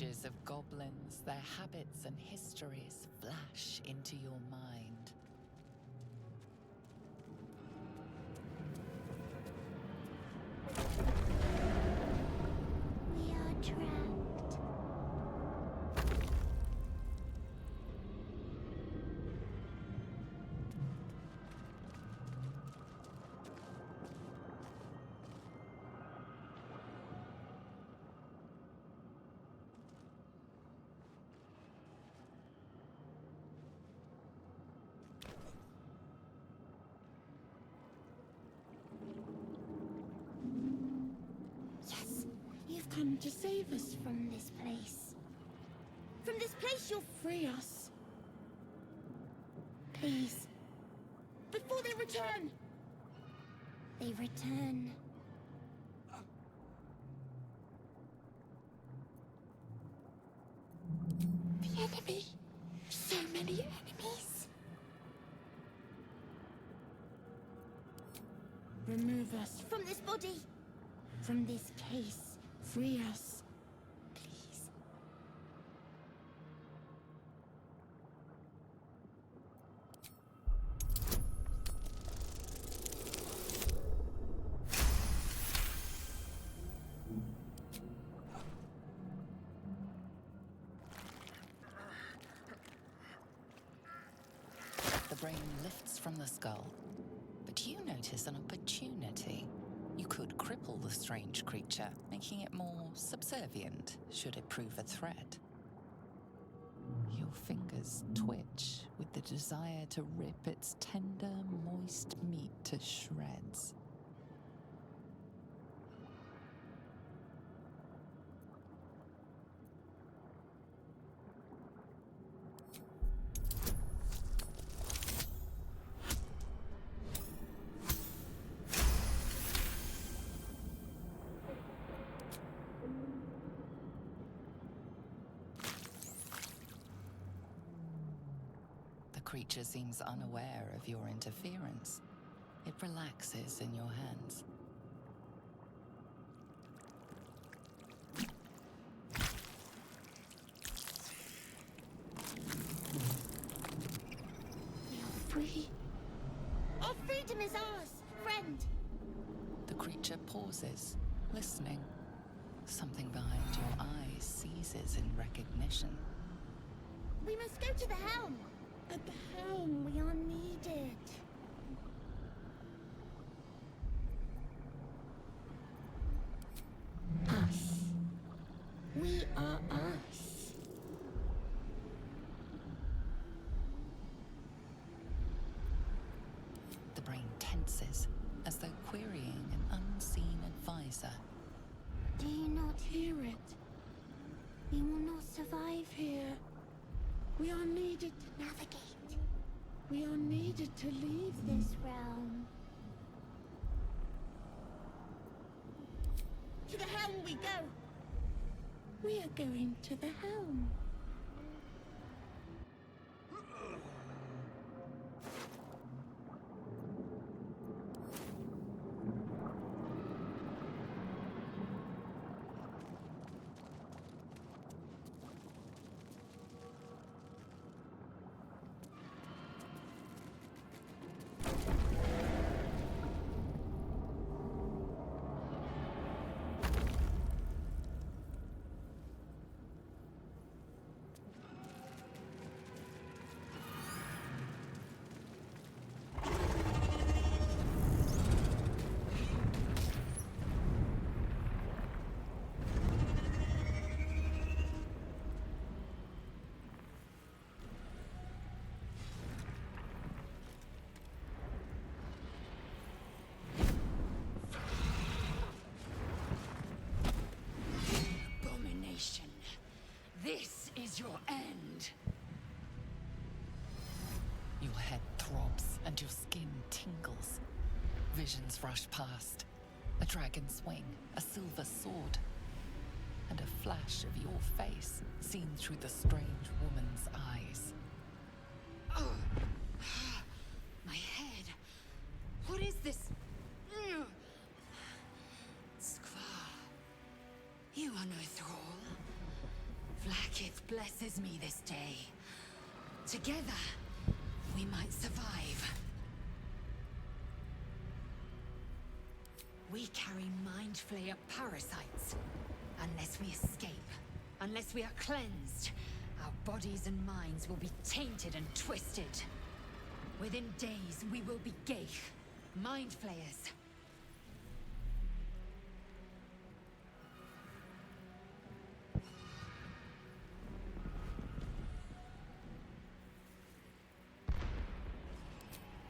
Images of goblins, their habits and histories flash into your mind. We are trapped. Yes, you've come to save us from this place. From this place you'll free us. Please. Before they return! They return. The enemy. So many enemies. Remove us from this body. From this case. Free us. Please. The brain lifts from the skull, but you notice an opportunity. You could cripple the strange creature, making it more subservient should it prove a threat. Your fingers twitch with the desire to rip its tender, moist meat to shreds. The creature seems unaware of your interference. It relaxes in your hands. We are free. Our freedom is ours, friend. The creature pauses, listening. Something behind your eyes seizes in recognition. We must go to the helm. At the helm, we are needed. Us. We are us. The brain tenses, as though querying an unseen advisor. Do you not hear it? We will not survive here. We are needed to navigate. We are needed to leave this realm. To the helm we go. We are going to the helm. This is your end. Your head throbs and your skin tingles. Visions rush past. A dragon's wing, a silver sword, and a flash of your face seen through the strange woman's eyes. Oh, my head. What is this? Skva, you are no thrall. Vlaakith blesses me this day. Together, we might survive. We carry Mind Flayer parasites. Unless we escape, unless we are cleansed, our bodies and minds will be tainted and twisted. Within days, we will be Geich, Mind Flayers.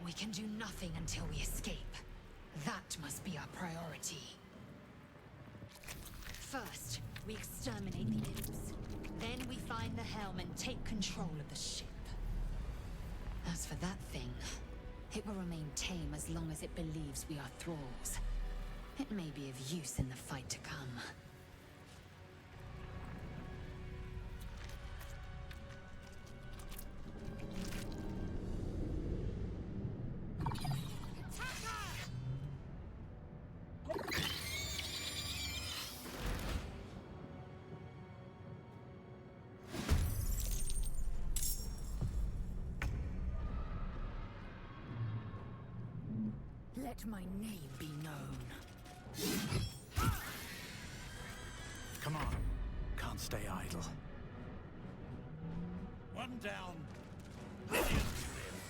We can do nothing until we escape. That must be our priority. First, we exterminate the imps. Then we find the helm and take control of the ship. As for that thing, it will remain tame as long as it believes we are thralls. It may be of use in the fight to come. Let my name be known. Come on. Can't stay idle. One down. Millions live.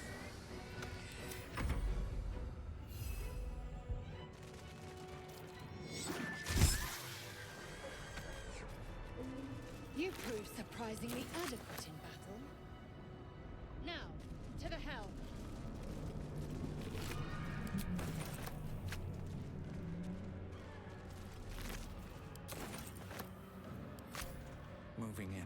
You prove surprisingly adequate in battle. Now, to the helm. Moving in.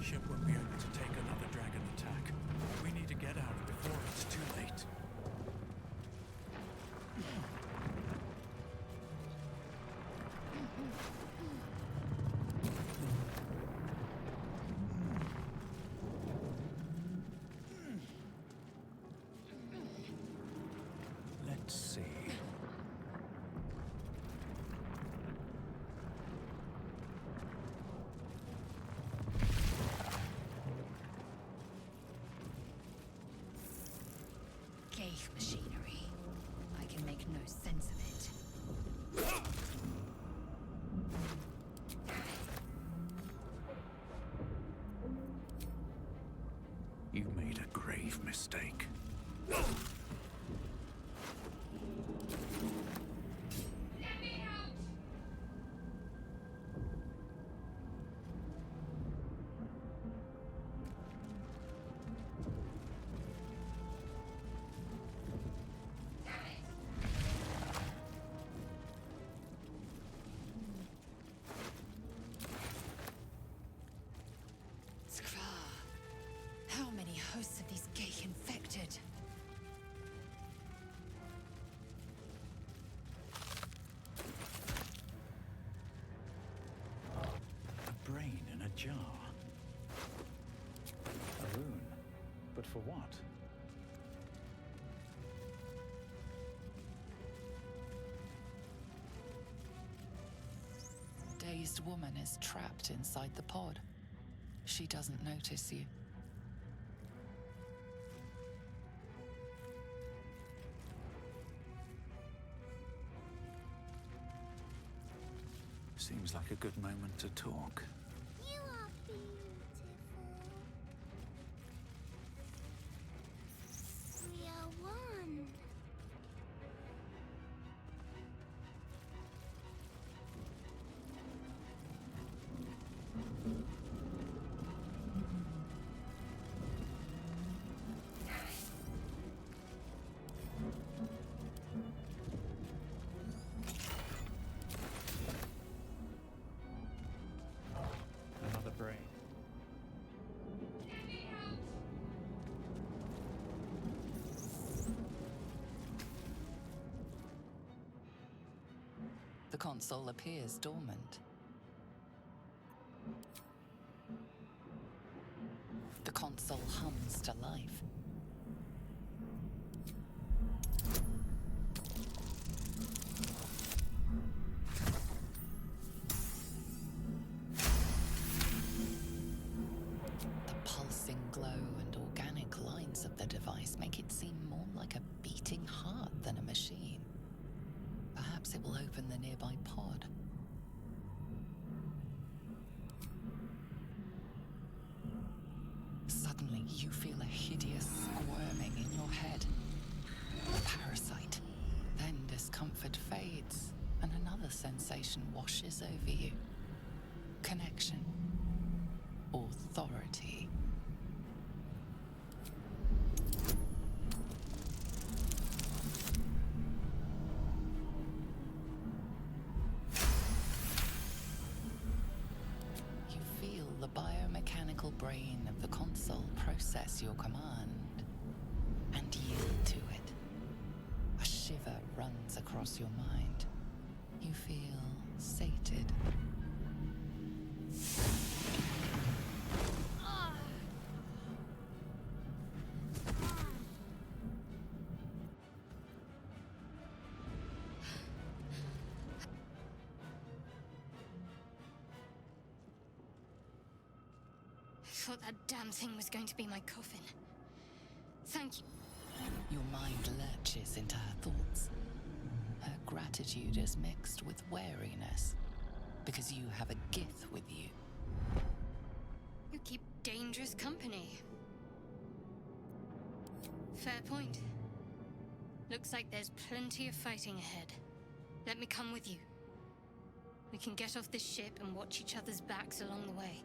Ship won't be able to take another dragon attack. We need to get out before it's too late. Let's see. Geich machinery. I can make no sense of it. You made a grave mistake. How many hosts of these Geich infected? A brain in a jar. A rune. But for what? Dazed woman is trapped inside the pod. She doesn't notice you. Seems like a good moment to talk. You are beautiful. We are one. console appears dormant. The console hums to life. The pulsing glow and organic lines of the device make it seem more like a beating heart than a machine. Perhaps it will open the nearby pod. Suddenly, you feel a hideous squirming in your head. A parasite. Then discomfort fades, and another sensation washes over you. Connection. Authority. You feel the biomechanical brain of the console process your command and yield to it. A shiver runs across your mind. You feel sated. I thought that damn thing was going to be my coffin. Thank you. Your mind lurches into her thoughts. Her gratitude is mixed with wariness, because you have a Gith with you. You keep dangerous company. Fair point. Looks like there's plenty of fighting ahead. Let me come with you. We can get off this ship and watch each other's backs along the way.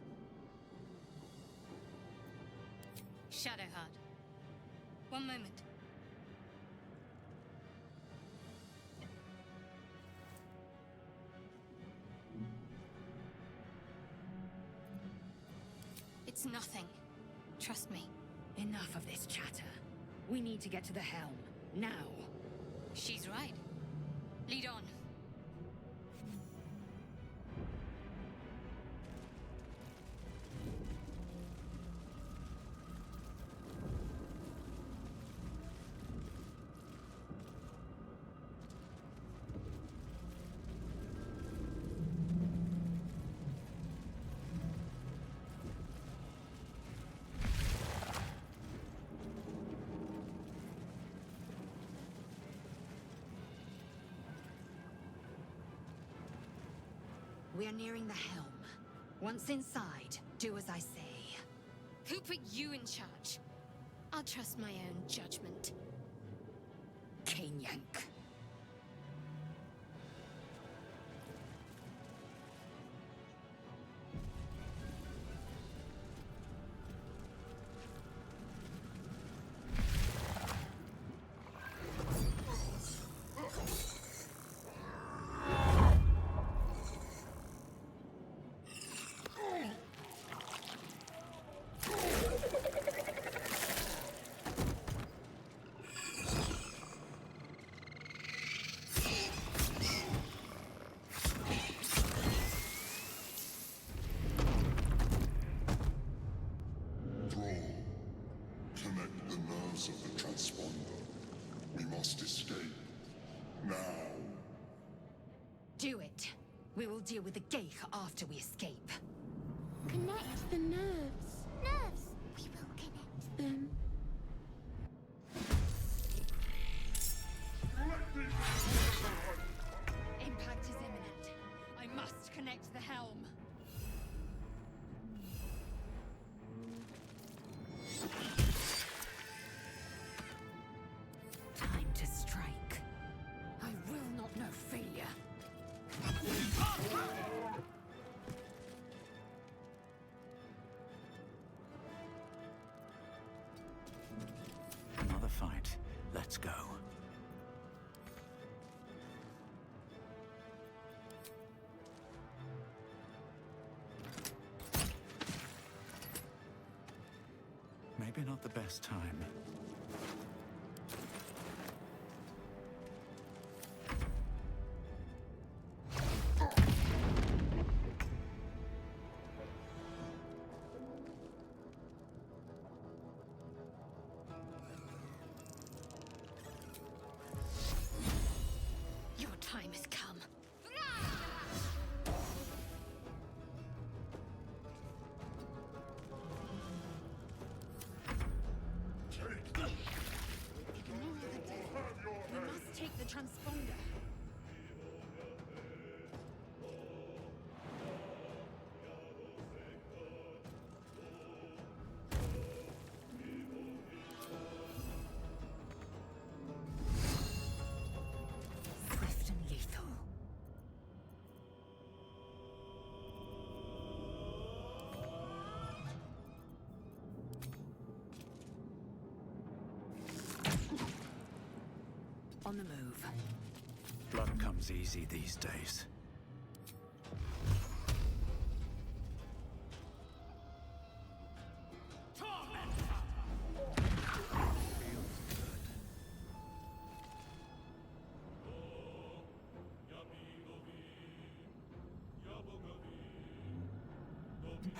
Shadowheart. One moment. It's nothing. Trust me. Enough of this chatter. We need to get to the helm. Now. She's right. Lead on. We are nearing the helm. Once inside, do as I say. Who put you in charge? I'll trust my own judgment. Yank. Connect the nerves of the transponder. We must escape. Now. Do it. We will deal with the Geich after we escape. Connect the nerves. Nerves! We will connect them. Impact is imminent. I must connect the helm. Time to strike. I will not know failure. Another fight. Let's go. Maybe not the best time. time has come. Ignore the dead. We must take the transponder. Swift and lethal. On the move. Blood comes easy these days.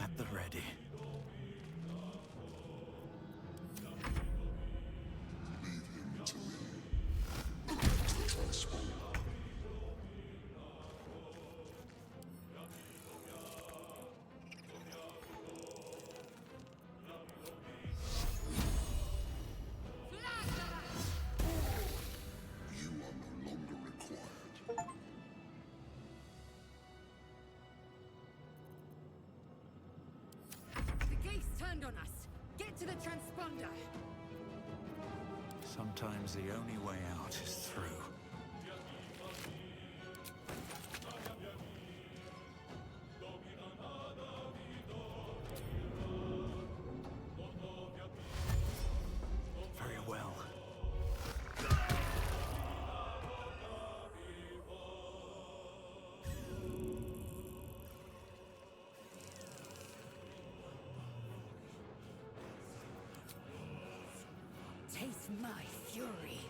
At the ready. Leave him to me. To transpond. You are no longer required. The gate's turned on us. Get to the transponder. Sometimes the only way out is through. Very well. Taste my fury.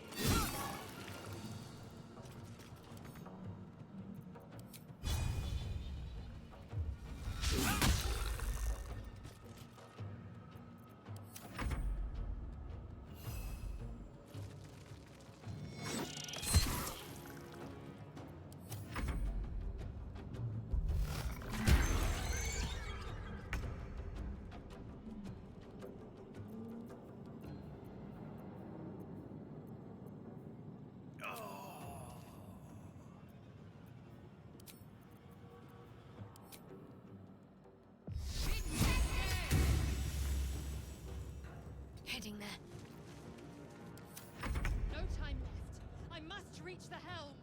Heading there. No time left. I must reach the helm.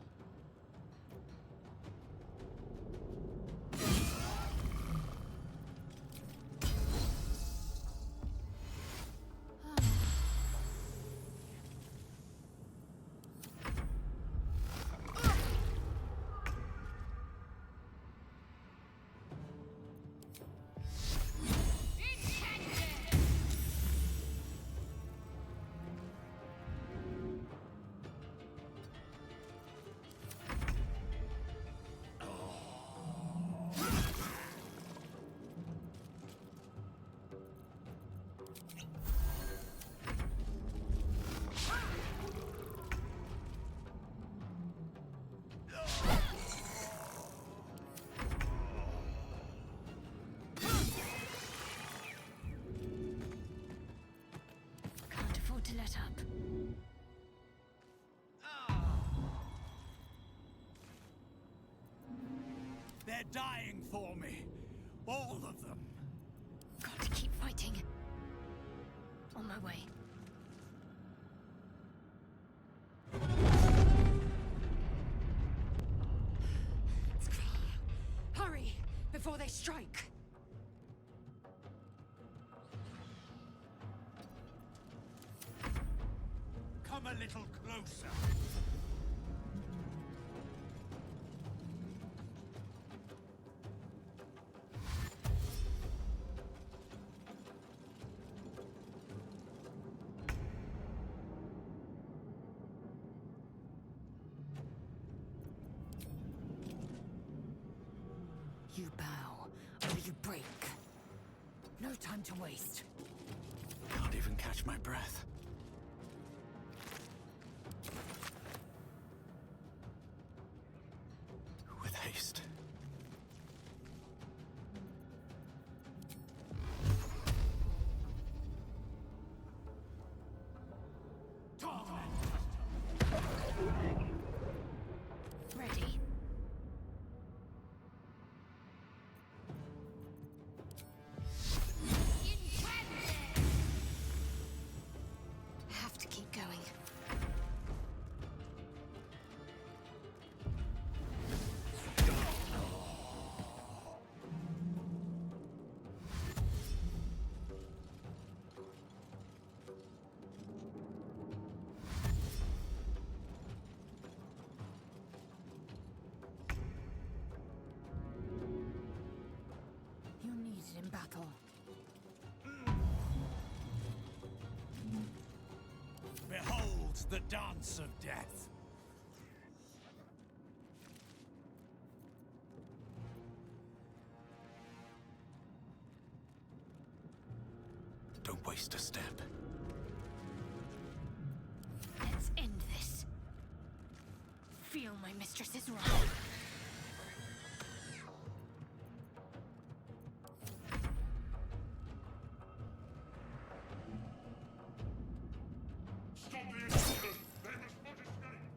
Can't afford to let up. They're dying for me. All of them. Got to keep fighting. On my way. Hurry, before they strike. Come a little closer. You bow, or you break. No time to waste. Can't even catch my breath. waste. Ready. Have to keep going. You're needed in battle. Behold the dance of death. Don't waste a step. Let's end this. Feel my mistress's wrath. Stop the intruders! They must not escape!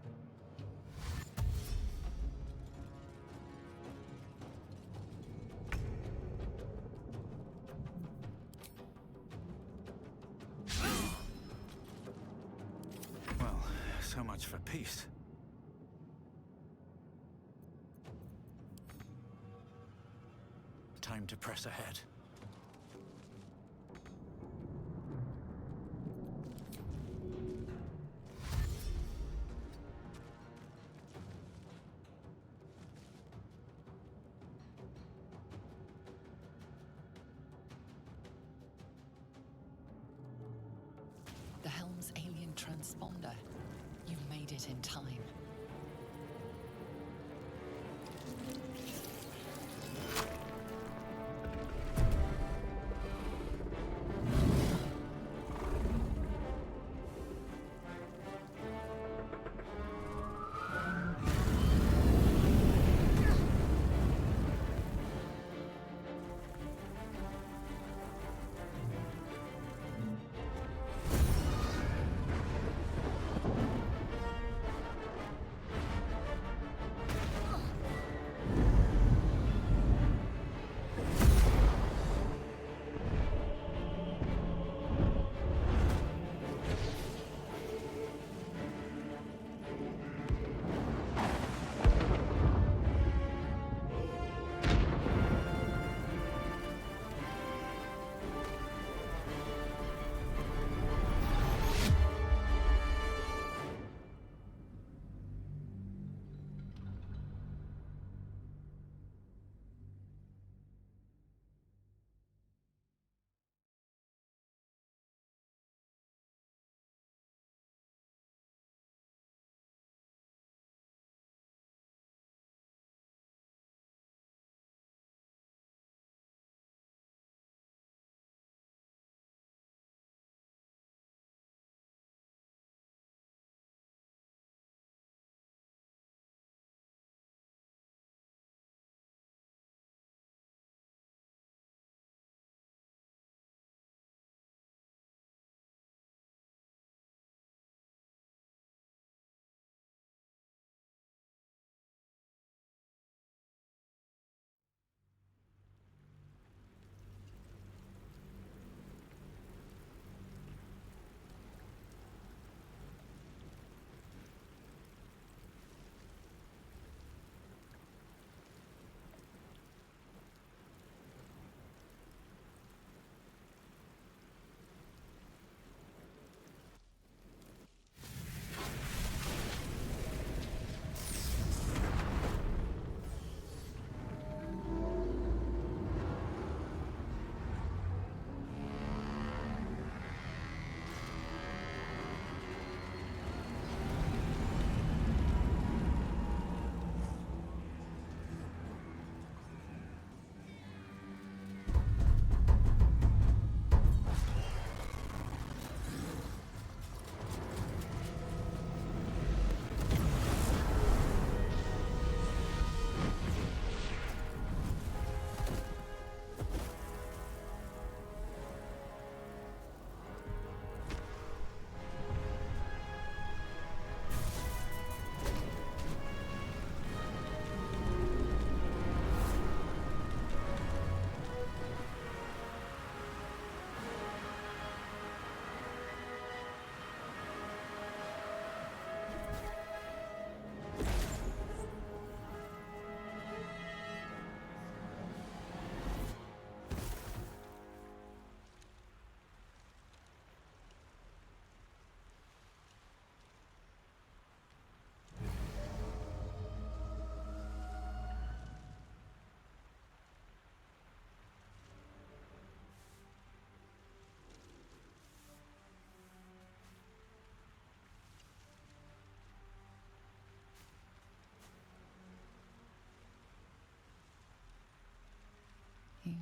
Well, so much for peace. Time to press ahead. The helm's alien transponder. You made it in time.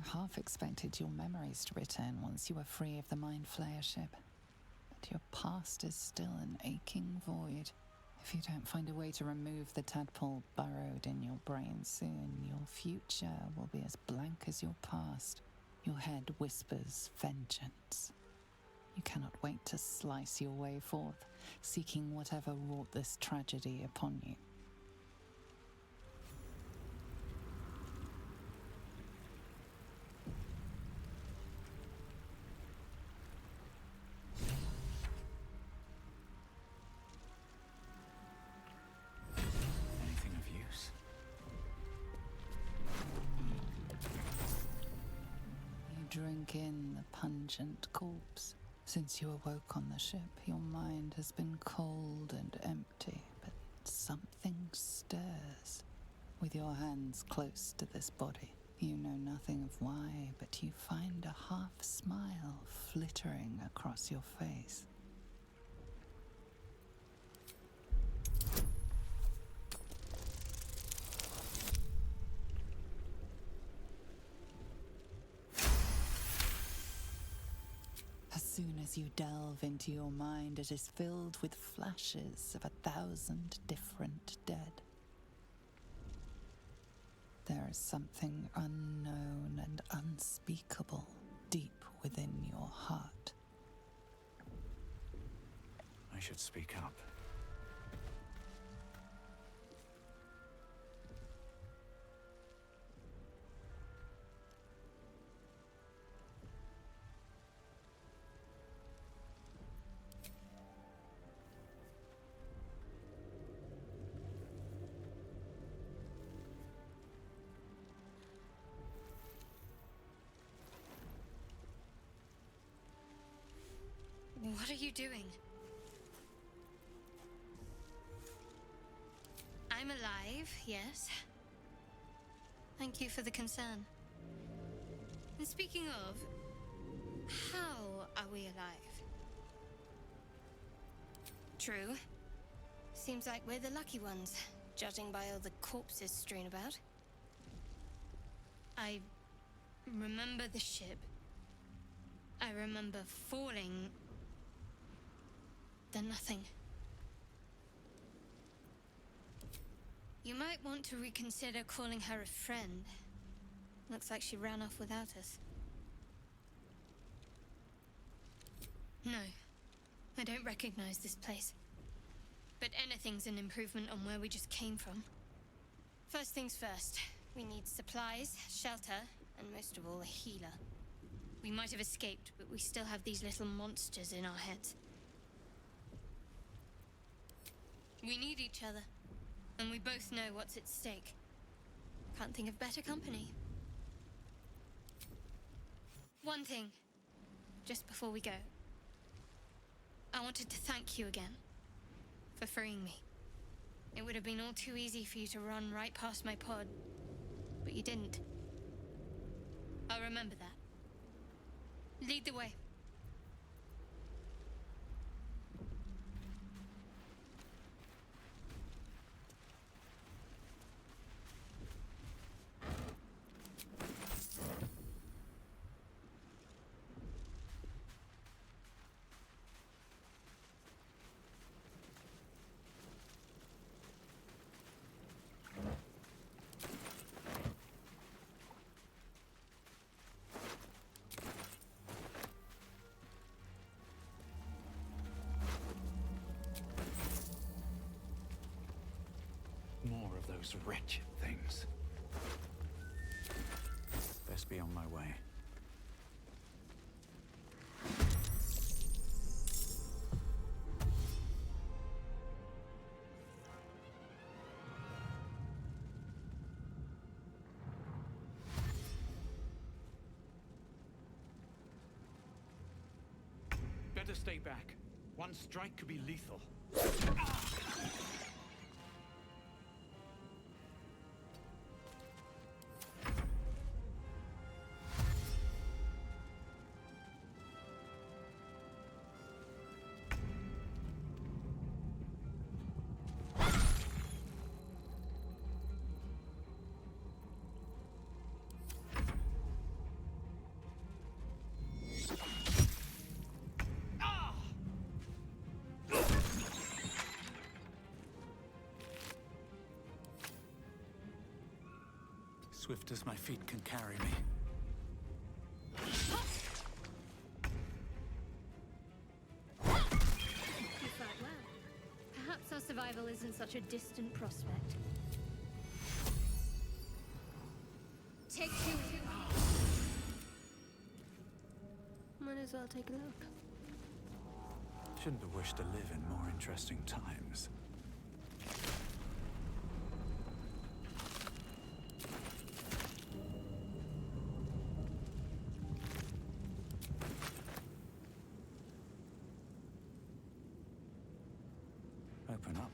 half expected your memories to return once you were free of the Mind Flayer ship. But your past is still an aching void. If you don't find a way to remove the tadpole burrowed in your brain soon, your future will be as blank as your past. Your head whispers vengeance. You cannot wait to slice your way forth, seeking whatever wrought this tragedy upon you. Anything of use? You drink in the pungent corpse. Since you awoke on the ship, your mind has been cold and empty, but something stirs. With your hands close to this body, you know nothing of why, but you find a half smile flittering across your face. As soon as you delve into your mind, it is filled with flashes of 1,000 different dead. There is something unknown and unspeakable deep within your heart. I should speak up. What are you doing? I'm alive, yes. Thank you for the concern. And speaking of, how are we alive? True. Seems like we're the lucky ones, judging by all the corpses strewn about. I remember the ship. I remember falling. Then nothing. You might want to reconsider calling her a friend. Looks like she ran off without us. No, I don't recognize this place. But anything's an improvement on where we just came from. First things first, we need supplies, shelter, and most of all, a healer. We might have escaped, but we still have these little monsters in our heads. We need each other, and we both know what's at stake. Can't think of better company. One thing, just before we go. I wanted to thank you again for freeing me. It would have been all too easy for you to run right past my pod, but you didn't. I'll remember that. Lead the way. More of those wretched things. Best be on my way. Better stay back. One strike could be lethal. Swift as my feet can carry me. You fight well. Perhaps our survival isn't such a distant prospect. Take two. Might as well take a look. Shouldn't have wished to live in more interesting times. Open up.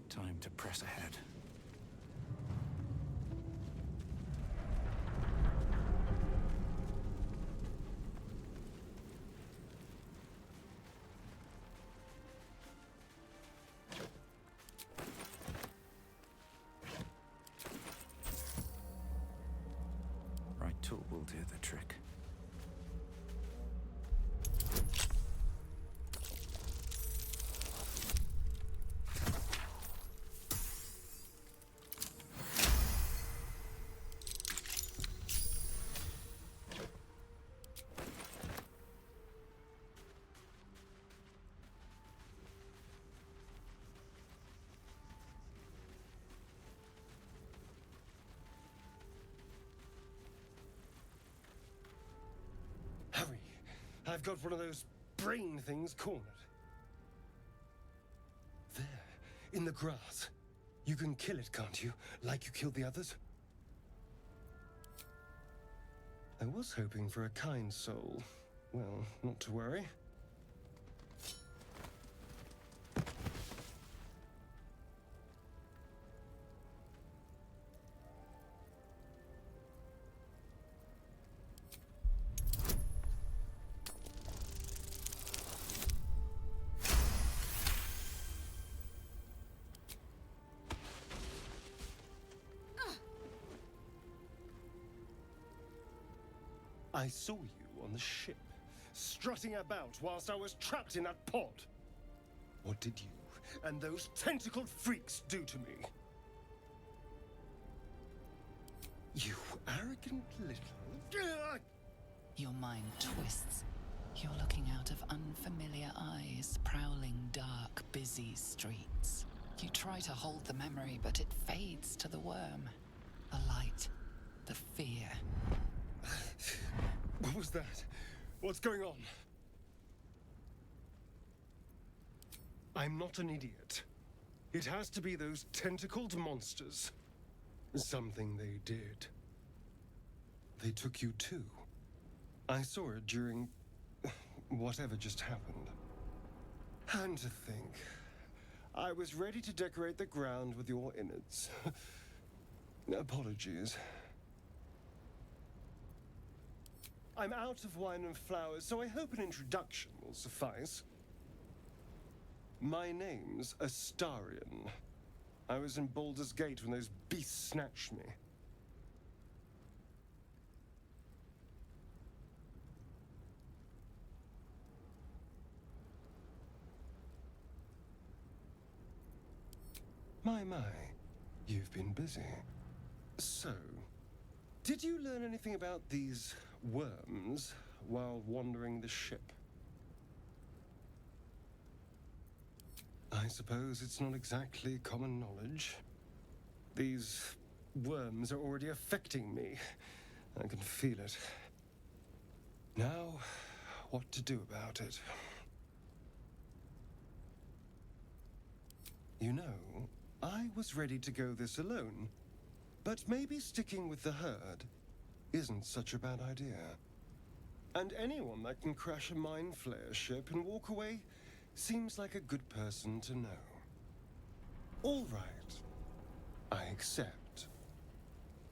Time to press ahead. Right tool will do the trick. Hurry! I've got one of those brain things cornered. There, in the grass. You can kill it, can't you? Like you killed the others? I was hoping for a kind soul. Well, not to worry. I saw you on the ship, strutting about whilst I was trapped in that pod. What did you and those tentacled freaks do to me? You arrogant little... Your mind twists. You're looking out of unfamiliar eyes, prowling dark, busy streets. You try to hold the memory, but it fades to the worm. The light, the fear. What was that? What's going on? I'm not an idiot. It has to be those tentacled monsters. Something they did. They took you too. I saw it during whatever just happened. And to think, I was ready to decorate the ground with your innards. Apologies. I'm out of wine and flowers, so I hope an introduction will suffice. My name's Astarion. I was in Baldur's Gate when those beasts snatched me. My, you've been busy. So, did you learn anything about these worms while wandering the ship? I suppose it's not exactly common knowledge. These worms are already affecting me. I can feel it. Now, what to do about it? You know, I was ready to go this alone, but maybe sticking with the herd isn't such a bad idea. And anyone that can crash a mind flayer ship and walk away seems like a good person to know. All right. I accept.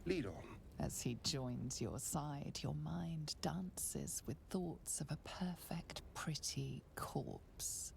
Lead on. As he joins your side, your mind dances with thoughts of a perfect, pretty corpse.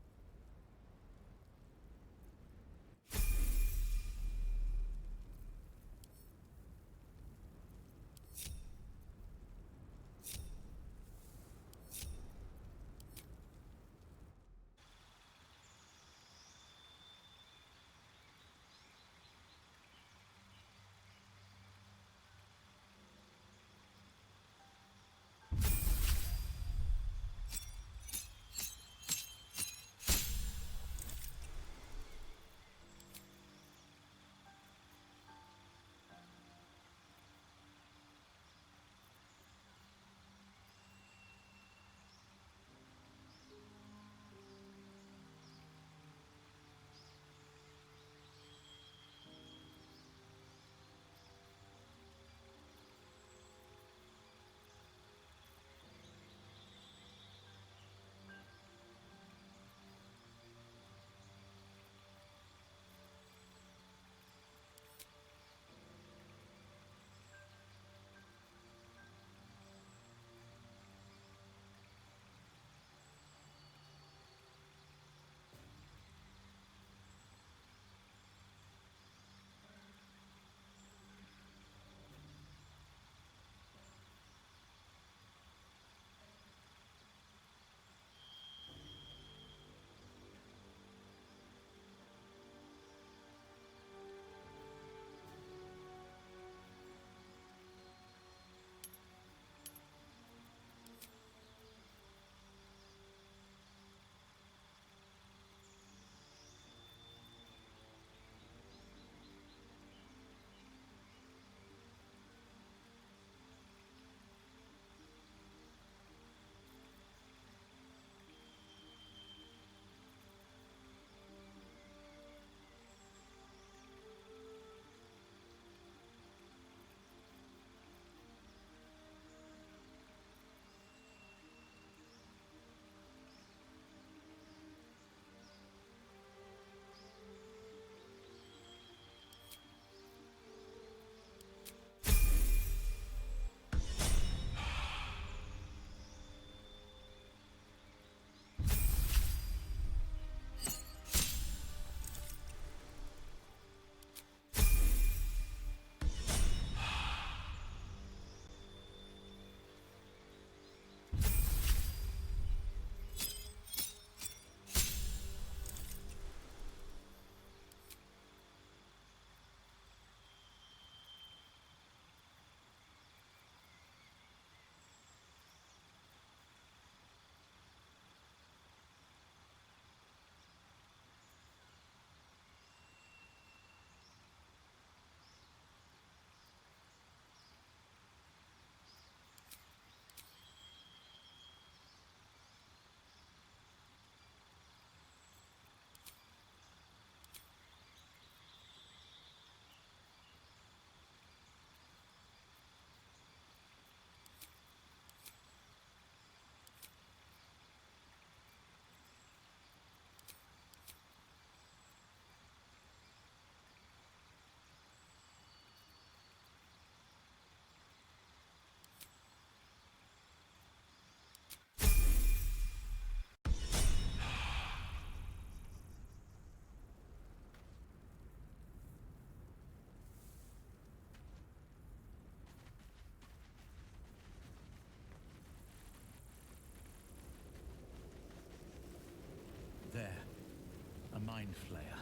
mind flayer.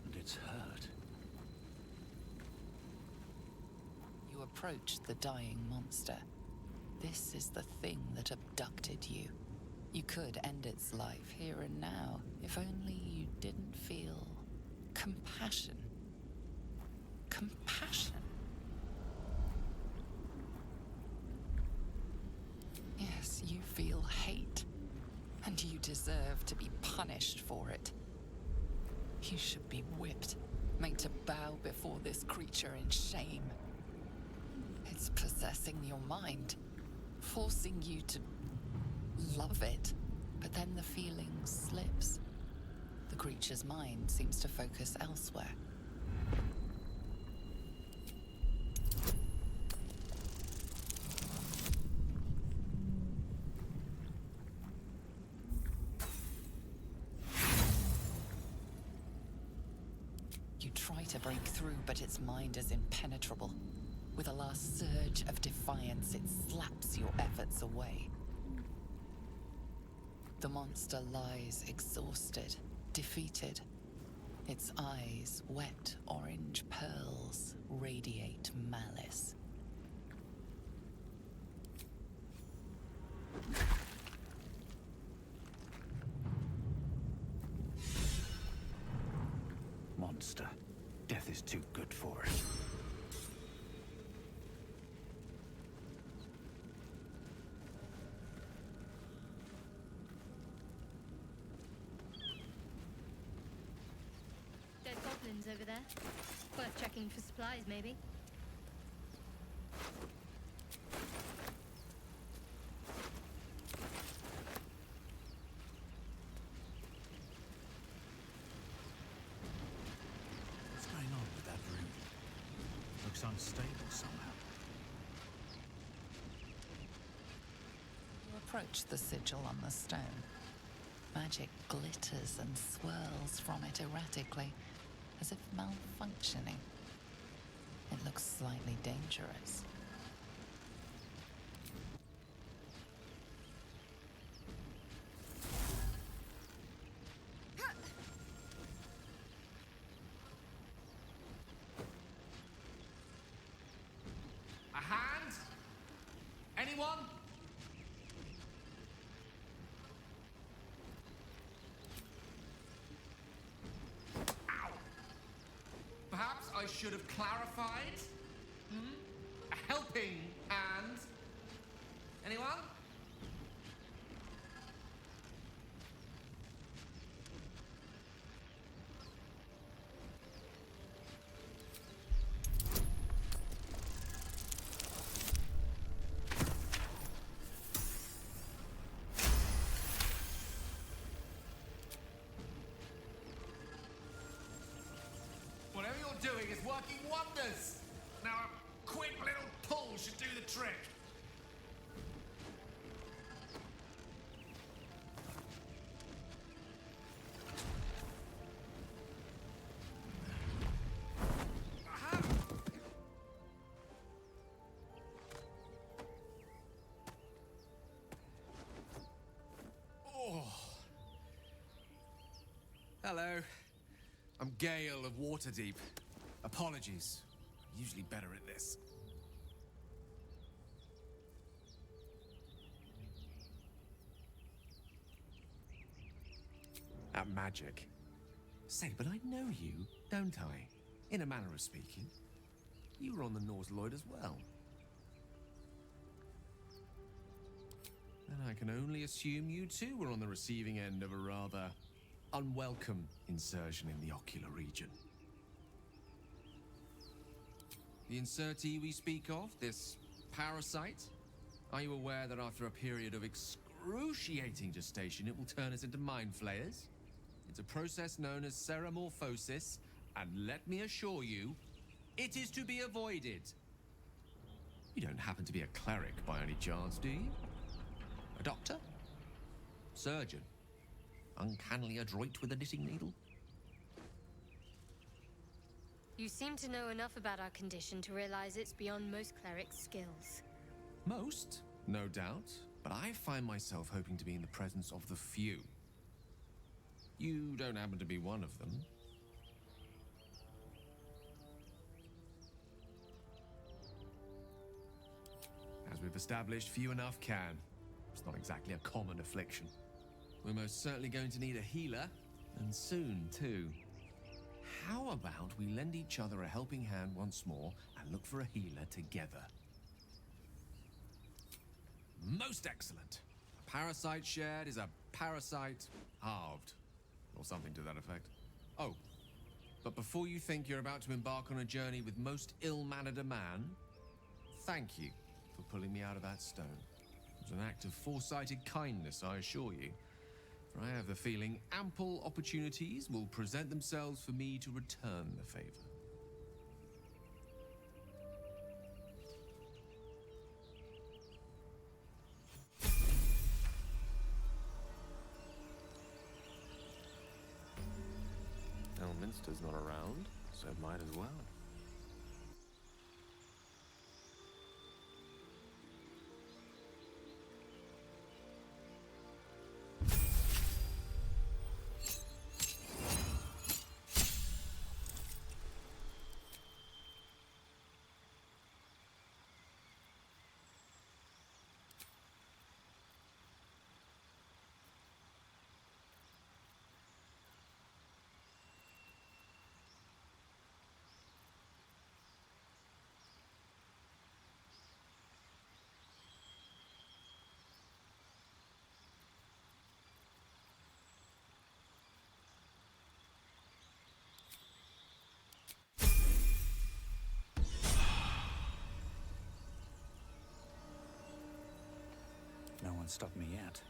And it's hurt. You approach the dying monster. This is the thing that abducted you. You could end its life here and now, if only you didn't feel compassion. Compassion? Yes, you feel hate, and you deserve to be punished for it. You should be whipped, made to bow before this creature in shame. It's possessing your mind, forcing you to love it, but then the feeling slips. The creature's mind seems to focus elsewhere. You try to break through, but its mind is impenetrable. With a last surge of defiance, it slaps your efforts away. The monster lies exhausted, defeated. Its eyes, wet orange pearls, radiate malice. Monster. Death is too good for it. Dead goblins over there. Worth checking for supplies, maybe. What's going on with that room? Looks unstable somehow. You approach the sigil on the stone. Magic glitters and swirls from it erratically, as if malfunctioning. It looks slightly dangerous. A hand? Anyone? Ow! Perhaps I should have clarified? A helping hand? Anyone? Whatever you're doing is working wonders. Now a quick little pull should do the trick. Aha! Oh. Hello. I'm Gale of Waterdeep. Apologies. I'm usually better at this. At magic. Say, but I know you, don't I? In a manner of speaking. You were on the Norse Lloyd as well. And I can only assume you too were on the receiving end of a rather unwelcome insertion in the ocular region. The insertee we speak of, this parasite, are you aware that after a period of excruciating gestation, it will turn us into mind flayers? It's a process known as ceramorphosis, and let me assure you, it is to be avoided. You don't happen to be a cleric by any chance, do you? A doctor? Surgeon? Uncannily adroit with a knitting needle? You seem to know enough about our condition to realize it's beyond most clerics' skills. Most, no doubt, but I find myself hoping to be in the presence of the few. You don't happen to be one of them. As we've established, few enough can. It's not exactly a common affliction. We're most certainly going to need a healer, and soon, too. How about we lend each other a helping hand once more and look for a healer together? Most excellent. A parasite shared is a parasite halved, or something to that effect. Oh, but before you think you're about to embark on a journey with most ill-mannered a man, thank you for pulling me out of that stone. It was an act of foresighted kindness, I assure you. For I have the feeling ample opportunities will present themselves for me to return the favor. Elminster's not around, so might as well. No one stopped me yet.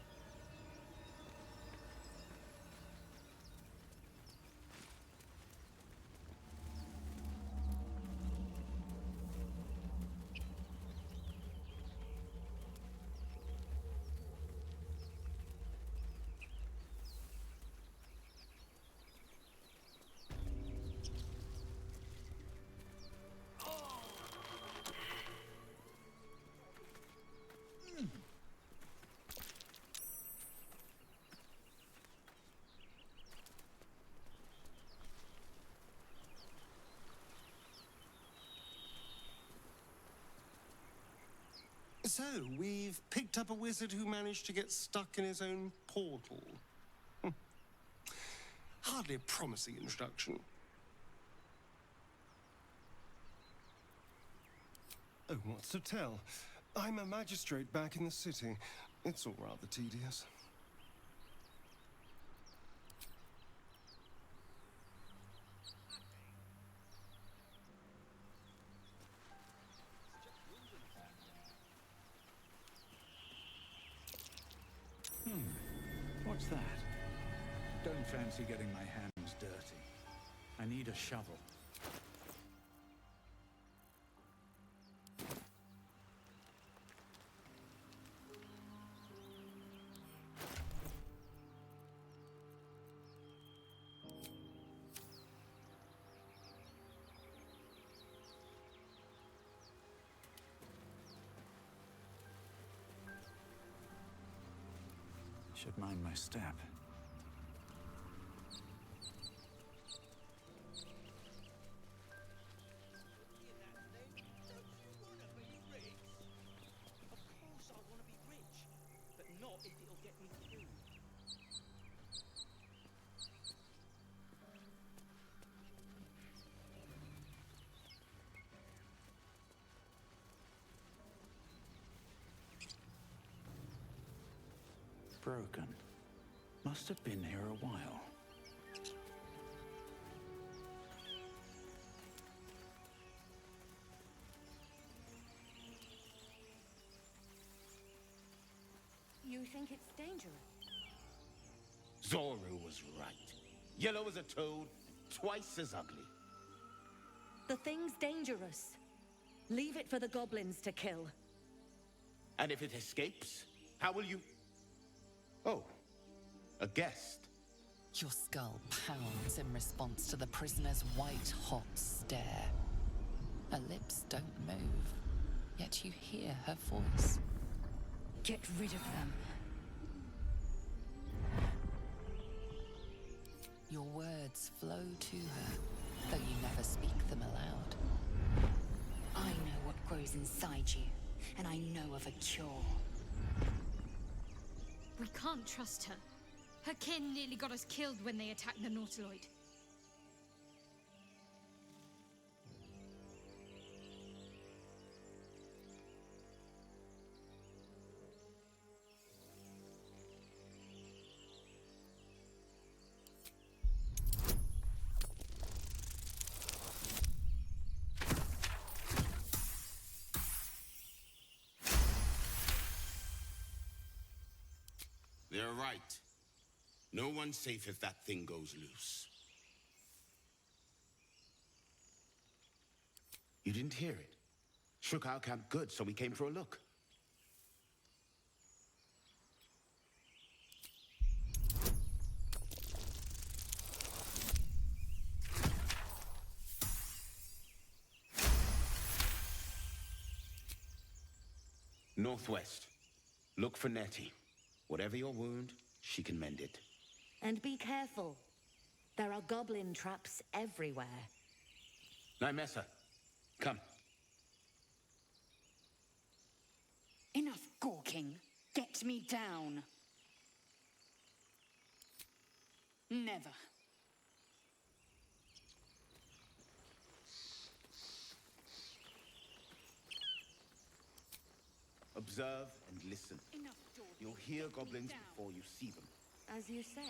So, we've picked up a wizard who managed to get stuck in his own portal. Hardly a promising introduction. Oh, what's to tell? I'm a magistrate back in the city. It's all rather tedious. What's that? Don't fancy getting my hands dirty. I need a shovel. Should mind my step. Broken. Must have been here a while. You think it's dangerous? Zoro was right. Yellow as a toad, twice as ugly. The thing's dangerous. Leave it for the goblins to kill. And if it escapes, how will you... Oh, a guest. Your skull pounds in response to the prisoner's white-hot stare. Her lips don't move, yet you hear her voice. Get rid of them. Your words flow to her, though you never speak them aloud. I know what grows inside you, and I know of a cure. We can't trust her. Her kin nearly got us killed when they attacked the Nautiloid. They're right. No one's safe if that thing goes loose. You didn't hear it? Shook our camp good, so we came for a look. Northwest. Look for Nettie. Whatever your wound, she can mend it. And be careful. There are goblin traps everywhere. Nymessa, come. Enough gawking. Get me down. Never. Observe and listen. You'll hear goblins before you see them. As you say.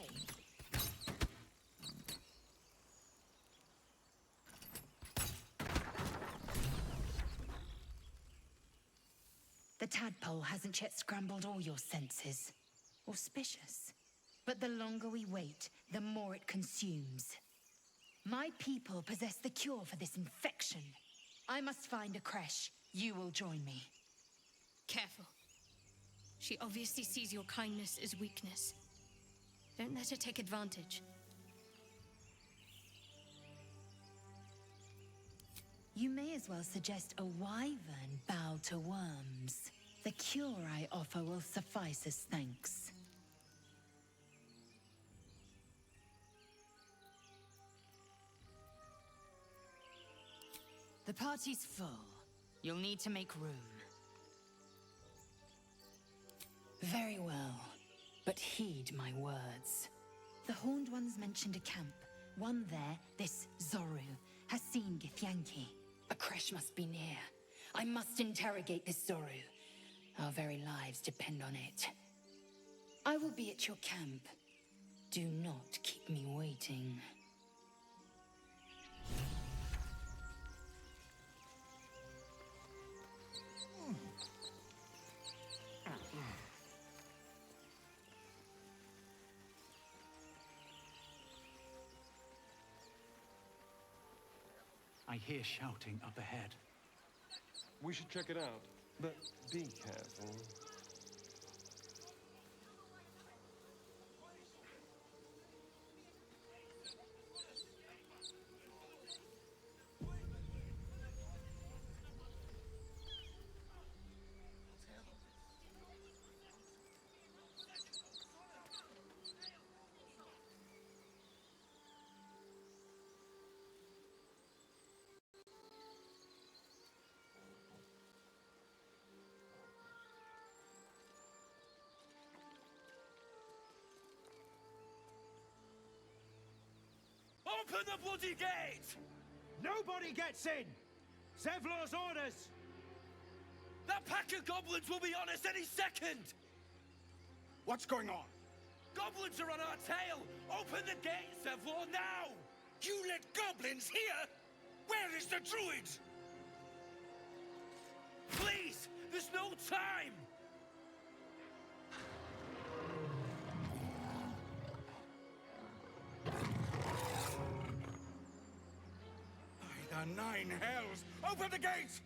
The tadpole hasn't yet scrambled all your senses. Auspicious. But the longer we wait, the more it consumes. My people possess the cure for this infection. I must find a creche. You will join me. Careful. She obviously sees your kindness as weakness. Don't let her take advantage. You may as well suggest a wyvern bow to worms. The cure I offer will suffice as thanks. The party's full. You'll need to make room. Very well, but heed my words. The Horned Ones mentioned a camp. One there, this Zoru, has seen Githyanki. A creche must be near. I must interrogate this Zoru. Our very lives depend on it. I will be at your camp. Do not keep me waiting. I hear shouting up ahead. We should check it out, but be careful. Open the bloody gate! Nobody gets in! Zevlor's orders! That pack of goblins will be on us any second! What's going on? Goblins are on our tail! Open the gate, Zevlor, now! You let goblins here? Where is the druid? Please! There's no time! By the nine hells! Open the gate!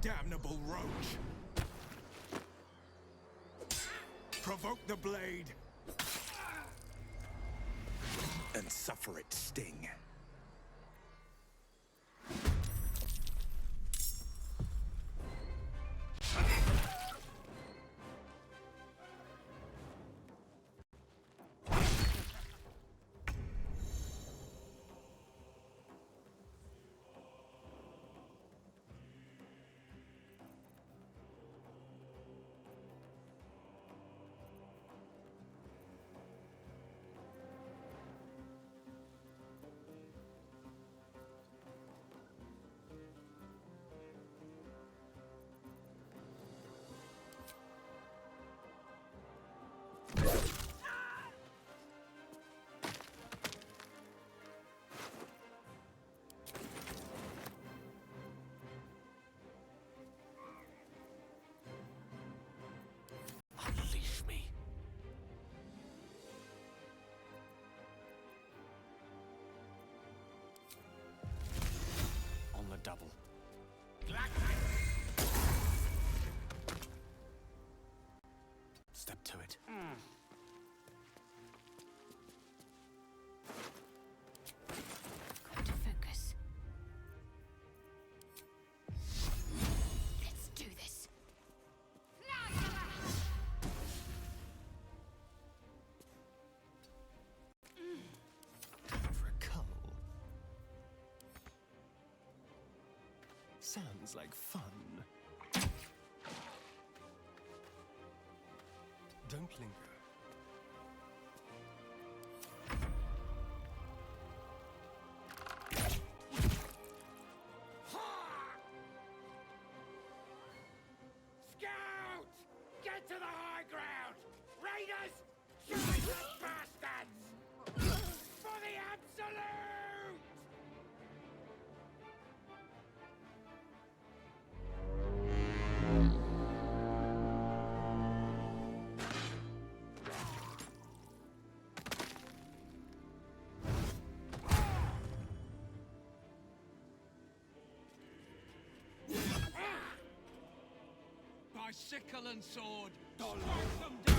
damnable roach! Provoke the blade! And suffer its sting. Unleash me. On the double. Step to it. Got to focus. Let's do this. For a cull. Sounds like fun. Don't linger. Scout! Get to the high ground! Raiders! Traitorous bastards! For the absolute! By sickle and sword, strike them down!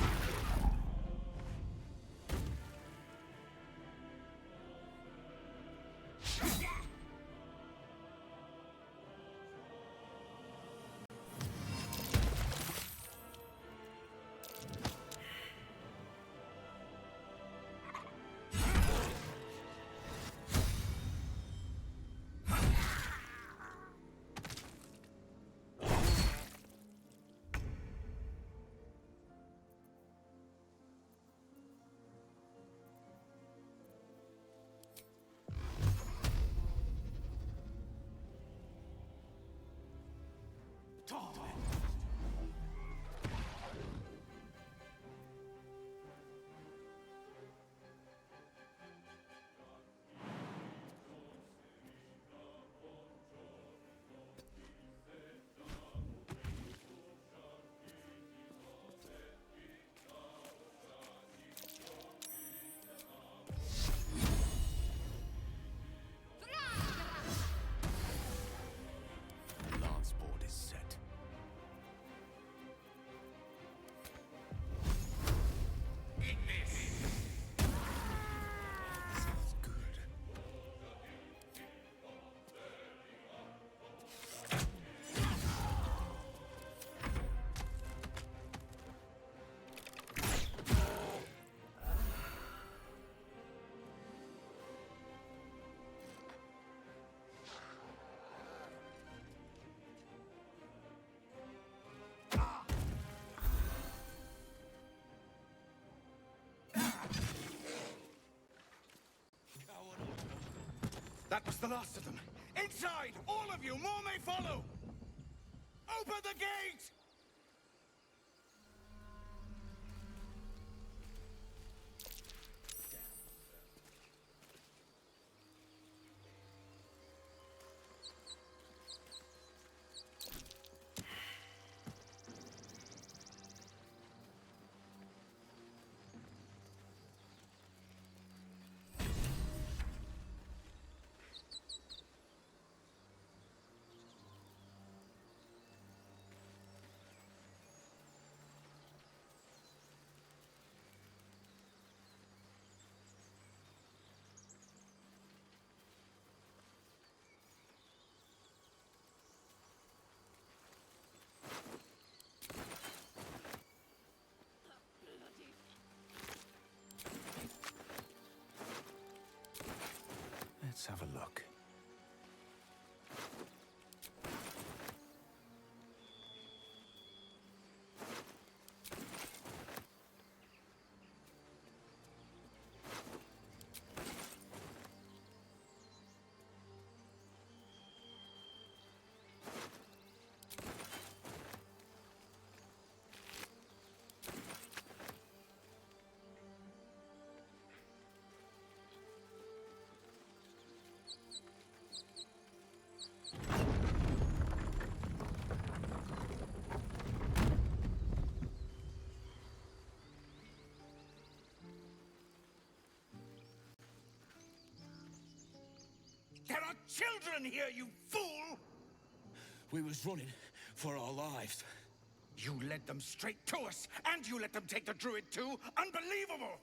Lance board is set. Smells good. That was the last of them. Inside! All of you! More may follow! Open the gate! Let's have a look. There are children here, you fool! We was running for our lives. You led them straight to us, and you let them take the druid too? Unbelievable!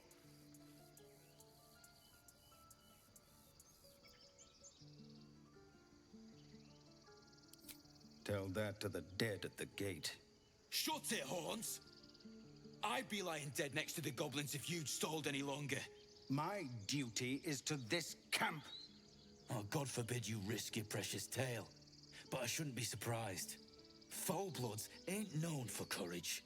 Tell that to the dead at the gate. Shut it, Horns! I'd be lying dead next to the goblins if you'd stalled any longer. My duty is to this camp. Oh, God forbid you risk your precious tail. But I shouldn't be surprised. Foul-bloods ain't known for courage.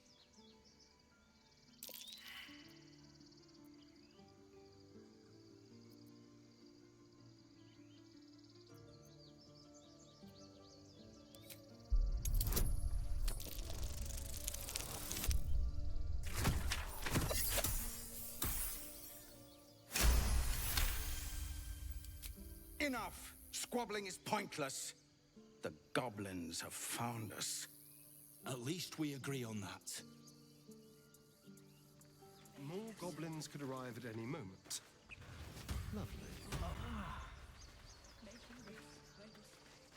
Enough! Squabbling is pointless. The goblins have found us. At least we agree on that. More goblins could arrive at any moment. Lovely.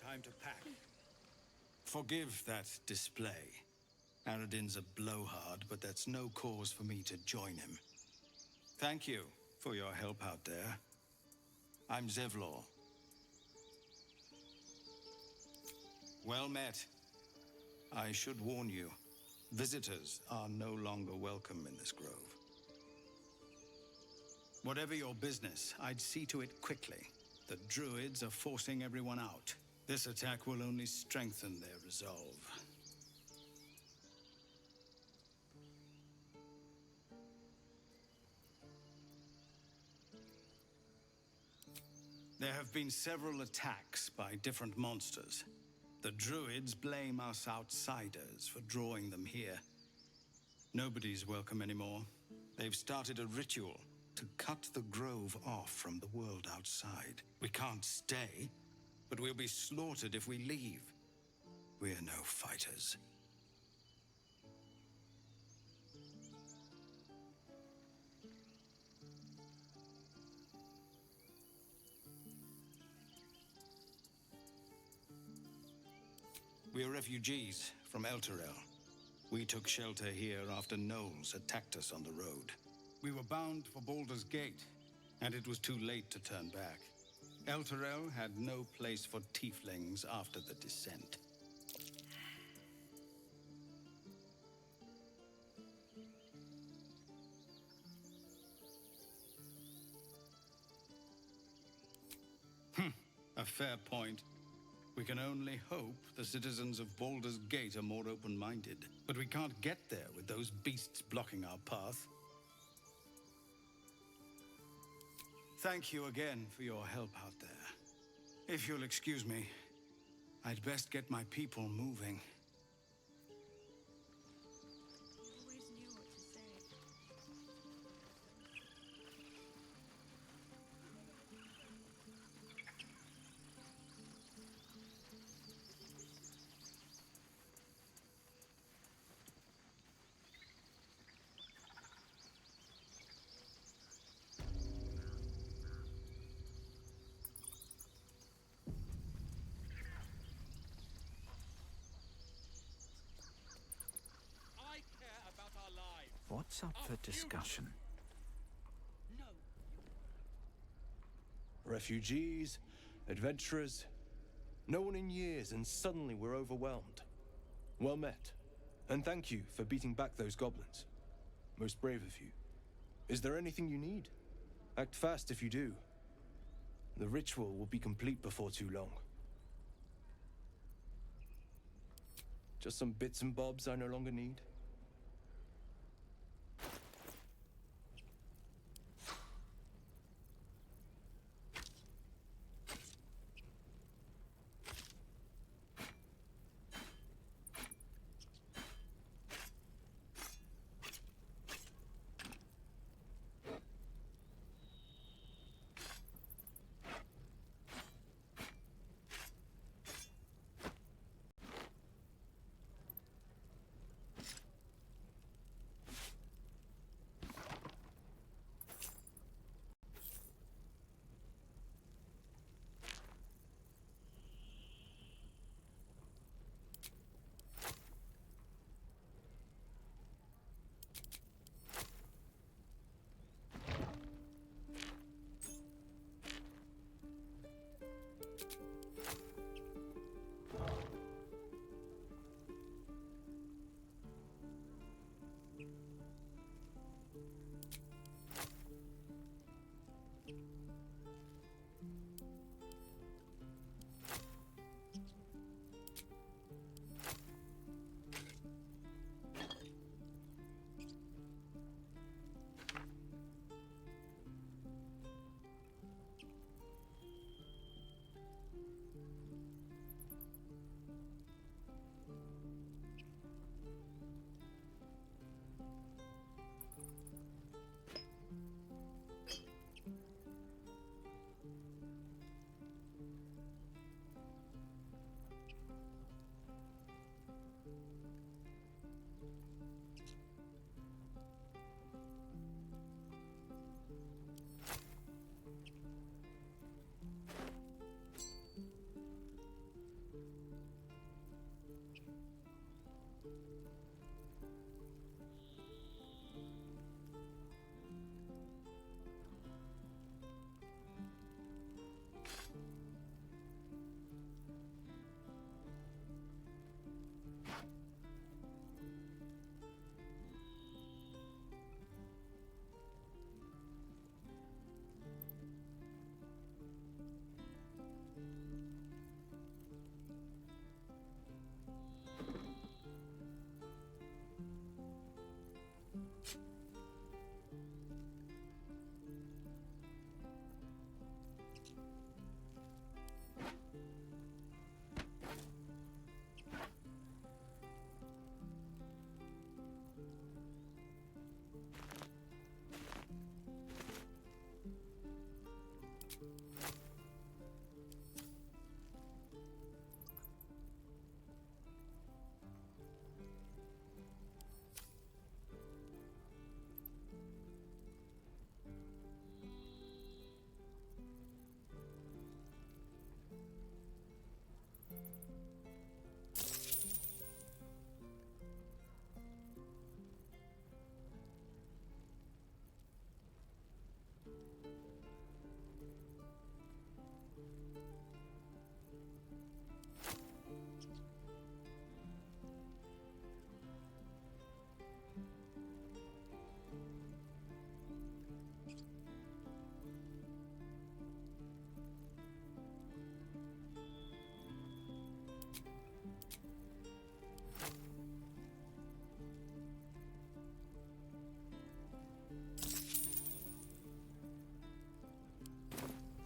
Time to pack. Forgive that display. Aradin's a blowhard, but that's no cause for me to join him. Thank you for your help out there. I'm Zevlor. Well met. I should warn you, visitors are no longer welcome in this grove. Whatever your business, I'd see to it quickly. The druids are forcing everyone out. This attack will only strengthen their resolve. There have been several attacks by different monsters. The druids blame us outsiders for drawing them here. Nobody's welcome anymore. They've started a ritual to cut the grove off from the world outside. We can't stay, but we'll be slaughtered if we leave. We're no fighters. We're refugees from Elturel. We took shelter here after gnolls attacked us on the road. We were bound for Baldur's Gate, and it was too late to turn back. Elturel had no place for tieflings after the descent. A fair point. We can only hope the citizens of Baldur's Gate are more open-minded. But we can't get there with those beasts blocking our path. Thank you again for your help out there. If you'll excuse me, I'd best get my people moving. What's up for discussion? Refugees, adventurers, no one in years, and suddenly we're overwhelmed. Well met, and thank you for beating back those goblins. Most brave of you. Is there anything you need? Act fast if you do. The ritual will be complete before too long. Just some bits and bobs I no longer need.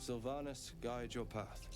Sylvanas, guide your path.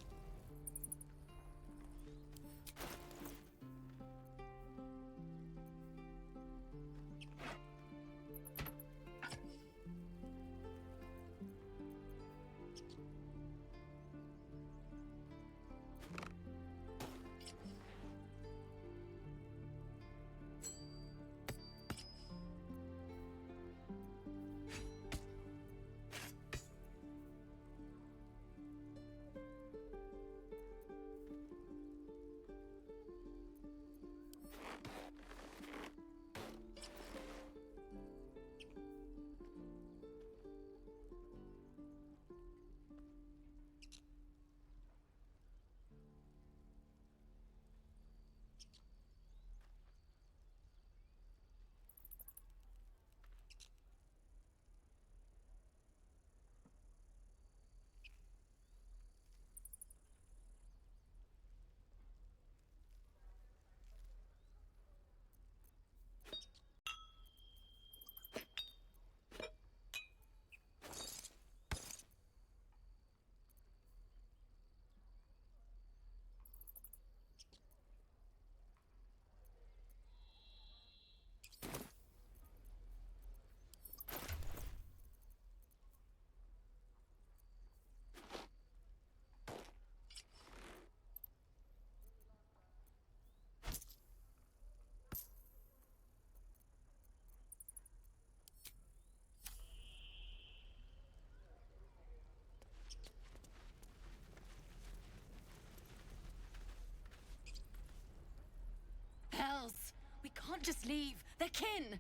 We can't just leave. They're kin.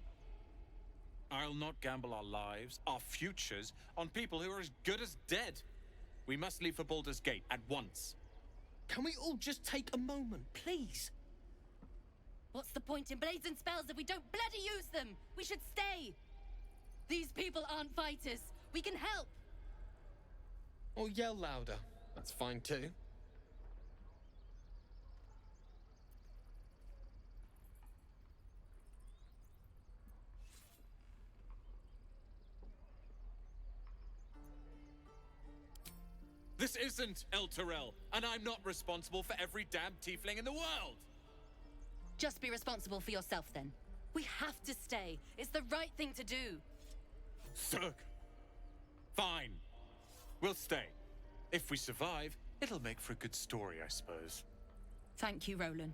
I'll not gamble our lives, our futures, on people who are as good as dead. We must leave for Baldur's Gate at once. Can we all just take a moment, please? What's the point in blades and spells if we don't bloody use them? We should stay. These people aren't fighters. We can help. Or yell louder. That's fine too. This isn't El Terrell, and I'm not responsible for every damn tiefling in the world! Just be responsible for yourself then. We have to stay. It's the right thing to do. Zerg. Fine. We'll stay. If we survive, it'll make for a good story, I suppose. Thank you, Roland.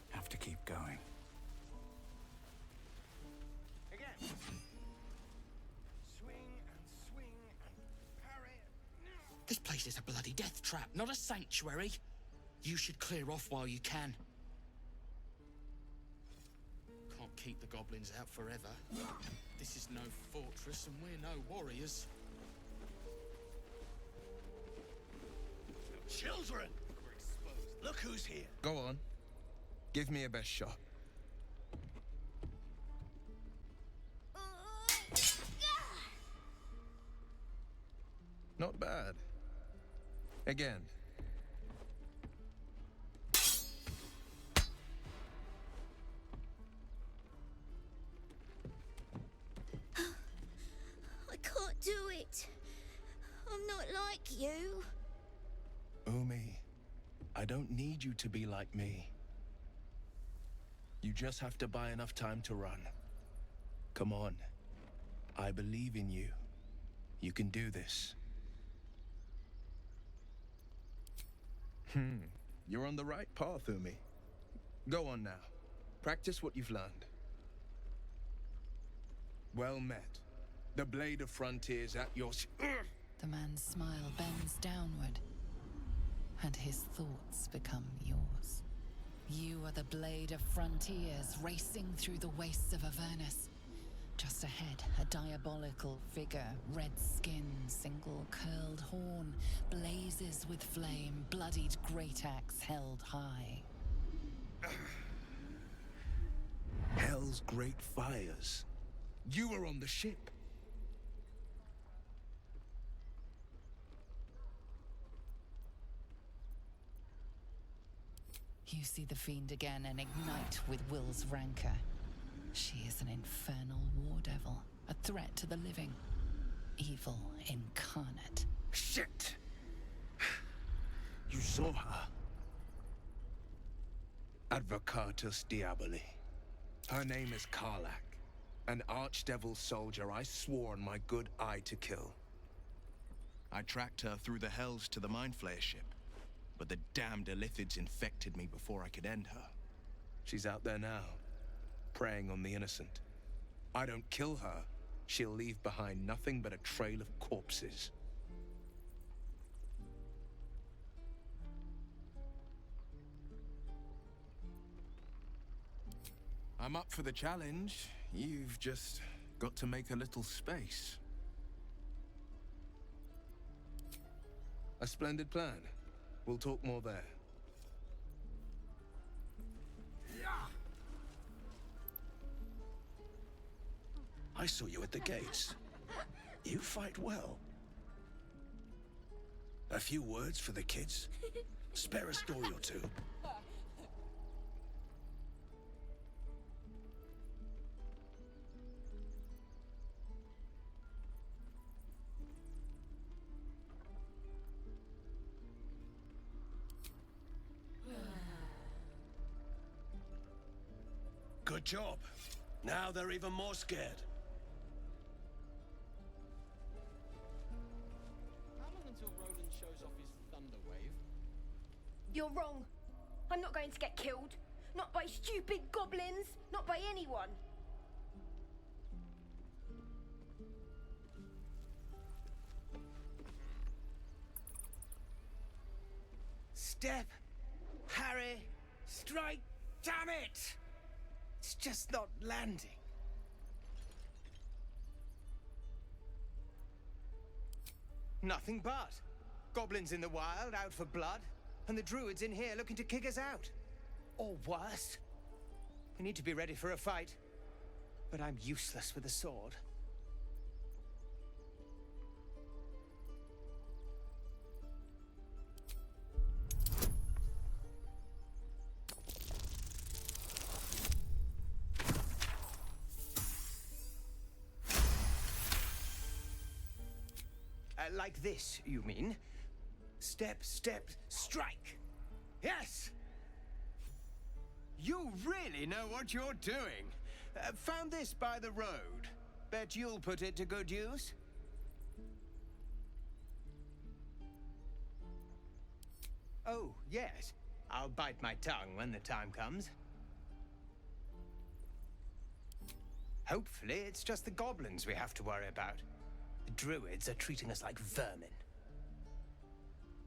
Have to keep going. Again. Swing and swing and parry. This place is a bloody death trap, not a sanctuary. You should clear off while you can. Can't keep the goblins out forever. This is no fortress and we're no warriors. Children! We're exposed. Look who's here. Go on. Give me a best shot. Not bad. Again. I can't do it. I'm not like you. Umi, I don't need you to be like me. You just have to buy enough time to run. Come on. I believe in you. You can do this. You're on the right path, Umi. Go on now. Practice what you've learned. Well met. The Blade of Frontiers at your... The man's smile bends downward, and his thoughts become yours. You are the Blade of Frontiers racing through the wastes of Avernus. Just ahead, a diabolical figure, red skin, single curled horn, blazes with flame, bloodied great axe held high. Hell's great fires. You were on the ship. You see the fiend again and ignite with Will's rancor. She is an infernal war devil, a threat to the living. Evil incarnate. Shit! You saw her. Advocatus Diaboli. Her name is Karlach, an archdevil soldier I swore on my good eye to kill. I tracked her through the hells to the Mind Flayer ship, but the damned Illithids infected me before I could end her. She's out there now, preying on the innocent. I don't kill her, she'll leave behind nothing but a trail of corpses. I'm up for the challenge. You've just got to make a little space. A splendid plan. We'll talk more there. I saw you at the gates. You fight well. A few words for the kids? Spare a story or two. Good job. Now they're even more scared. How long until Roland shows off his thunder wave? You're wrong. I'm not going to get killed. Not by stupid goblins. Not by anyone. step, parry, strike. Damn it! It's just not landing. Nothing but. Goblins in the wild, out for blood, and the druids in here looking to kick us out. Or worse. We need to be ready for a fight, but I'm useless with a sword. Like this, you mean? Step, step, strike. Yes! You really know what you're doing. Found this by the road. Bet you'll put it to good use. Oh, yes. I'll bite my tongue when the time comes. Hopefully, it's just the goblins we have to worry about. The druids are treating us like vermin.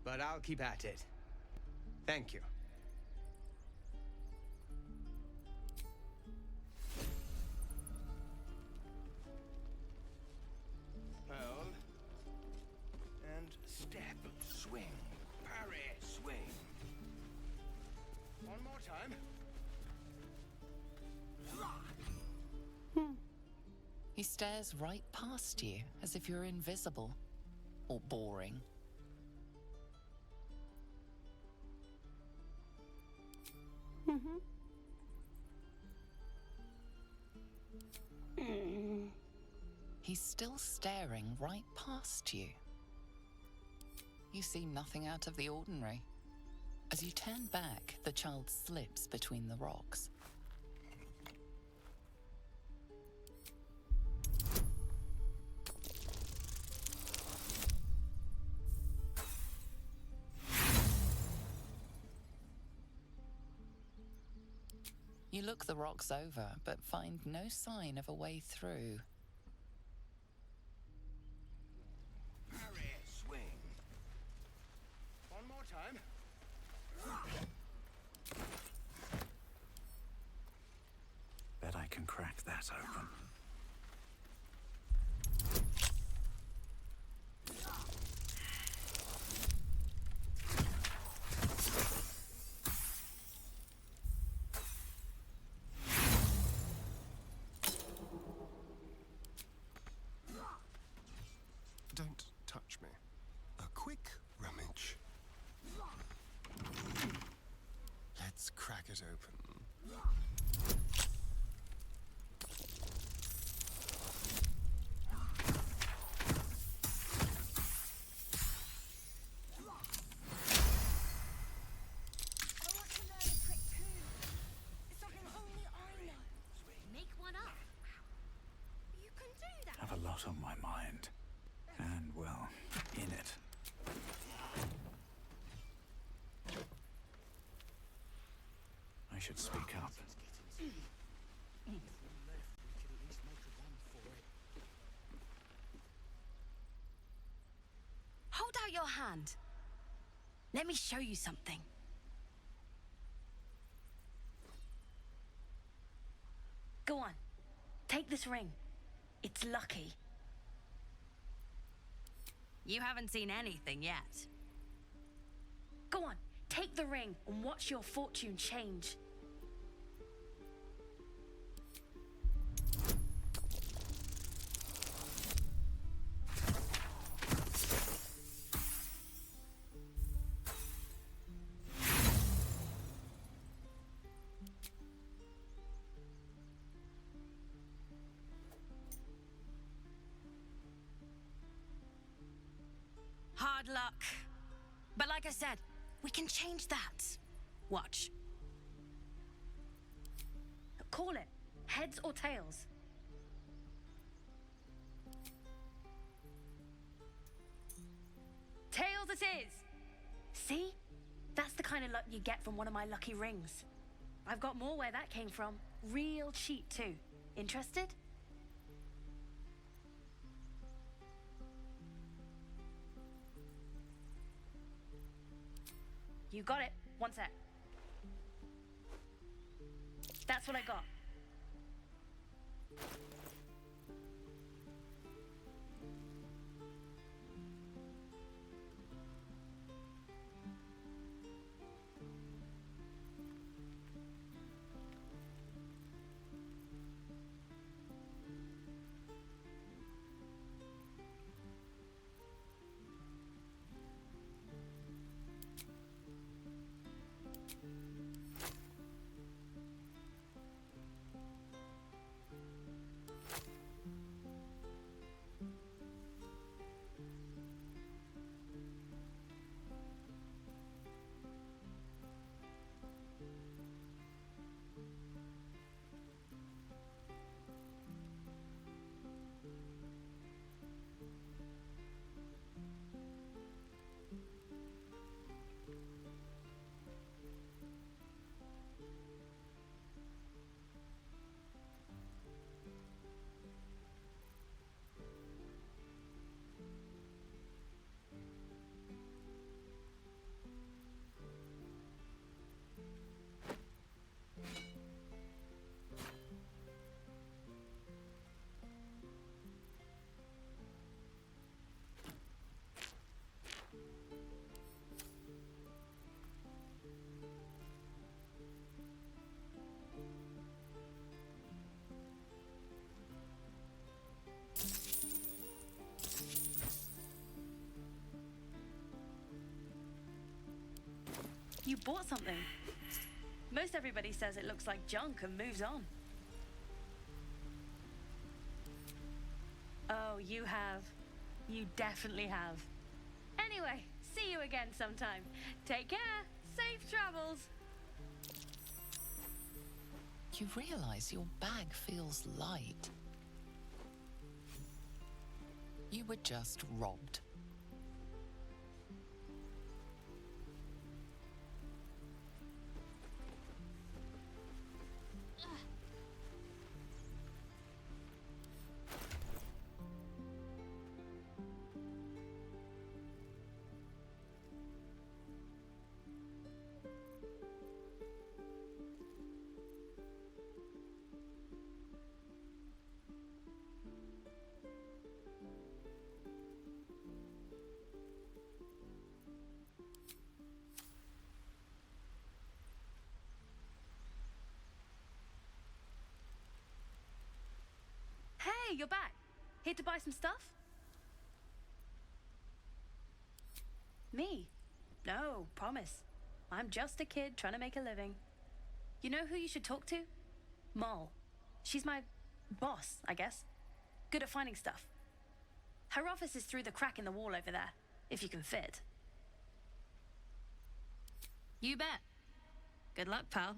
But I'll keep at it. Thank you. Hold. And step, swing, parry, swing. One more time. He stares right past you, as if you're invisible. Or boring. He's still staring right past you. You see nothing out of the ordinary. As you turn back, the child slips between the rocks. You look the rocks over, but find no sign of a way through. Parry, swing. One more time. Bet I can crack that open. Don't touch me. A quick rummage. Let's crack it open. Make one up. You can do that. I have a lot on my mind. And, well, in it. I should speak up. Hold out your hand. Let me show you something. Go on. Take this ring. It's lucky. You haven't seen anything yet. Go on, take the ring and watch your fortune change. Hard luck. But like I said, we can change that. Watch. Call it. Heads or tails. Tails it is! See? That's the kind of luck you get from one of my lucky rings. I've got more where that came from. Real cheap too. Interested? You got it. One sec. That's what I got. You bought something. Most everybody says it looks like junk and moves on. Oh, you have. You definitely have. Anyway, see you again sometime. Take care. Safe travels. You realize your bag feels light. You were just robbed. Hey, you're back. Here to buy some stuff? Me? No, promise. I'm just a kid trying to make a living. You know who you should talk to? Moll. She's my boss, I guess. Good at finding stuff. Her office is through the crack in the wall over there, if you can fit. You bet. Good luck, pal.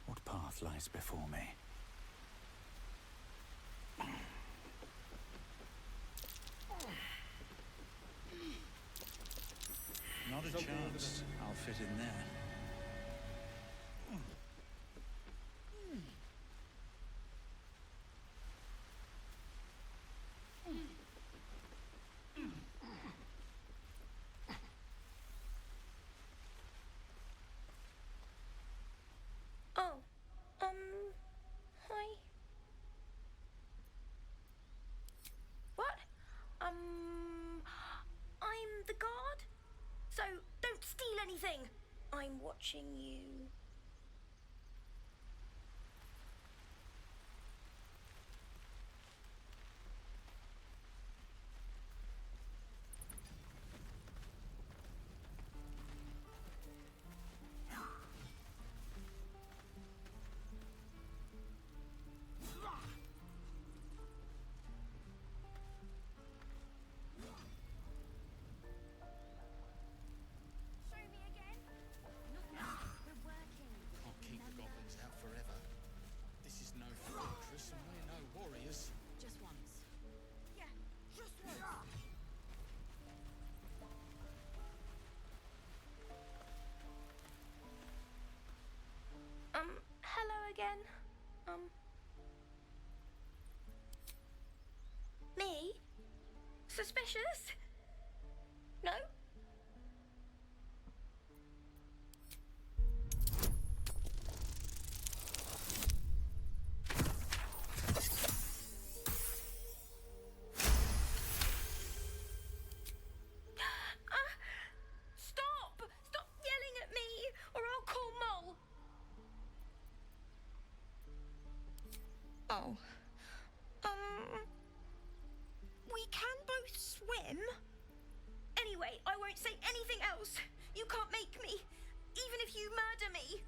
What path lies before me? Not a chance. I'll fit in there. Oh, hi. What? I'm the guard. So don't steal anything. I'm watching you. We're working. suspicious? No? Stop! Stop yelling at me, or I'll call Mole. Oh. We can both swim. Anyway, I won't say anything else. You can't make me, even if you murder me.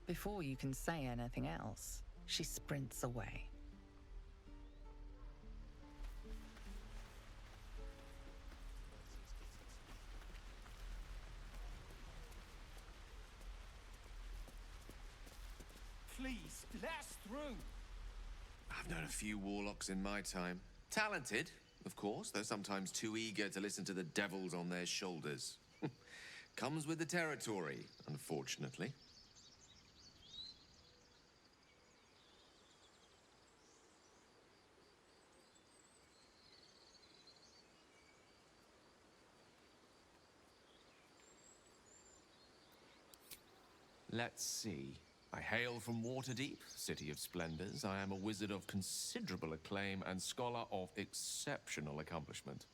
Before you can say anything else, she sprints away. Please, let us through. I've known a few warlocks in my time. Talented, of course, though sometimes too eager to listen to the devils on their shoulders. Comes with the territory, unfortunately. Let's see. I hail from Waterdeep, City of Splendors. I am a wizard of considerable acclaim and scholar of exceptional accomplishment.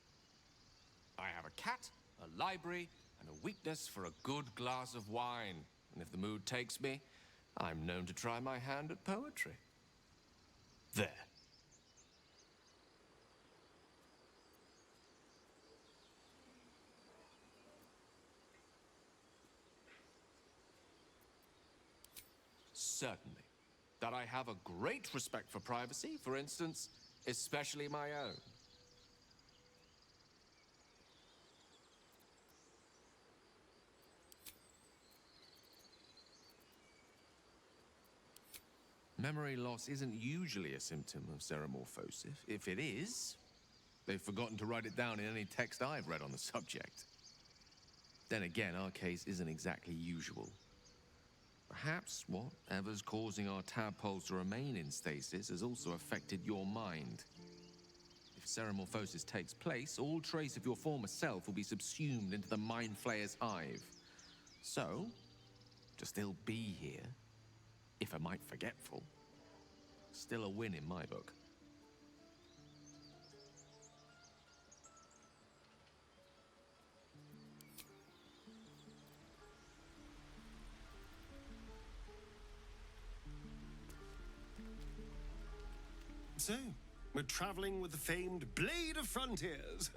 I have a cat, a library, and a weakness for a good glass of wine. And if the mood takes me, I'm known to try my hand at poetry. There. Certainly. That I have a great respect for privacy, for instance, especially my own. Memory loss isn't usually a symptom of ceremorphosis. If it is, they've forgotten to write it down in any text I've read on the subject. Then again, our case isn't exactly usual. Perhaps whatever's causing our tadpoles to remain in stasis has also affected your mind. If ceremorphosis takes place, all trace of your former self will be subsumed into the Mind Flayer's hive. So, to still be here, if a mite forgetful, still a win in my book. So, we're traveling with the famed Blade of Frontiers.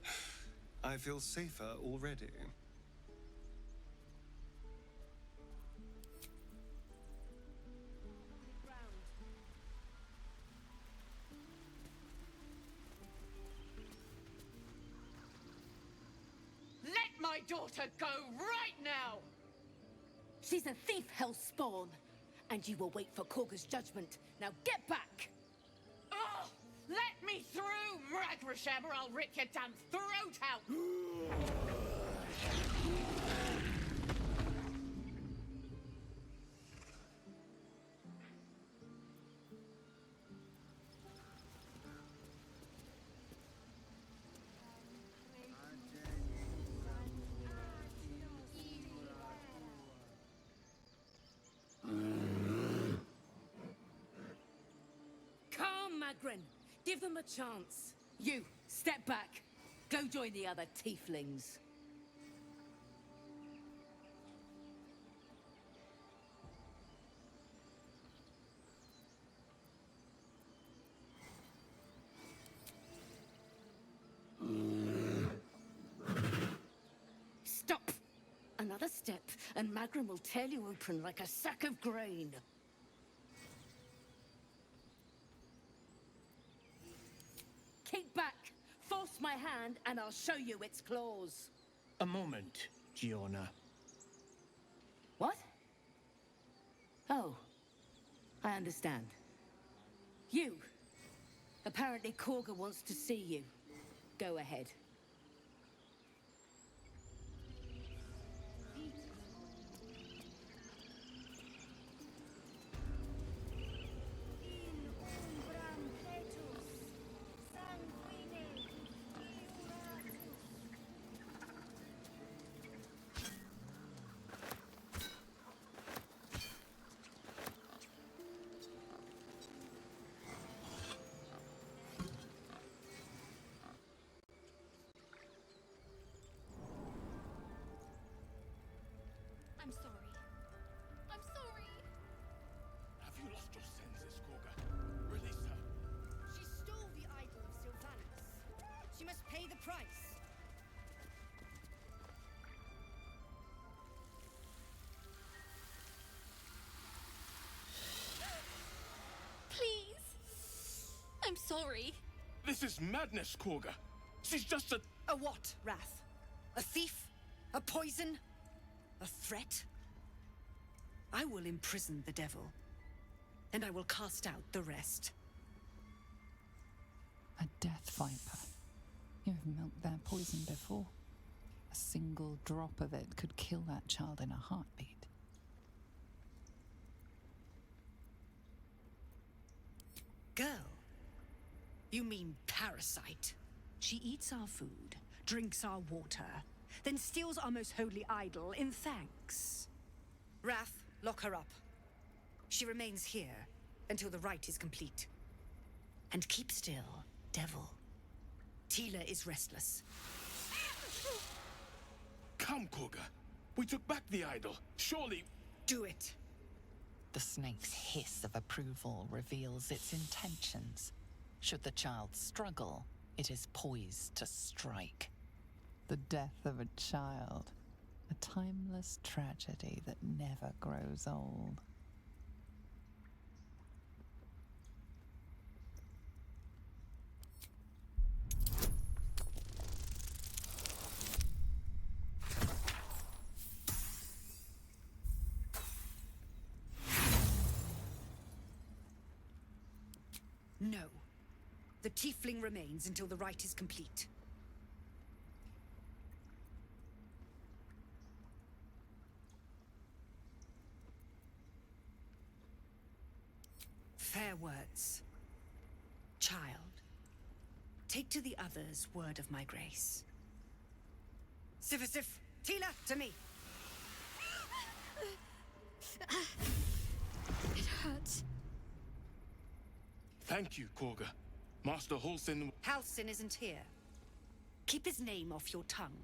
I feel safer already. Let my daughter go right now! She's a thief, hellspawn. And you will wait for Korga's judgment. Now get back! Oh, let me through, Mragrasham, or I'll rip your damn throat out! Calm, Magrin. Give them a chance. You, step back. Go join the other tieflings. Stop! Another step, and Magrin will tear you open like a sack of grain. Keep back! Force my hand, and I'll show you its claws. A moment, Giona. What? Oh. I understand. You. Apparently Korga wants to see you. Go ahead. price. Please. I'm sorry. This is madness, Korga. She's just a... A what, Wrath? A thief? A poison? A threat? I will imprison the devil, and I will cast out the rest. A death viper. You have milked their poison before. A single drop of it could kill that child in a heartbeat. Girl? You mean parasite? She eats our food, drinks our water, then steals our most holy idol in thanks. Wrath, lock her up. She remains here until the rite is complete. And keep still, devil. Tila is restless. Come, Korga. We took back the idol. Surely... Do it. The snake's hiss of approval reveals its intentions. Should the child struggle, it is poised to strike. The death of a child. A timeless tragedy that never grows old. No. The tiefling remains until the rite is complete. Fair words. Child, take to the others word of my grace. Sifasif, Tila, to me! It hurts. Thank you, Korga. Master Halsin... Halsin isn't here. Keep his name off your tongue,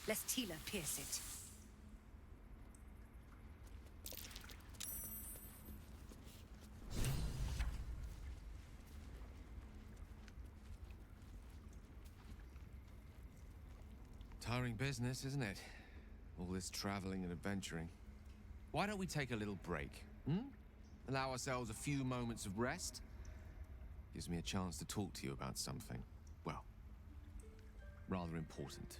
lest Tila pierce it. Tiring business, isn't it? All this traveling and adventuring. Why don't we take a little break, hmm? Allow ourselves a few moments of rest? Gives me a chance to talk to you about something, well, rather important.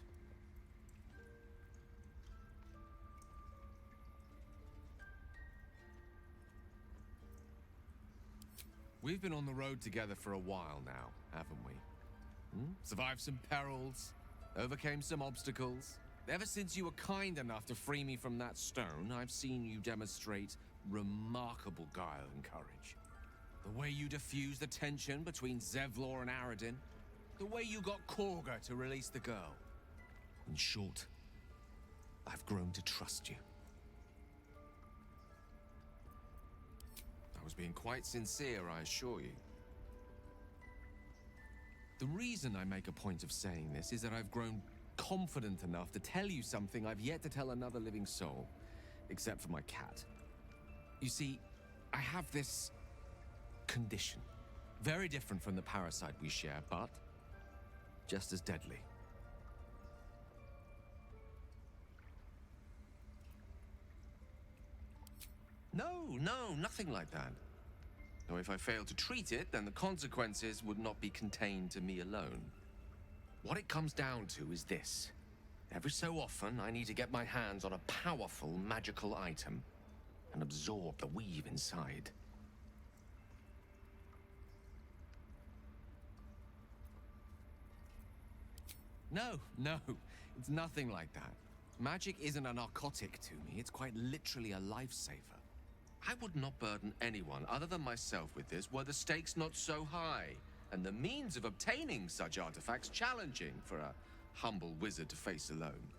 We've been on the road together for a while now, haven't we? Survived some perils, overcame some obstacles. Ever since you were kind enough to free me from that stone, I've seen you demonstrate remarkable guile and courage. The way you diffused the tension between Zevlor and Aradin. The way you got Korga to release the girl. In short, I've grown to trust you. I was being quite sincere, I assure you. The reason I make a point of saying this is that I've grown confident enough to tell you something I've yet to tell another living soul, except for my cat. You see, I have this condition. Very different from the parasite we share, but just as deadly. No, nothing like that. Though if I fail to treat it, then the consequences would not be contained to me alone. What it comes down to is this. Every so often, I need to get my hands on a powerful magical item and absorb the weave inside. No, it's nothing like that. Magic isn't a narcotic to me, it's quite literally a lifesaver. I would not burden anyone other than myself with this were the stakes not so high, and the means of obtaining such artifacts challenging for a humble wizard to face alone.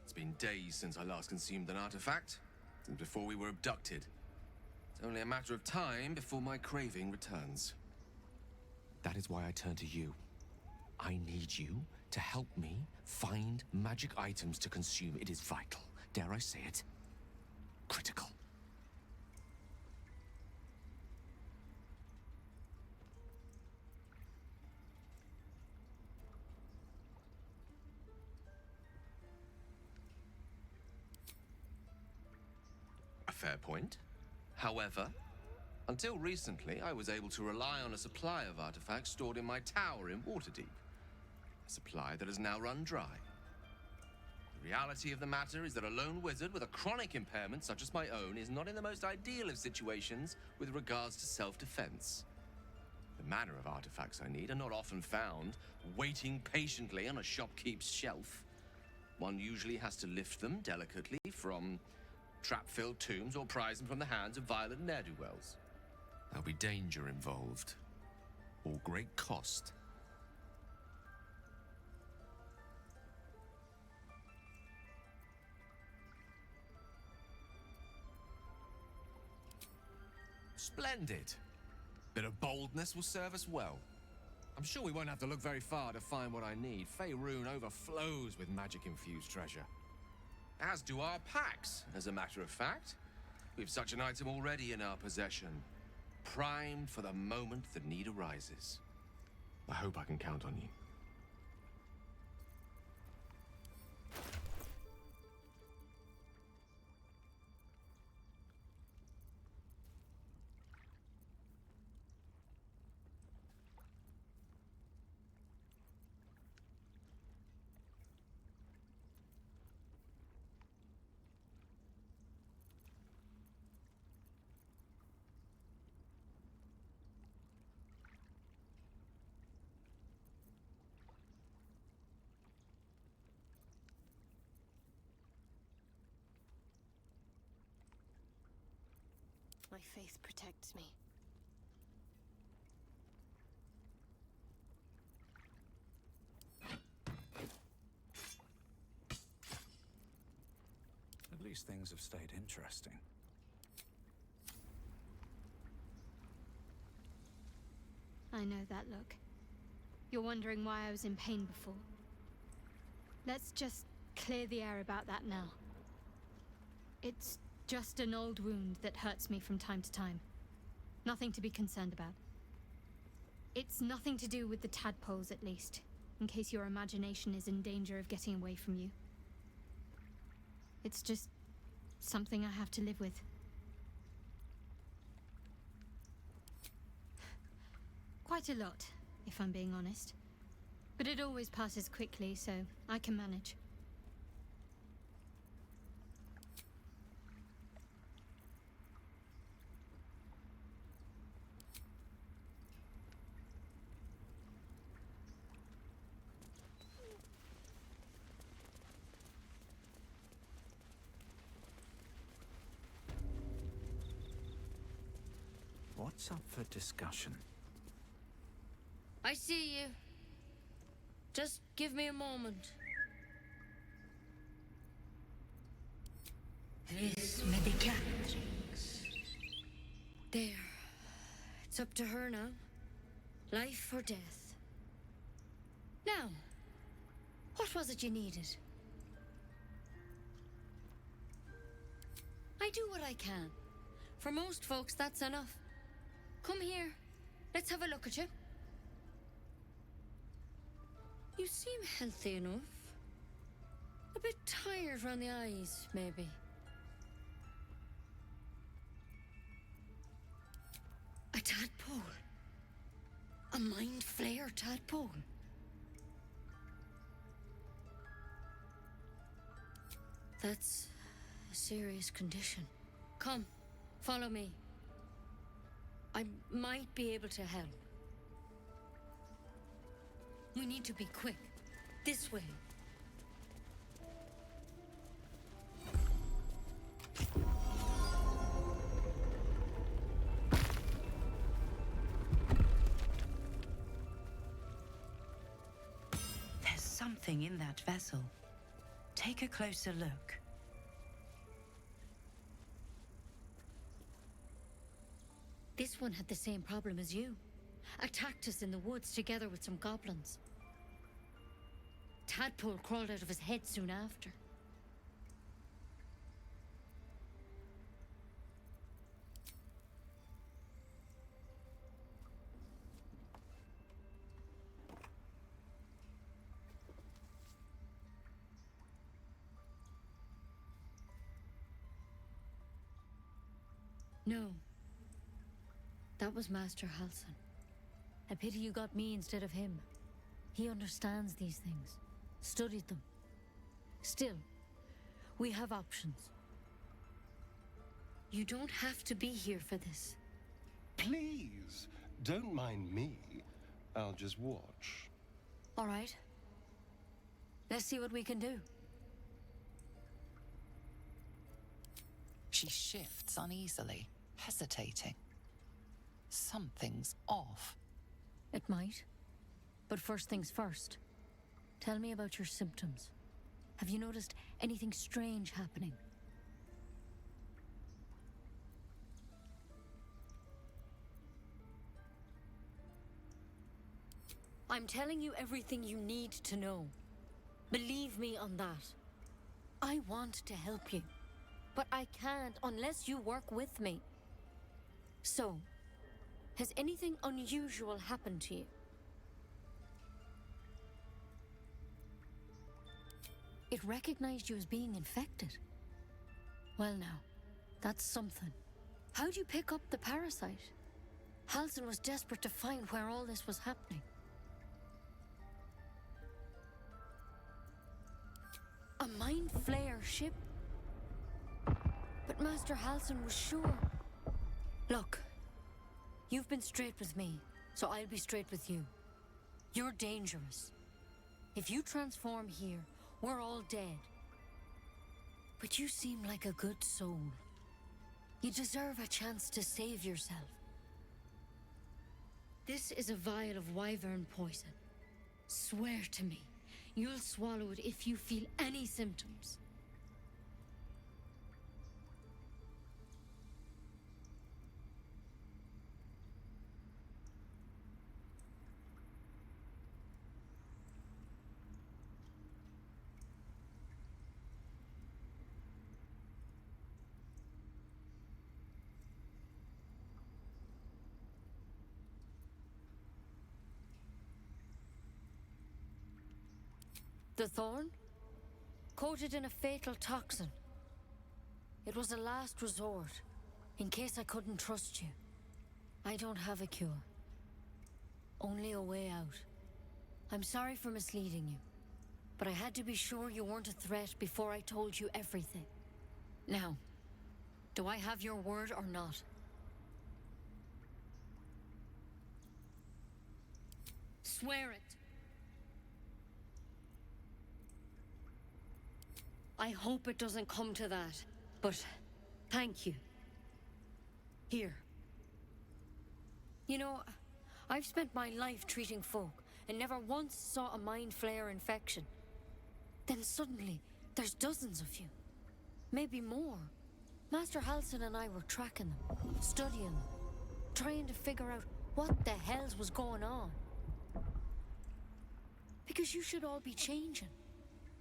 It's been days since I last consumed an artifact, since before we were abducted. It's only a matter of time before my craving returns. That is why I turn to you. I need you to help me find magic items to consume. It is vital. Dare I say it? Critical. fair point. However, until recently, I was able to rely on a supply of artifacts stored in my tower in Waterdeep. A supply that has now run dry. The reality of the matter is that a lone wizard with a chronic impairment such as my own is not in the most ideal of situations with regards to self-defense. The manner of artifacts I need are not often found waiting patiently on a shopkeep's shelf. One usually has to lift them delicately from trap-filled tombs or prize them from the hands of violent ne'er-do-wells. There'll be danger involved, or great cost. Splendid. Bit of boldness will serve us well. I'm sure we won't have to look very far to find what I need. Faerun overflows with magic-infused treasure. As do our packs, as a matter of fact. We've such an item already in our possession. Primed for the moment the need arises. I hope I can count on you. My faith protects me. At least things have stayed interesting. I know that look. You're wondering why I was in pain before. Let's just clear the air about that now. It's just an old wound that hurts me from time to time. Nothing to be concerned about. It's nothing to do with the tadpoles, at least, in case your imagination is in danger of getting away from you. It's just something I have to live with. Quite a lot, if I'm being honest. But it always passes quickly, so I can manage. What's up for discussion? I see you. Just give me a moment. This medicatrix. There. It's up to her now. Life or death. Now, what was it you needed? I do what I can. For most folks, that's enough. Come here. Let's have a look at you. You seem healthy enough. A bit tired around the eyes, maybe. A tadpole. A mind flayer tadpole. That's a serious condition. Come, follow me. I might be able to help. We need to be quick. This way. There's something in that vessel. Take a closer look. This one had the same problem as you. Attacked us in the woods together with some goblins. Tadpole crawled out of his head soon after. No. That was Master Halsin. A pity you got me instead of him. He understands these things, studied them. Still, we have options. You don't have to be here for this. Please, don't mind me. I'll just watch. All right. Let's see what we can do. She shifts uneasily, hesitating. Something's off. It might. But first things first. Tell me about your symptoms. Have you noticed anything strange happening? I'm telling you everything you need to know. Believe me on that. I want to help you, but I can't unless you work with me. So, has anything unusual happened to you? It recognized you as being infected. Well now, that's something. How'd you pick up the parasite? Halsin was desperate to find where all this was happening. A Mind Flayer ship? But Master Halsin was sure. Look, you've been straight with me, so I'll be straight with you. You're dangerous. If you transform here, we're all dead. But you seem like a good soul. You deserve a chance to save yourself. This is a vial of wyvern poison. Swear to me, you'll swallow it if you feel any symptoms. The thorn? Coated in a fatal toxin. It was a last resort, in case I couldn't trust you. I don't have a cure. Only a way out. I'm sorry for misleading you, but I had to be sure you weren't a threat before I told you everything. Now, do I have your word or not? Swear it. I hope it doesn't come to that, but thank you. Here. You know, I've spent my life treating folk and never once saw a Mind Flayer infection. Then suddenly, there's dozens of you. Maybe more. Master Halsin and I were tracking them, studying them, trying to figure out what the hells was going on. Because you should all be changing.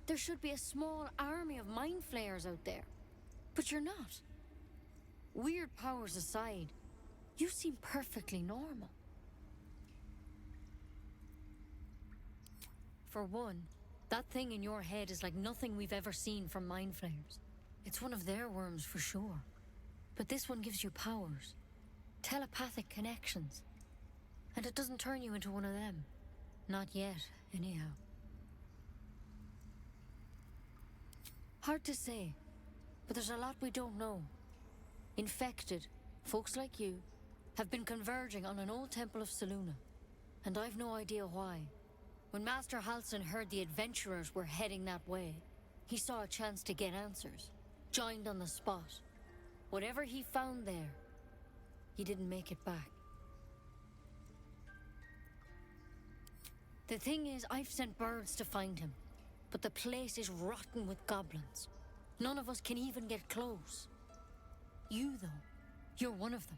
There should be a small army of Mind Flayers out there. But you're not. Weird powers aside, you seem perfectly normal. For one, that thing in your head is like nothing we've ever seen from Mind Flayers. It's one of their worms for sure. But this one gives you powers. Telepathic connections. And it doesn't turn you into one of them. Not yet, anyhow. Hard to say, but there's a lot we don't know. Infected, folks like you, have been converging on an old temple of Selûne, and I've no idea why. When Master Halsin heard the adventurers were heading that way, he saw a chance to get answers, joined on the spot. Whatever he found there, he didn't make it back. The thing is, I've sent birds to find him. But the place is rotten with goblins. None of us can even get close. You, though, you're one of them.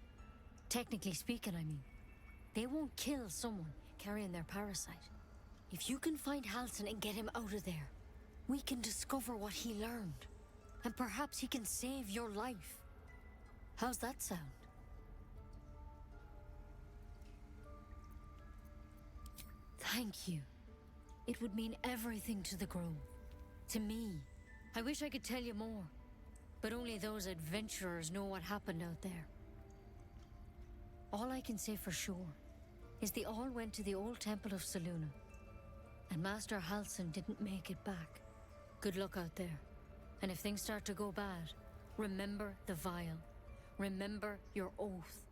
Technically speaking, I mean. They won't kill someone carrying their parasite. If you can find Halsin and get him out of there, we can discover what he learned. And perhaps he can save your life. How's that sound? Thank you. It would mean everything to the Grove. To me. I wish I could tell you more. But only those adventurers know what happened out there. All I can say for sure is they all went to the old temple of Selûne, and Master Halsin didn't make it back. Good luck out there. And if things start to go bad, remember the vial. Remember your oath.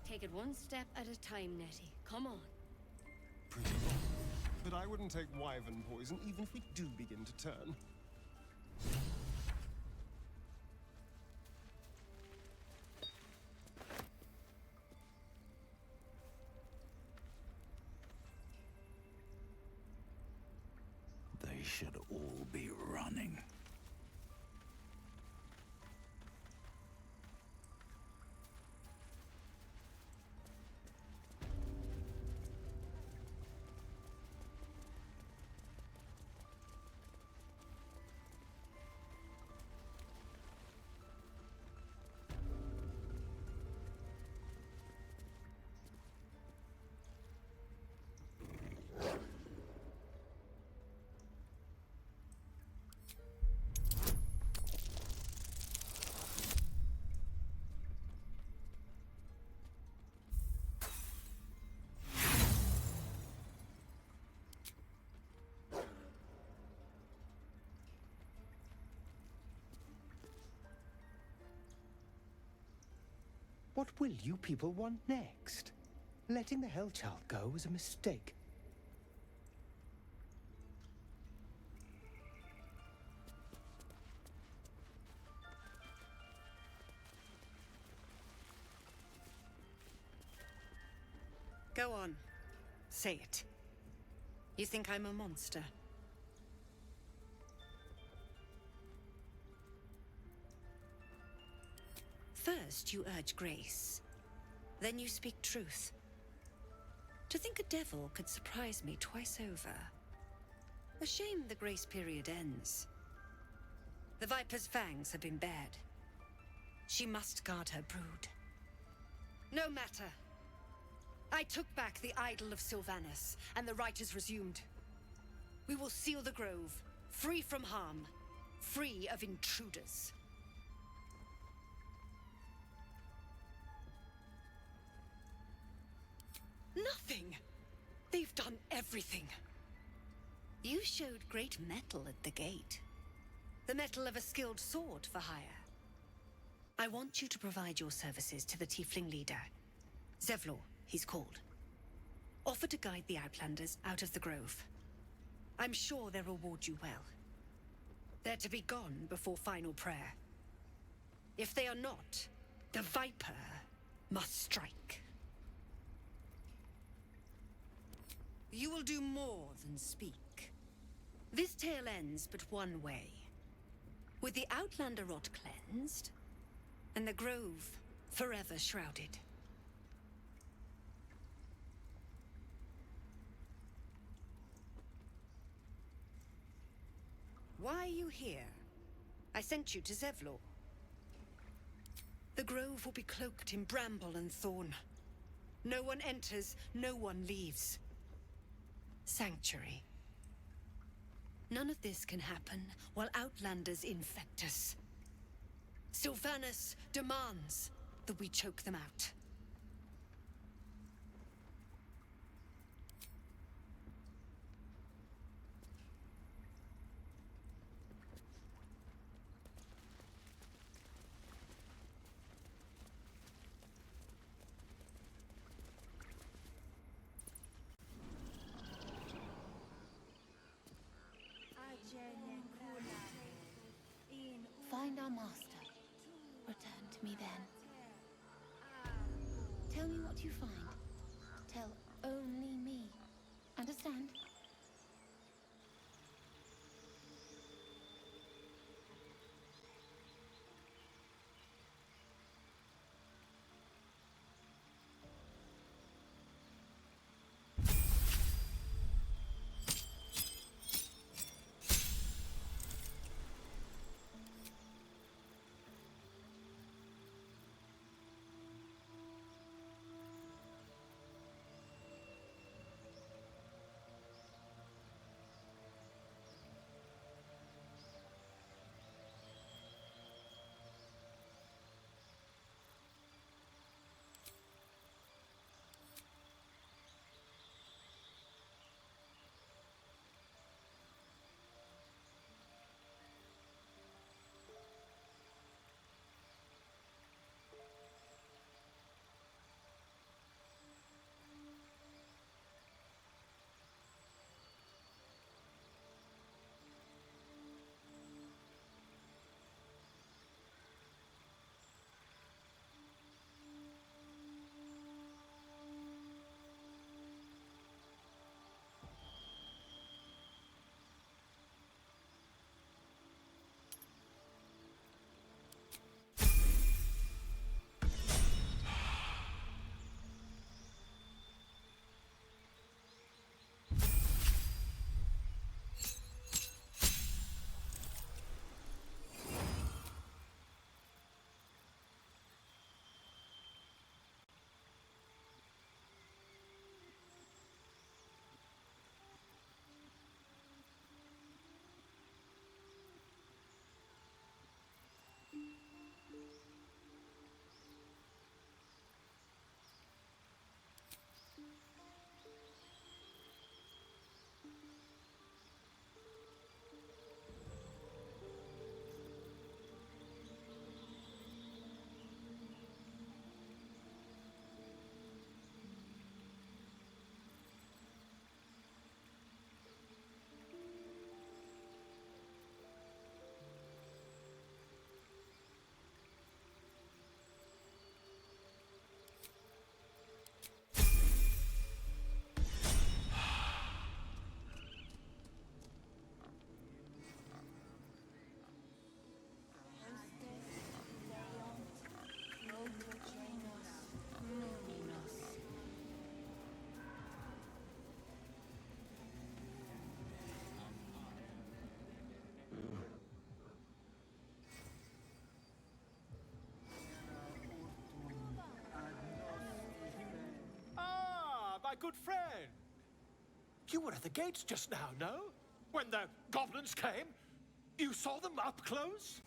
Take it one step at a time, Nettie. Come on. Pretty well. But I wouldn't take wyvern poison even if we do begin to turn. They should all be running. What will you people want next? Letting the Hellchild go was a mistake. Go on. Say it. You think I'm a monster? First, you urge grace. Then you speak truth. To think a devil could surprise me twice over. A shame the grace period ends. The Viper's fangs have been bared. She must guard her brood. No matter. I took back the idol of Sylvanas, and the rite is resumed. We will seal the grove, free from harm, free of intruders. Nothing! They've done everything. You showed great mettle at the gate. The mettle of a skilled sword for hire. I want you to provide your services to the Tiefling leader. Zevlor, he's called. Offer to guide the Outlanders out of the grove. I'm sure they'll reward you well. They're to be gone before final prayer. If they are not, the Viper must strike. You will do more than speak. This tale ends but one way. With the Outlander rot cleansed, and the grove forever shrouded. Why are you here? I sent you to Zevlor. The grove will be cloaked in bramble and thorn. No one enters, no one leaves. Sanctuary. None of this can happen while Outlanders infect us. Sylvanas demands that we choke them out. Find our master. Return to me then. Tell me what you find. Tell only me. Understand? good friend. You were at the gates just now, no? When the goblins came? You saw them up close?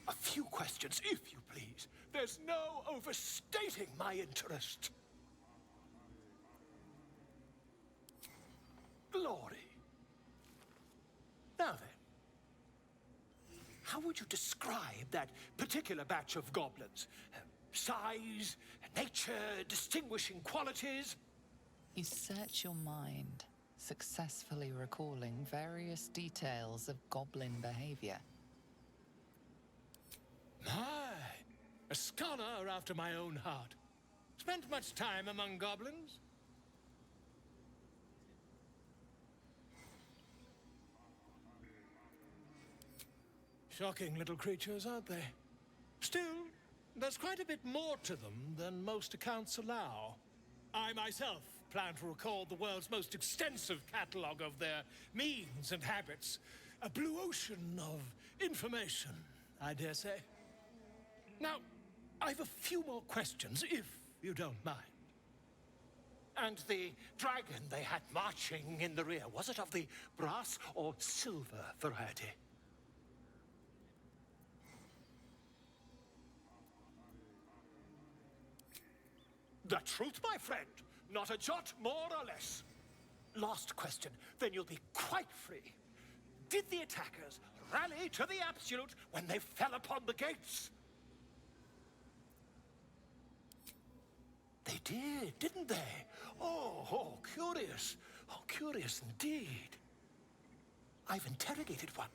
A few questions, if you please. There's no overstating my interest. Glory. Now then, how would you describe that particular batch of goblins? Size, nature, distinguishing qualities? You search your mind, successfully recalling various details of goblin behavior. My, a scholar after my own heart. Spent much time among goblins? Shocking little creatures, aren't they? Still, there's quite a bit more to them than most accounts allow. I myself plan to record the world's most extensive catalogue of their means and habits. A blue ocean of information, I dare say. Now, I've a few more questions, if you don't mind. And the dragon they had marching in the rear, was it of the brass or silver variety? The truth, my friend. Not a jot more or less. Last question, then you'll be quite free. Did the attackers rally to the absolute when they fell upon the gates? They did, didn't they? Oh, curious. Oh, curious indeed. I've interrogated one,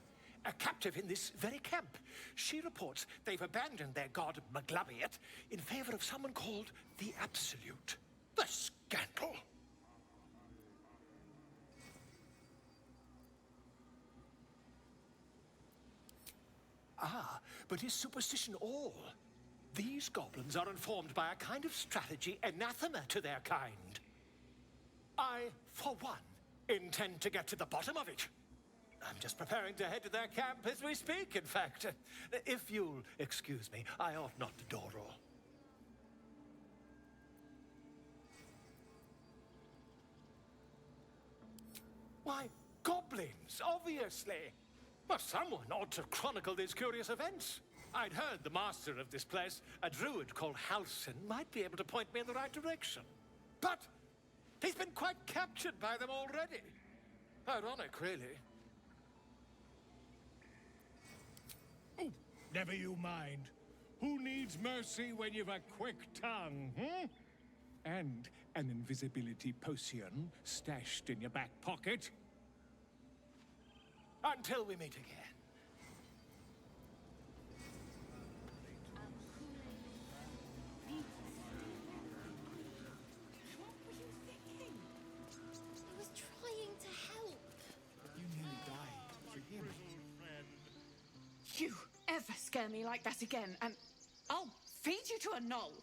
a captive in this very camp. She reports they've abandoned their god Maglabiet in favor of someone called the Absolute. The scandal! Ah, but is superstition all? These goblins are informed by a kind of strategy anathema to their kind. I, for one, intend to get to the bottom of it. I'm just preparing to head to their camp as we speak, in fact. If you'll excuse me, I ought not to dawdle. Why, goblins, obviously. But someone ought to chronicle these curious events. I'd heard the master of this place, a druid called Halsin, might be able to point me in the right direction. But he's been quite captured by them already. Ironic, really. Oh, never you mind. Who needs mercy when you've a quick tongue, hmm? And an invisibility potion stashed in your back pocket? Until we meet again. What were you thinking? I was trying to help. You nearly died. Did you hear me? You ever scare me like that again, and I'll feed you to a knoll.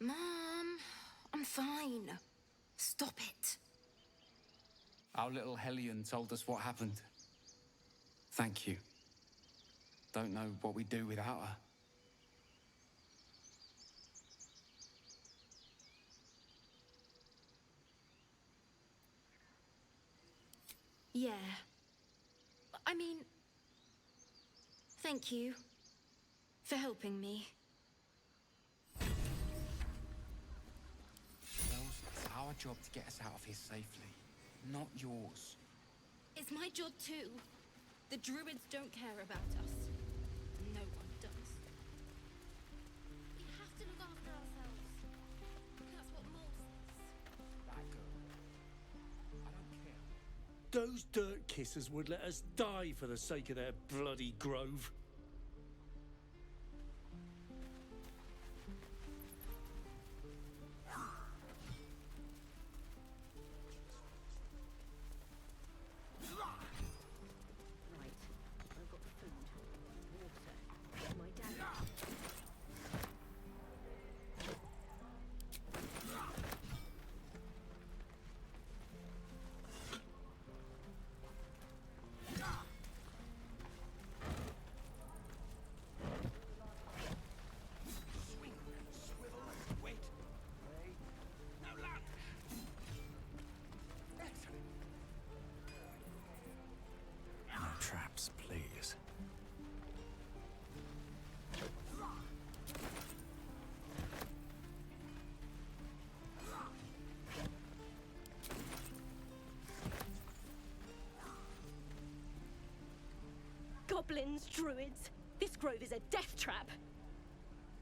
Mom, I'm fine. Stop it. Our little Hellion told us what happened. Thank you. Don't know what we'd do without her. Yeah. I mean, thank you for helping me. Bells, it's our job to get us out of here safely, not yours. It's my job too. The druids don't care about us. No one does. We have to look after ourselves. That's what Mole says. That girl. I don't care. Those dirt kissers would let us die for the sake of their bloody grove. goblins, druids. This grove is a death trap.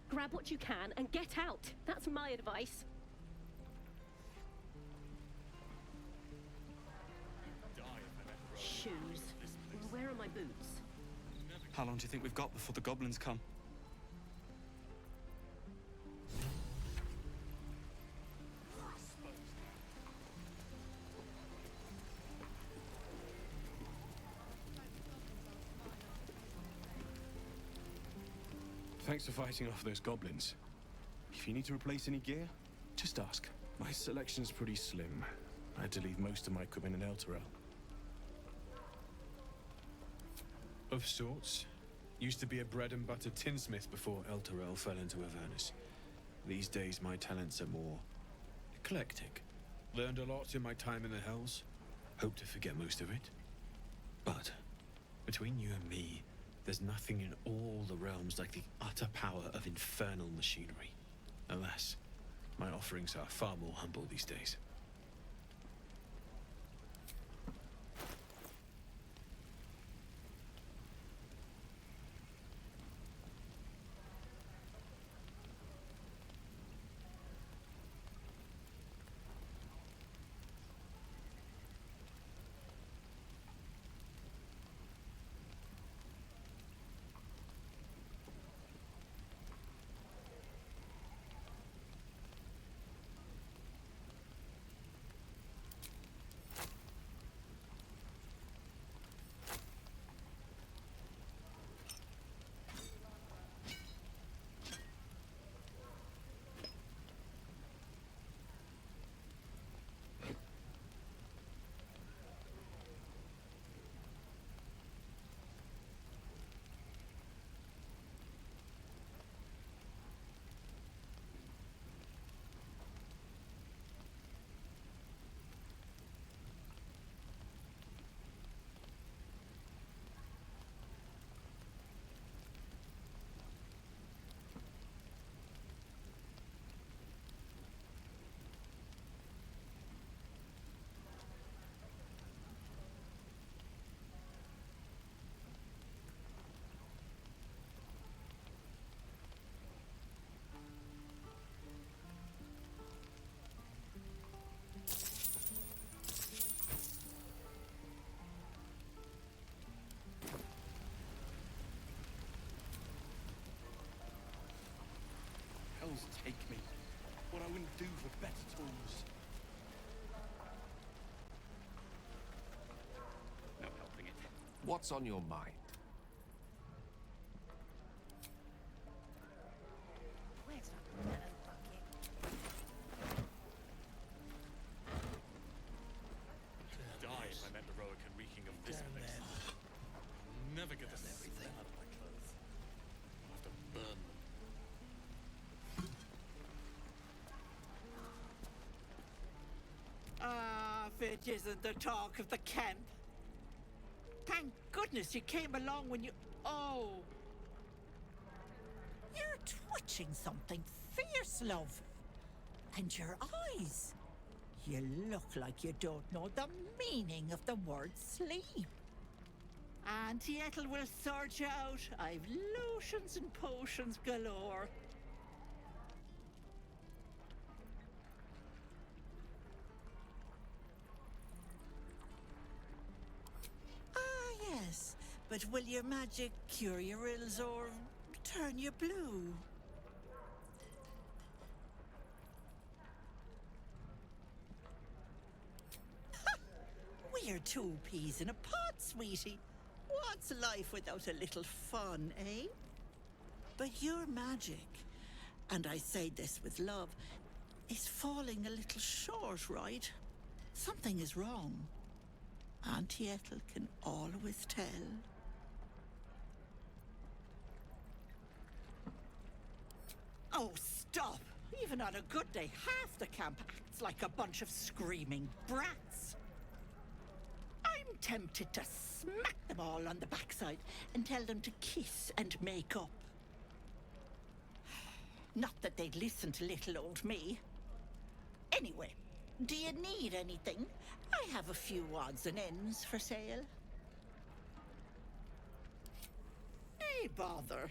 Grab what you can and get out. That's my advice. Shoes. Where are my boots? How long do you think we've got before the goblins come? Thanks for fighting off those goblins. If you need to replace any gear, just ask. My selection's pretty slim. I had to leave most of my equipment in Elturel. Of sorts. Used to be a bread and butter tinsmith before Elturel fell into Avernus. These days my talents are more eclectic. Learned a lot in my time in the Hells. Hope to forget most of it. But between you and me, there's nothing in all the realms like the utter power of infernal machinery. Alas, my offerings are far more humble these days. Take me. What I wouldn't do for better tools. No helping it. What's on your mind? Where's that mellow bucket? Die if I met the Roic and reeking of this place. I'll never get the smell out of my clothes. I'll have to burn them. Ah, if it isn't the talk of the camp. Thank goodness you came along when you... Oh. You're twitching something fierce, love. And your eyes. You look like you don't know the meaning of the word sleep. Auntie Ethel will sort you out. I've lotions and potions galore. Yes, but will your magic cure your ills or turn you blue? We're two peas in a pod, sweetie. What's life without a little fun, eh? But your magic, and I say this with love, is falling a little short, right? Something is wrong. Auntie Ethel can always tell. Oh, stop! Even on a good day, half the camp acts like a bunch of screaming brats. I'm tempted to smack them all on the backside and tell them to kiss and make up. Not that they'd listen to little old me. Anyway, do you need anything? I have a few odds and ends for sale. Nay, bother.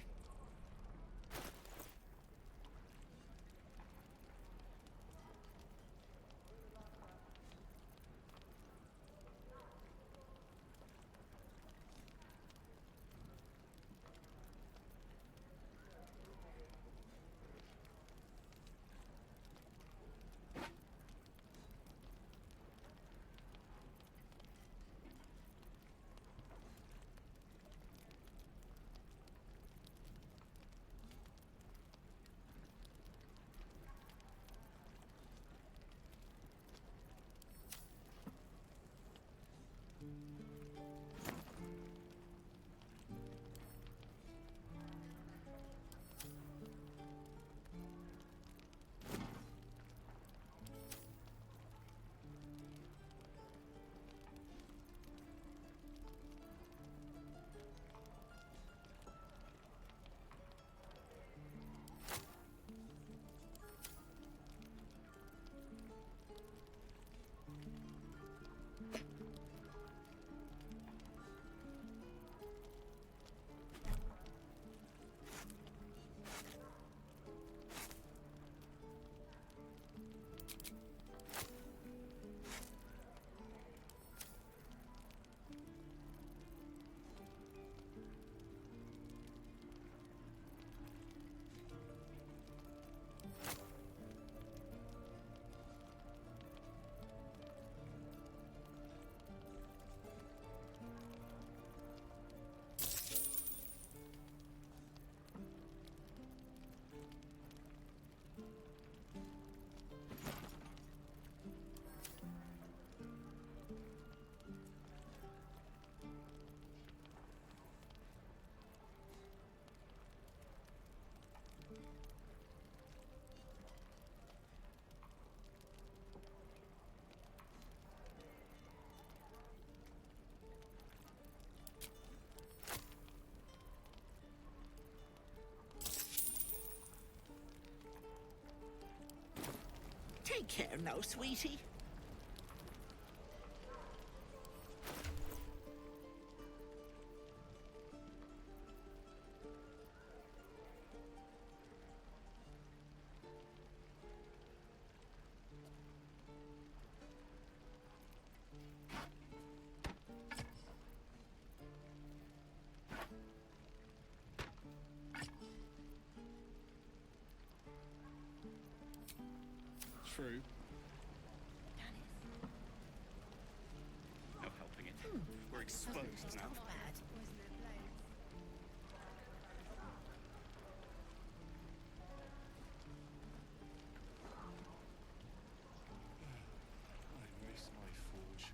Take care now, sweetie. True. No helping it. We're exposed now. I miss my forge.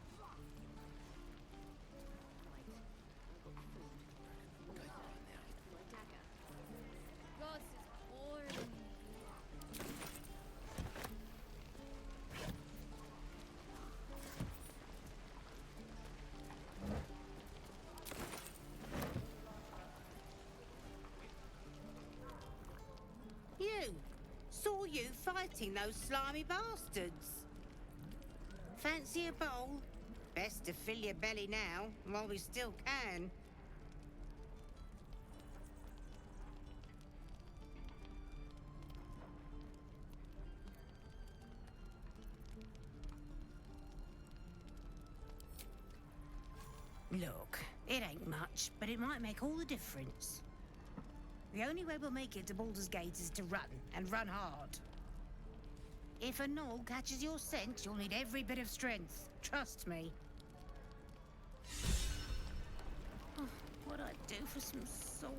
Ross is boring. You! Saw you fighting those slimy bastards. Fancy a bowl? Best to fill your belly now, while we still can. Look, it ain't much, but it might make all the difference. The only way we'll make it to Baldur's Gate is to run, and run hard. If a gnoll catches your scent, you'll need every bit of strength. Trust me. Oh, what'd I do for some salt?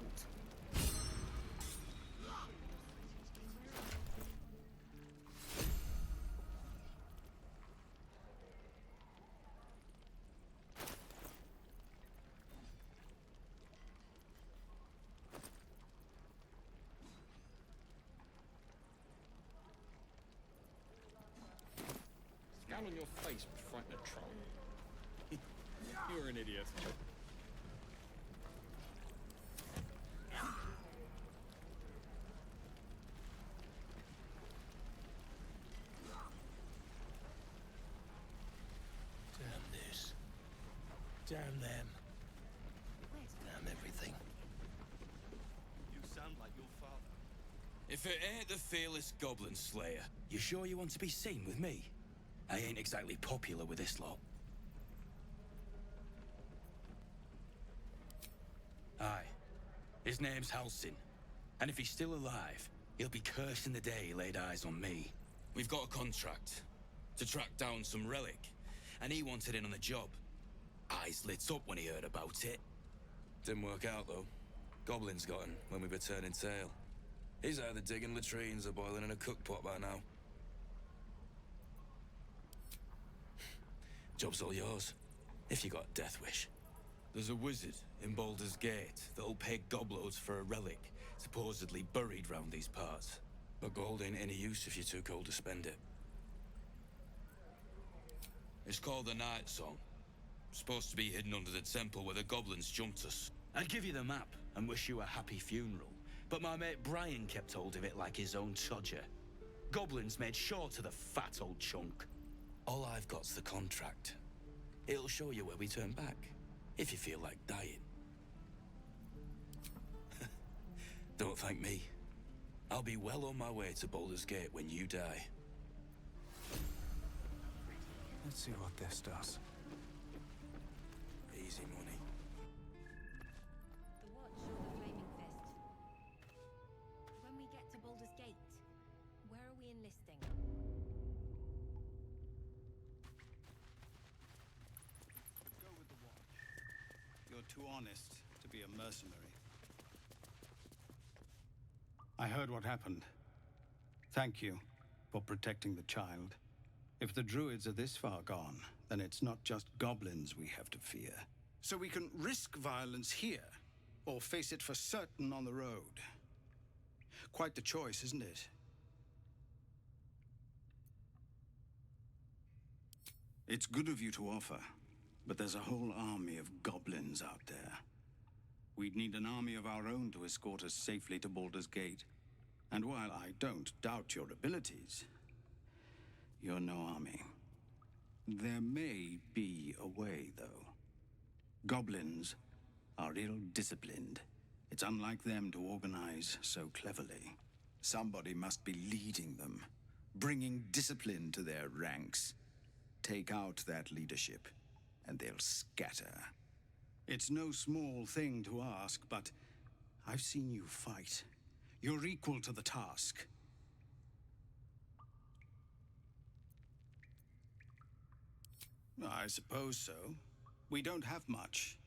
Scowl on your face would frighten a troll. You're an idiot. Damn this. Damn them. Damn everything. hand like your father. If it ain't the fearless Goblin Slayer, you sure you want to be seen with me? I ain't exactly popular with this lot. Aye. His name's Halsin. And if he's still alive, he'll be cursing the day he laid eyes on me. We've got a contract to track down some relic, and he wanted in on the job. Eyes lit up when he heard about it. Didn't work out, though. Goblins got him when we were turning tail. He's either digging latrines or boiling in a cookpot by now. Job's all yours, if you got a death wish. There's a wizard in Baldur's Gate that'll pay gobloads for a relic, supposedly buried round these parts. But gold ain't any use if you're too cold to spend it. It's called the Night Song. Supposed to be hidden under the temple where the goblins jumped us. I'd give you the map and wish you a happy funeral, but my mate Brian kept hold of it like his own Todger. Goblins made sure to the fat old chunk. All I've got's the contract. It'll show you where we turn back, if you feel like dying. Don't thank me. I'll be well on my way to Baldur's Gate when you die. Let's see what this does. Easy money. The watch or the flaming fist? When we get to Baldur's Gate, where are we enlisting? Go with the watch. You're too honest to be a mercenary. I heard what happened. Thank you for protecting the child. If the druids are this far gone, then it's not just goblins we have to fear. So we can risk violence here, or face it for certain on the road. Quite the choice, isn't it? It's good of you to offer, but there's a whole army of goblins out there. We'd need an army of our own to escort us safely to Baldur's Gate. And while I don't doubt your abilities, you're no army. There may be a way, though. Goblins are ill-disciplined. It's unlike them to organize so cleverly. Somebody must be leading them, bringing discipline to their ranks. Take out that leadership, and they'll scatter. It's no small thing to ask, but I've seen you fight. You're equal to the task. I suppose so. We don't have much,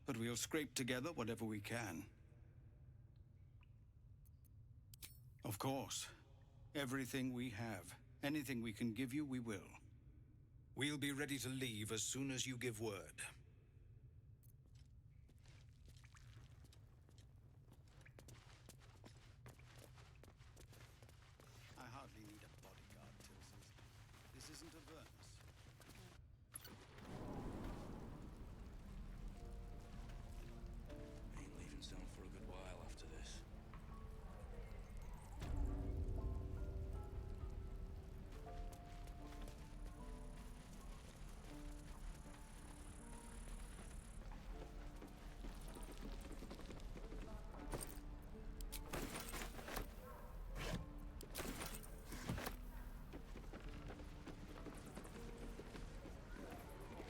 but we'll scrape together whatever we can. Of course. Everything we have, anything we can give you, we will. We'll be ready to leave as soon as you give word. I hardly need a bodyguard, Tilsons. This isn't a verse. Ain't leaving town for a good while after this.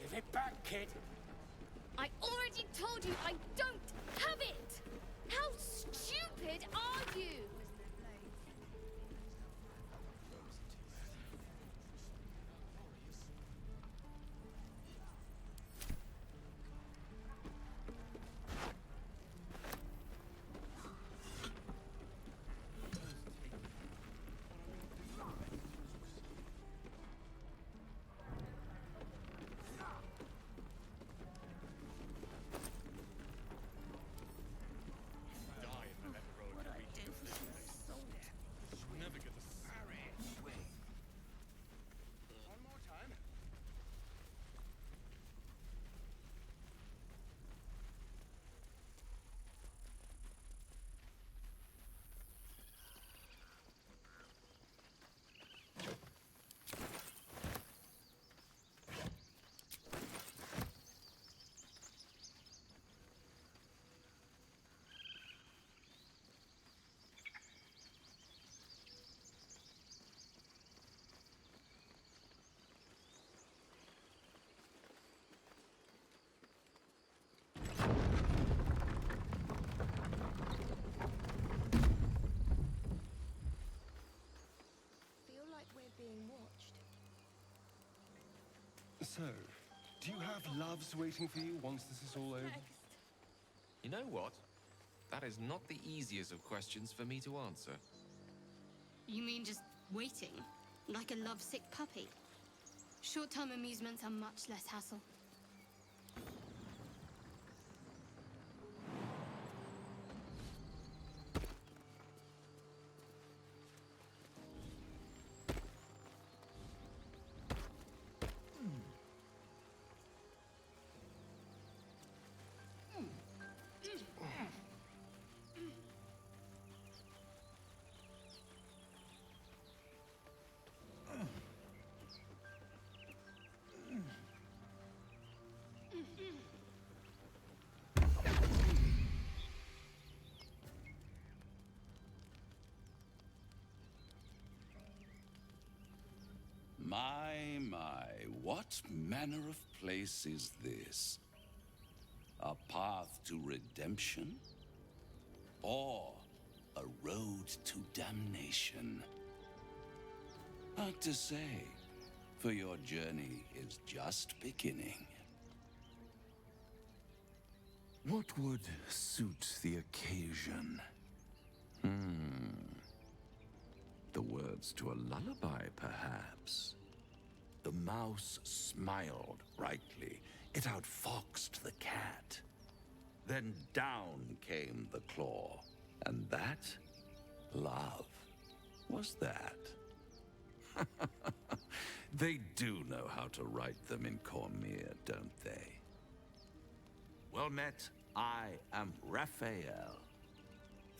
Give it back, kid. I already told you I don't have it! How stupid are you? So, do you have loves waiting for you once this is all over? You know what? That is not the easiest of questions for me to answer. You mean just waiting? Like a lovesick puppy? Short-term amusements are much less hassle. My, what manner of place is this? A path to redemption? Or a road to damnation? Hard to say, for your journey is just beginning. What would suit the occasion? The words to a lullaby, perhaps. The mouse smiled brightly. It outfoxed the cat. Then down came the claw. And that, love, was that. They do know how to write them in Cormier, don't they? Well met, I am Raphael.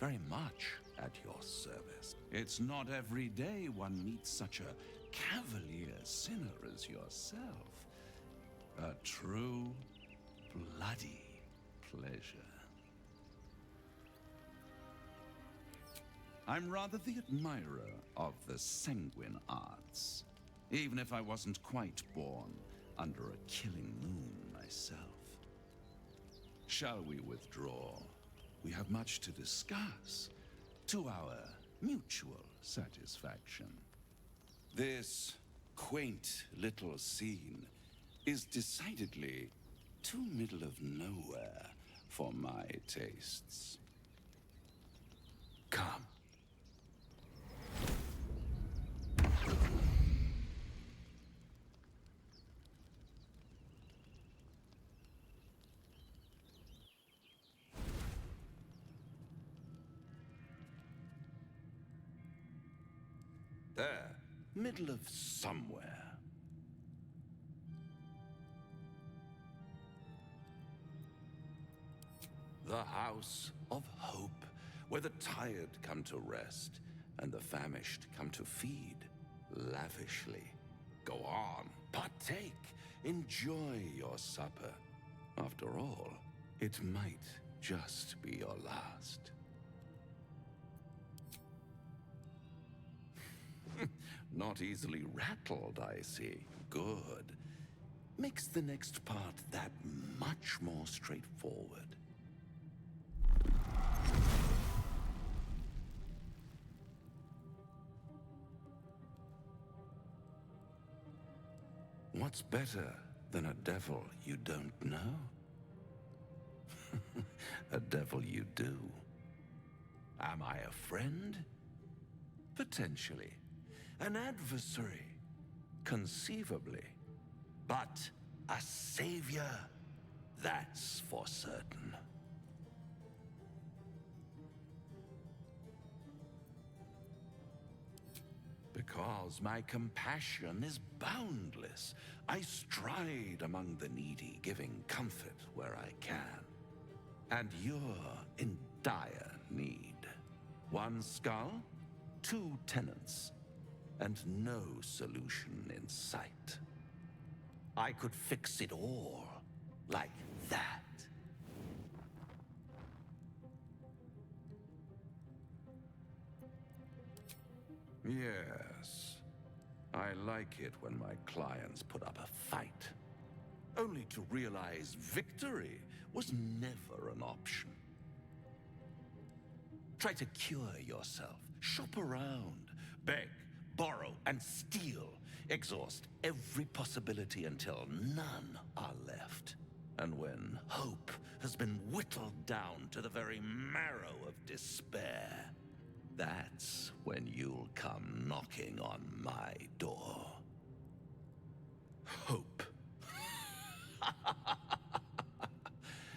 Very much at your service. It's not every day one meets such a cavalier sinner as yourself. A true, bloody pleasure. I'm rather the admirer of the sanguine arts, even if I wasn't quite born under a killing moon myself. Shall we withdraw? We have much to discuss, to our mutual satisfaction. This quaint little scene is decidedly too middle of nowhere for my tastes. Come. There, middle of somewhere. The House of Hope, where the tired come to rest and the famished come to feed lavishly. Go on, partake, enjoy your supper. After all, it might just be your last. Not easily rattled, I see. Good. Makes the next part that much more straightforward. What's better than a devil you don't know? A devil you do. Am I a friend? Potentially. An adversary? Conceivably. But a savior? That's for certain. Because my compassion is boundless. I stride among the needy, giving comfort where I can. And you're in dire need. One skull, 2 tenants, and no solution in sight. I could fix it all, like that. Yes, I like it when my clients put up a fight, only to realize victory was never an option. Try to cure yourself, shop around, beg, borrow, and steal. Exhaust every possibility until none are left. And when hope has been whittled down to the very marrow of despair, that's when you'll come knocking on my door. Hope.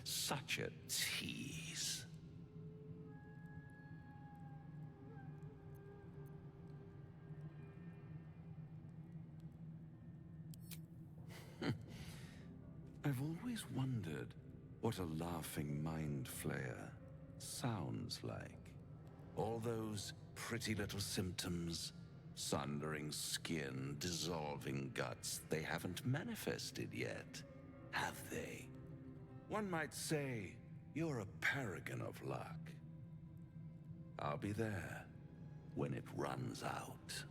Such a tease. I've always wondered what a laughing mind flayer sounds like. All those pretty little symptoms, sundering skin, dissolving guts, they haven't manifested yet, have they? One might say you're a paragon of luck. I'll be there when it runs out.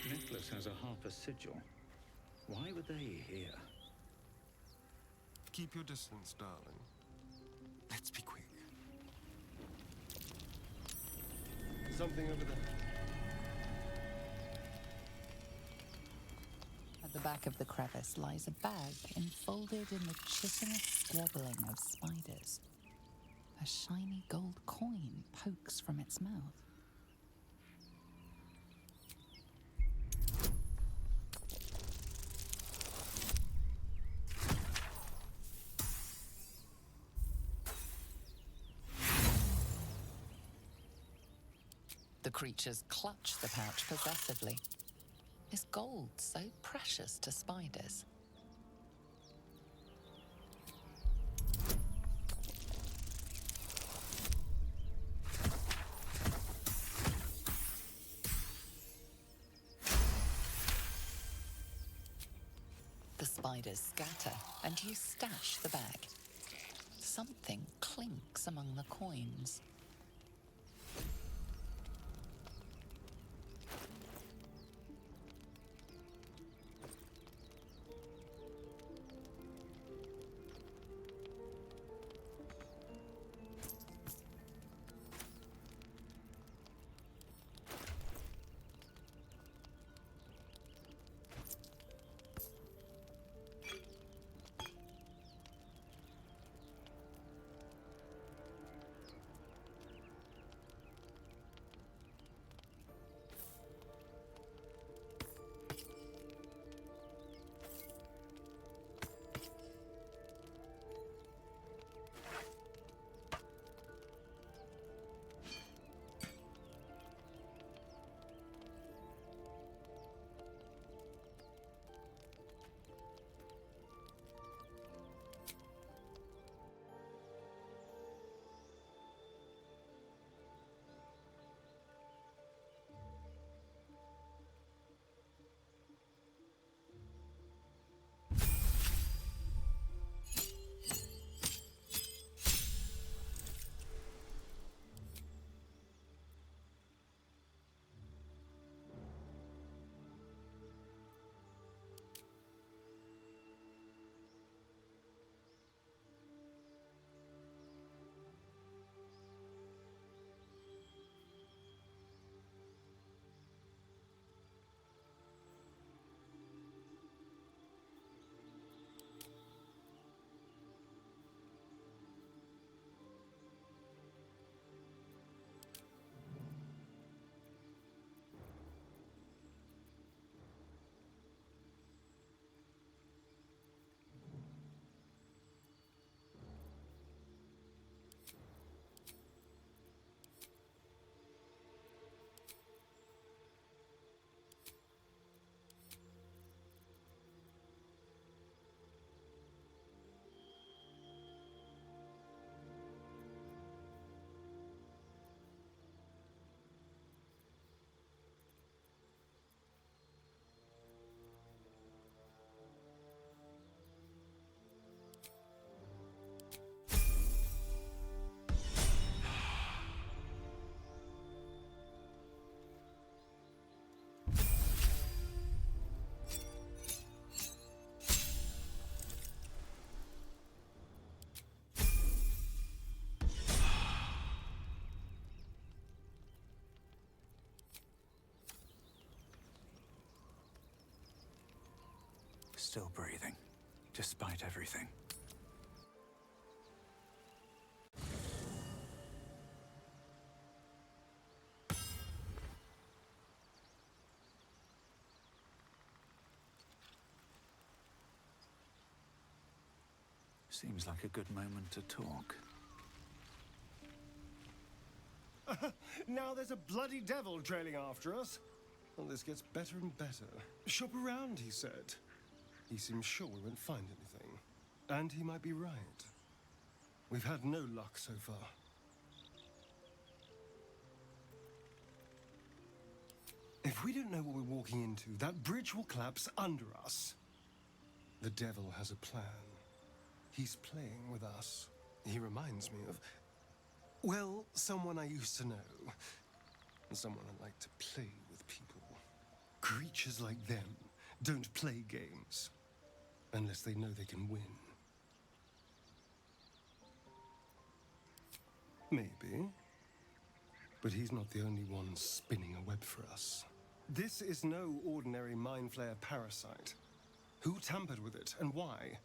Necklace has a Harper sigil. Why were they here? Keep your distance, darling. Let's be quick. Something over there. At the back of the crevice lies a bag enfolded in the chitinous squabbling of spiders. A shiny gold coin pokes from its mouth. The creatures clutch the pouch possessively. Is gold so precious to spiders? The spiders scatter, and you stash the bag. Something clinks among the coins. still breathing, despite everything. Seems like a good moment to talk. Now there's a bloody devil trailing after us. Well, this gets better and better. Shop around, he said. He seems sure we won't find anything. And he might be right. We've had no luck so far. If we don't know what we're walking into, that bridge will collapse under us. The devil has a plan. He's playing with us. He reminds me of, well, someone I used to know. Someone I'd like to play with people. Creatures like them don't play games unless they know they can win. Maybe. But he's not the only one spinning a web for us. This is no ordinary mind flayer parasite. Who tampered with it and why?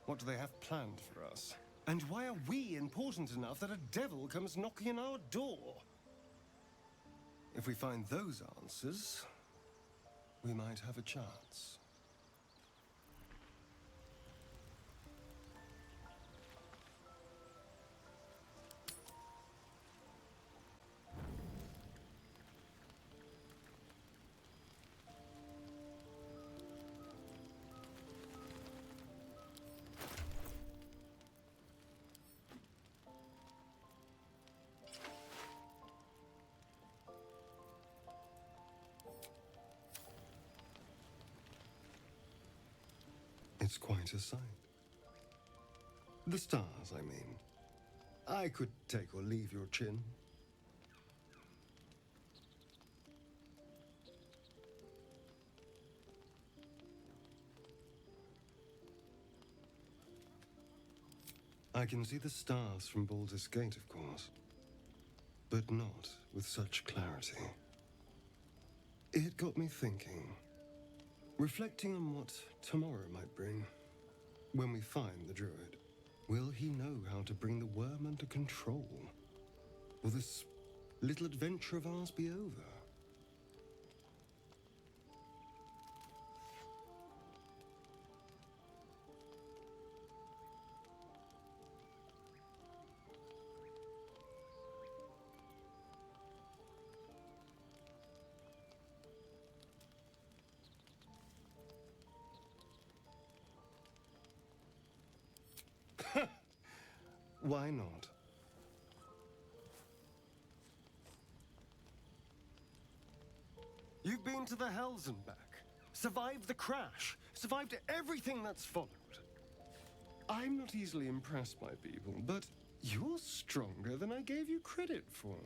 What do they have planned for us? And why are we important enough that a devil comes knocking on our door? If we find those answers, we might have a chance. It's quite a sight. The stars, I mean. I could take or leave your chin. I can see the stars from Baldur's Gate, of course. But not with such clarity. It got me thinking. Reflecting on what tomorrow might bring. When we find the druid, will he know how to bring the worm under control? Will this little adventure of ours be over? Why not? You've been to the Hells and back, survived the crash, survived everything that's followed. I'm not easily impressed by people, but you're stronger than I gave you credit for.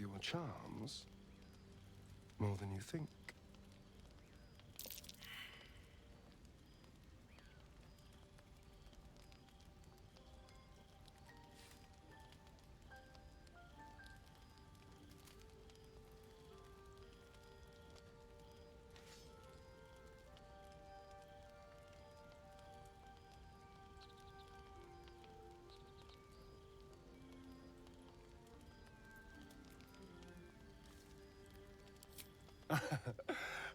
your charms. More than you think.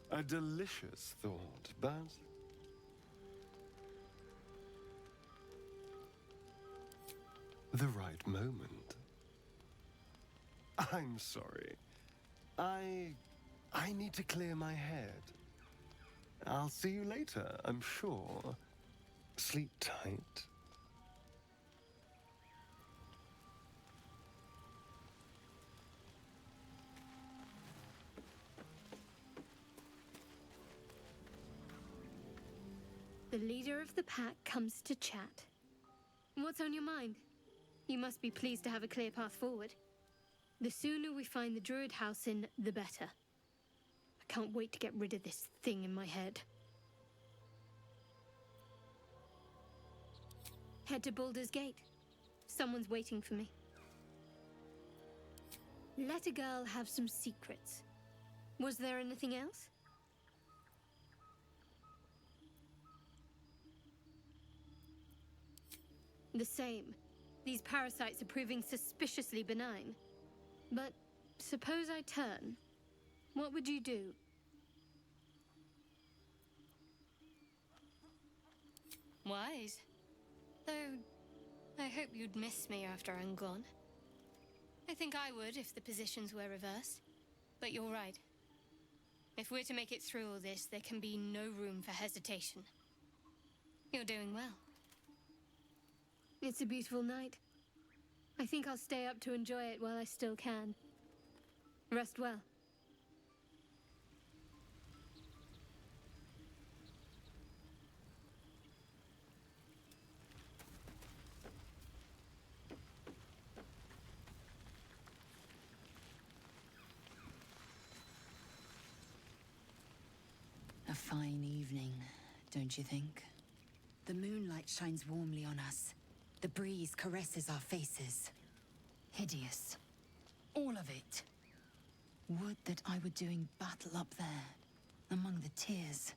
A delicious thought, but the right moment. I'm sorry. I need to clear my head. I'll see you later, I'm sure. Sleep tight. The leader of the pack comes to chat. What's on your mind? You must be pleased to have a clear path forward. The sooner we find the druid house in, the better. I can't wait to get rid of this thing in my head. Head to Baldur's Gate. Someone's waiting for me. Let a girl have some secrets. Was there anything else? The same. These parasites are proving suspiciously benign. But suppose I turn. What would you do? Wise. Though, I hope you'd miss me after I'm gone. I think I would if the positions were reversed. But you're right. If we're to make it through all this, there can be no room for hesitation. You're doing well. It's a beautiful night. I think I'll stay up to enjoy it while I still can. Rest well. A fine evening, don't you think? The moonlight shines warmly on us. The breeze caresses our faces. Hideous. All of it. Would that I were doing battle up there, among the tears.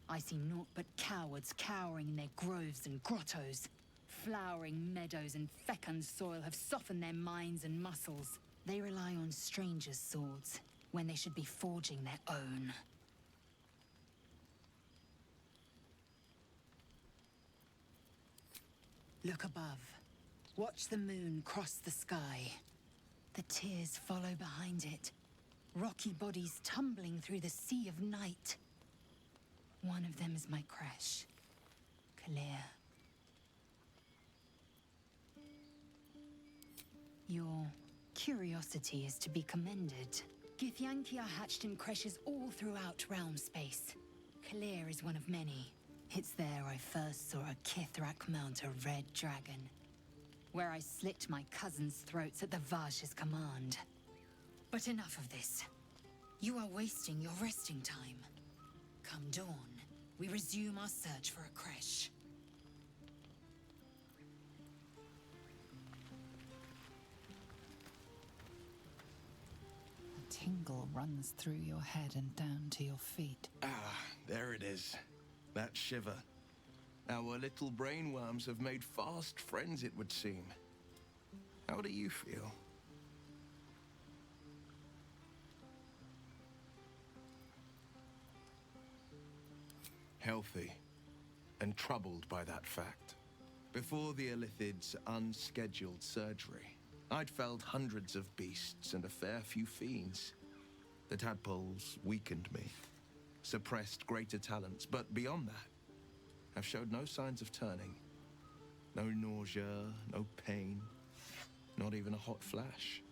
I see naught but cowards cowering in their groves and grottos. Flowering meadows and fecund soil have softened their minds and muscles. They rely on strangers' swords when they should be forging their own. Look above. Watch the moon cross the sky. The tears follow behind it. Rocky bodies tumbling through the sea of night. One of them is my crash. Clear. Your curiosity is to be commended. Githyanki are hatched in creches all throughout realm space. Kalir is one of many. It's there I first saw a Kithrak mount a red dragon. Where I slit my cousins' throats at the Vash's command. But enough of this. You are wasting your resting time. Come dawn, we resume our search for a creche. Tingle runs through your head and down to your feet. Ah, there it is. That shiver. Our little brainworms have made fast friends, it would seem. How do you feel? Healthy, and troubled by that fact. Before the Illithid's unscheduled surgery, I'd felled hundreds of beasts and a fair few fiends. The tadpoles weakened me, suppressed greater talents, but beyond that, I've showed no signs of turning. No nausea, no pain, not even a hot flash.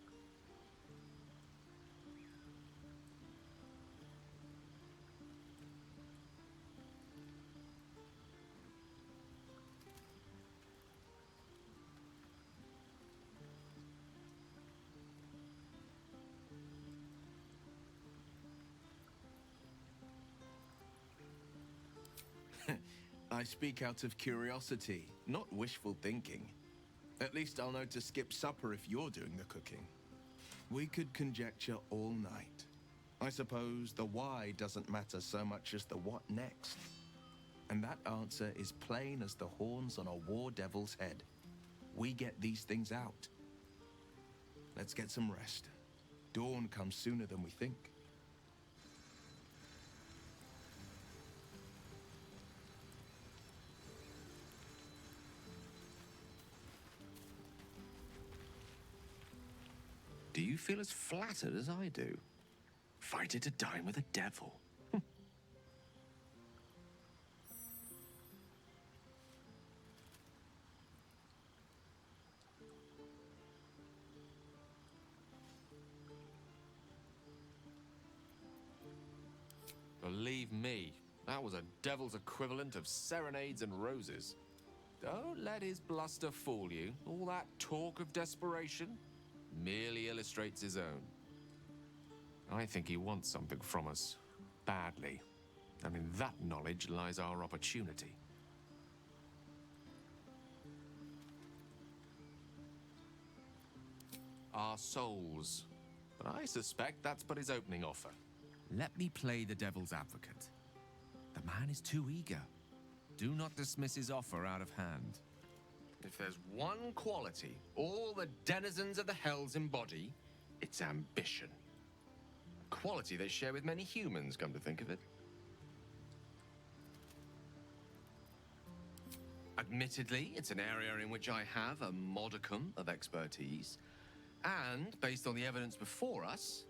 I speak out of curiosity, not wishful thinking. At least I'll know to skip supper if you're doing the cooking. We could conjecture all night. I suppose the why doesn't matter so much as the what next. And that answer is plain as the horns on a war devil's head. We get these things out. Let's get some rest. Dawn comes sooner than we think. Do you feel as flattered as I do? Fighting to dine with a devil. Believe me, that was a devil's equivalent of serenades and roses. Don't let his bluster fool you. All that talk of desperation merely illustrates his own. I think he wants something from us, badly. And in that knowledge lies our opportunity. Our souls. But I suspect that's but his opening offer. Let me play the devil's advocate. The man is too eager. Do not dismiss his offer out of hand. If there's one quality all the denizens of the hells embody, it's ambition. A quality they share with many humans, come to think of it. Admittedly, it's an area in which I have a modicum of expertise, and based on the evidence before us,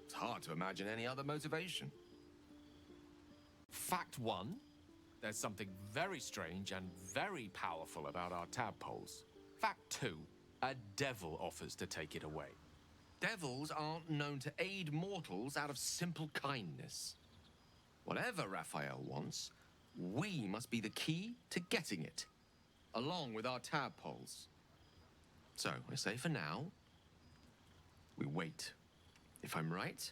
it's hard to imagine any other motivation. Fact one, there's something very strange and very powerful about our tadpoles. Fact two, a devil offers to take it away. Devils aren't known to aid mortals out of simple kindness. Whatever Raphael wants, we must be the key to getting it, along with our tadpoles. So, I say for now, we wait. If I'm right,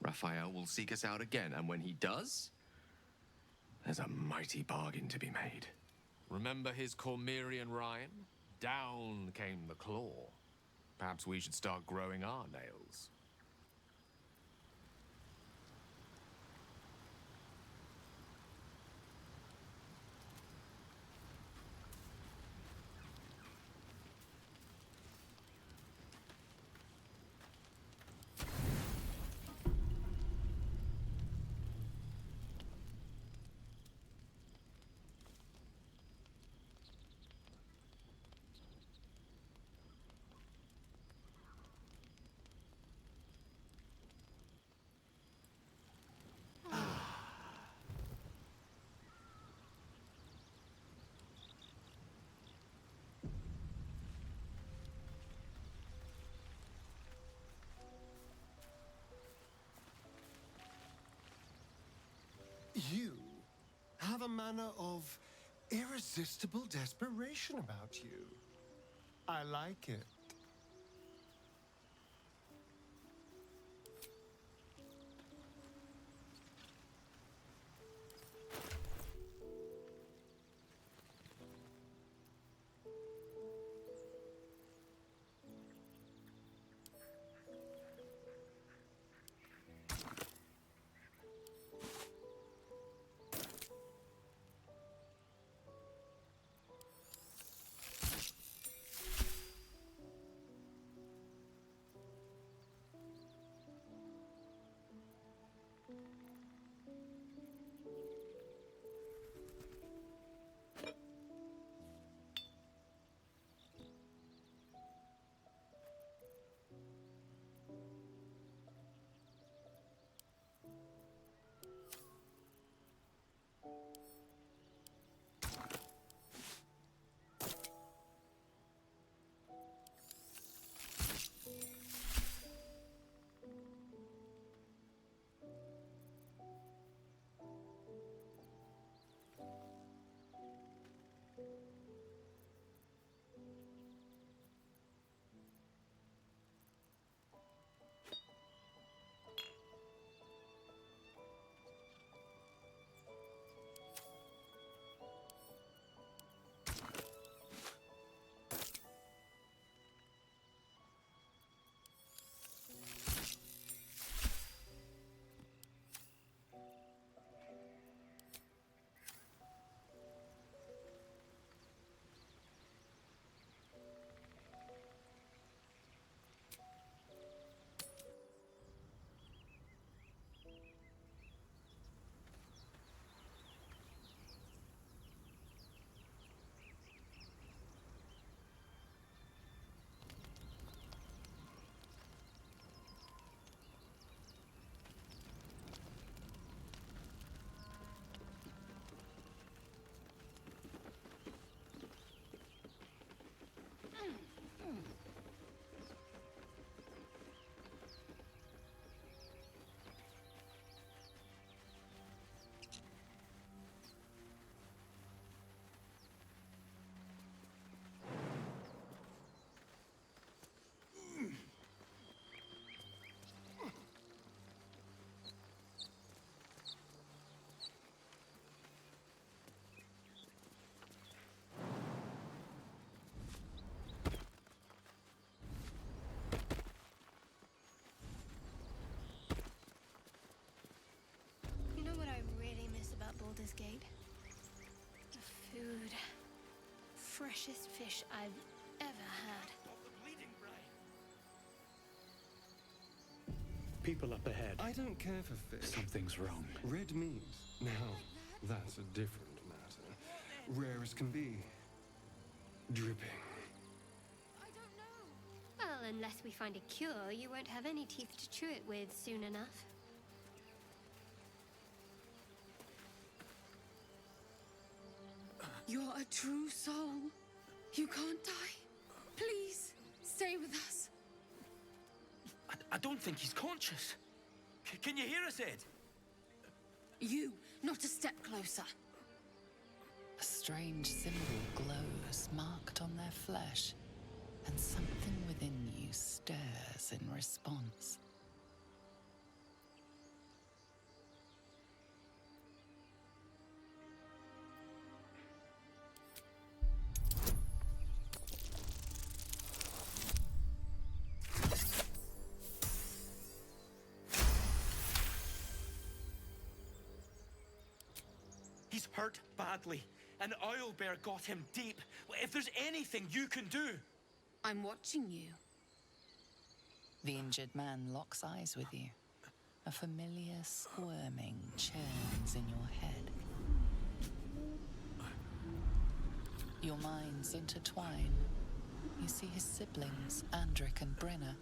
Raphael will seek us out again, and when he does, there's a mighty bargain to be made. Remember his Cormyrean rhyme? Down came the claw. Perhaps we should start growing our nails. You have a manner of irresistible desperation about you. I like it. Gate. The food. Freshest fish I've ever had. People up ahead. I don't care for fish. Something's wrong. Red meat. Now, that's a different matter. Rare as can be. Dripping. Well, unless we find a cure, you won't have any teeth to chew it with soon enough. You're a true soul. You can't die. Please, stay with us. I don't think he's conscious. Can you hear us, Ed? You, not a step closer. A strange symbol glows, marked on their flesh, and something within you stirs in response. He's hurt badly. An oil bear got him deep. If there's anything you can do... I'm watching you. The injured man locks eyes with you. A familiar squirming churns in your head. Your minds intertwine. You see his siblings, Andric and Brenna,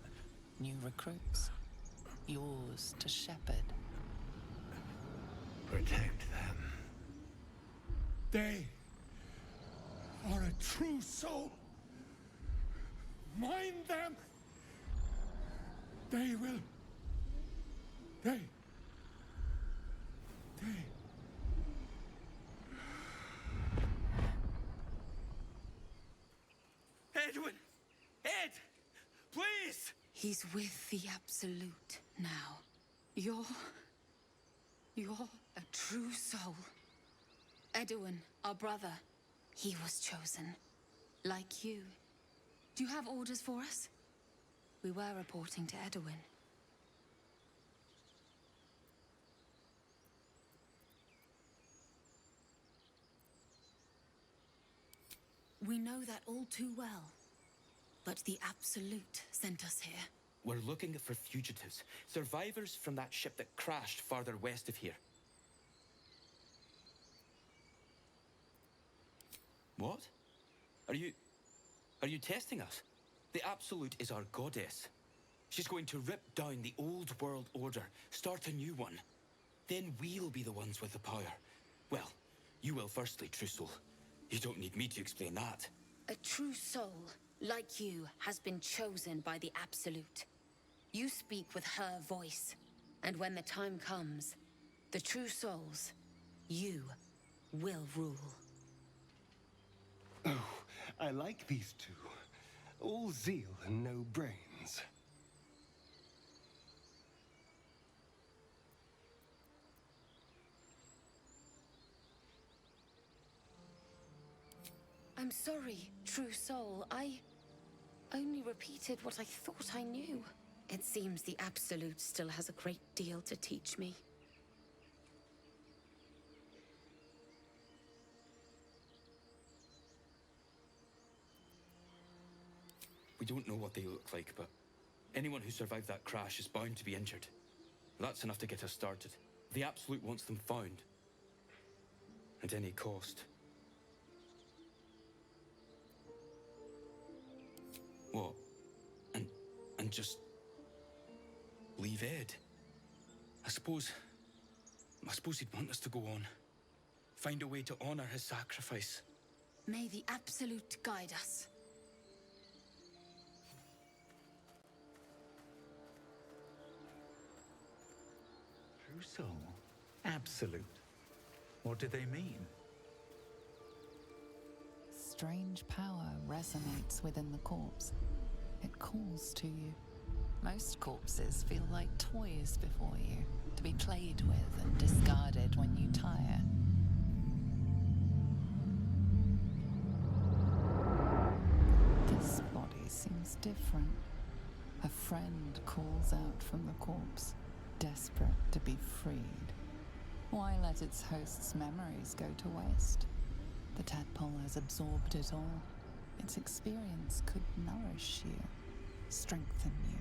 new recruits. Yours to shepherd. Protect them. They are a true soul. Mind them. They will. They. Edwin! Ed! Please! He's with the Absolute now. You're a true soul. Edwin, our brother, he was chosen. Like you. Do you have orders for us? We were reporting to Edwin. We know that all too well. But the Absolute sent us here. We're looking for fugitives. Survivors from that ship that crashed farther west of here. What? Are you testing us? The Absolute is our goddess. She's going to rip down the old world order, start a new one. Then we'll be the ones with the power. Well, you will firstly, True Soul. You don't need me to explain that. A true soul, like you, has been chosen by the Absolute. You speak with her voice. And when the time comes, the true souls, you will rule. Oh, I like these two. All zeal and no brains. I'm sorry, true soul. I only repeated what I thought I knew. It seems the Absolute still has a great deal to teach me. We don't know what they look like, but anyone who survived that crash is bound to be injured. That's enough to get us started. The Absolute wants them found. At any cost. What? And just... leave Ed? I suppose he'd want us to go on. Find a way to honor his sacrifice. May the Absolute guide us. True soul? Absolute? What do they mean? Strange power resonates within the corpse. It calls to you. Most corpses feel like toys before you, to be played with and discarded when you tire. This body seems different. A friend calls out from the corpse, desperate to be freed. Why let its host's memories go to waste? The tadpole has absorbed it all. Its experience could nourish you, strengthen you.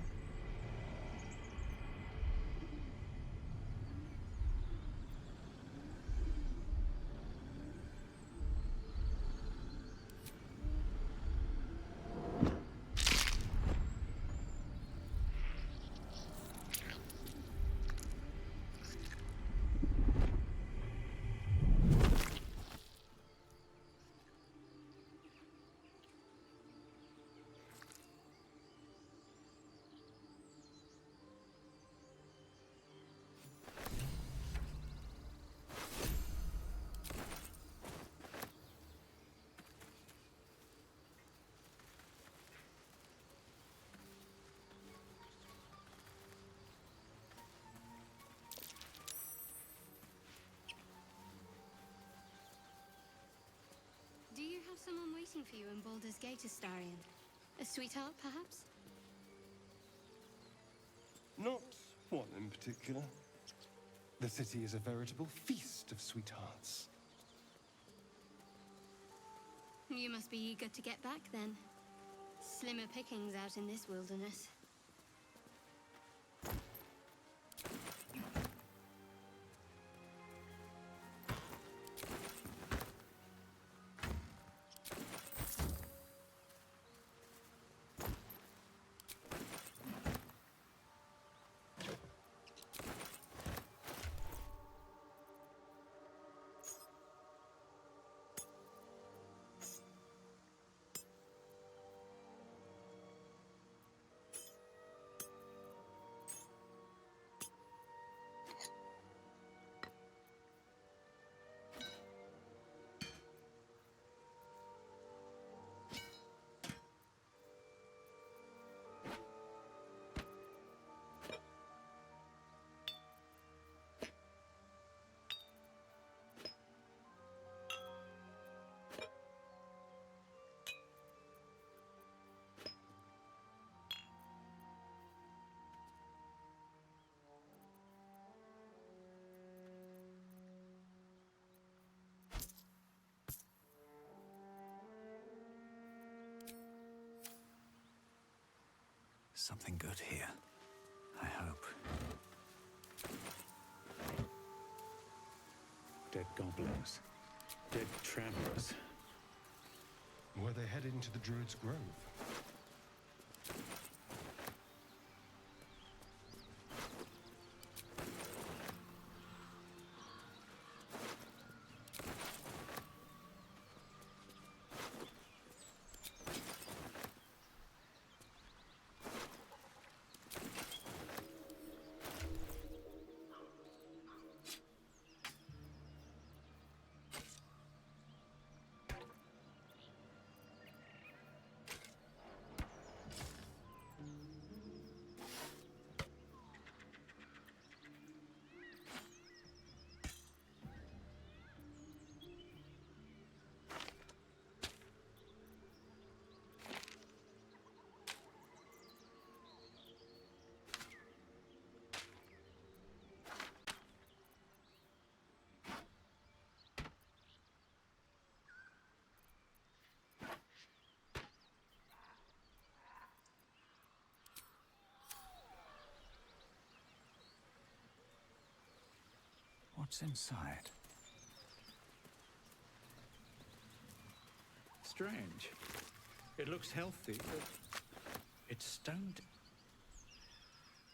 Do you have someone waiting for you in Baldur's Gate, Astarion? A sweetheart, perhaps? Not one in particular. The city is a veritable feast of sweethearts. You must be eager to get back, then. Slimmer pickings out in this wilderness. Something good here, I hope. Dead goblins. Dead travelers. Were they heading to the Druid's Grove? What's inside? Strange. It looks healthy, but it's stoned.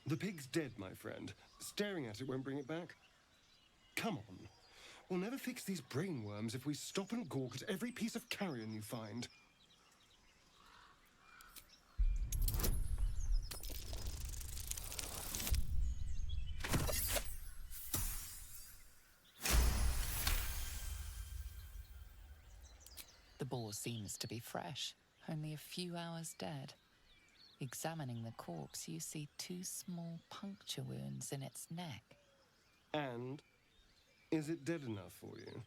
The pig's dead, my friend. Staring at it won't bring it back. Come on. We'll never fix these brainworms if we stop and gawk at every piece of carrion you find. The boar seems to be fresh, only a few hours dead. Examining the corpse, you see 2 small puncture wounds in its neck. And is it dead enough for you?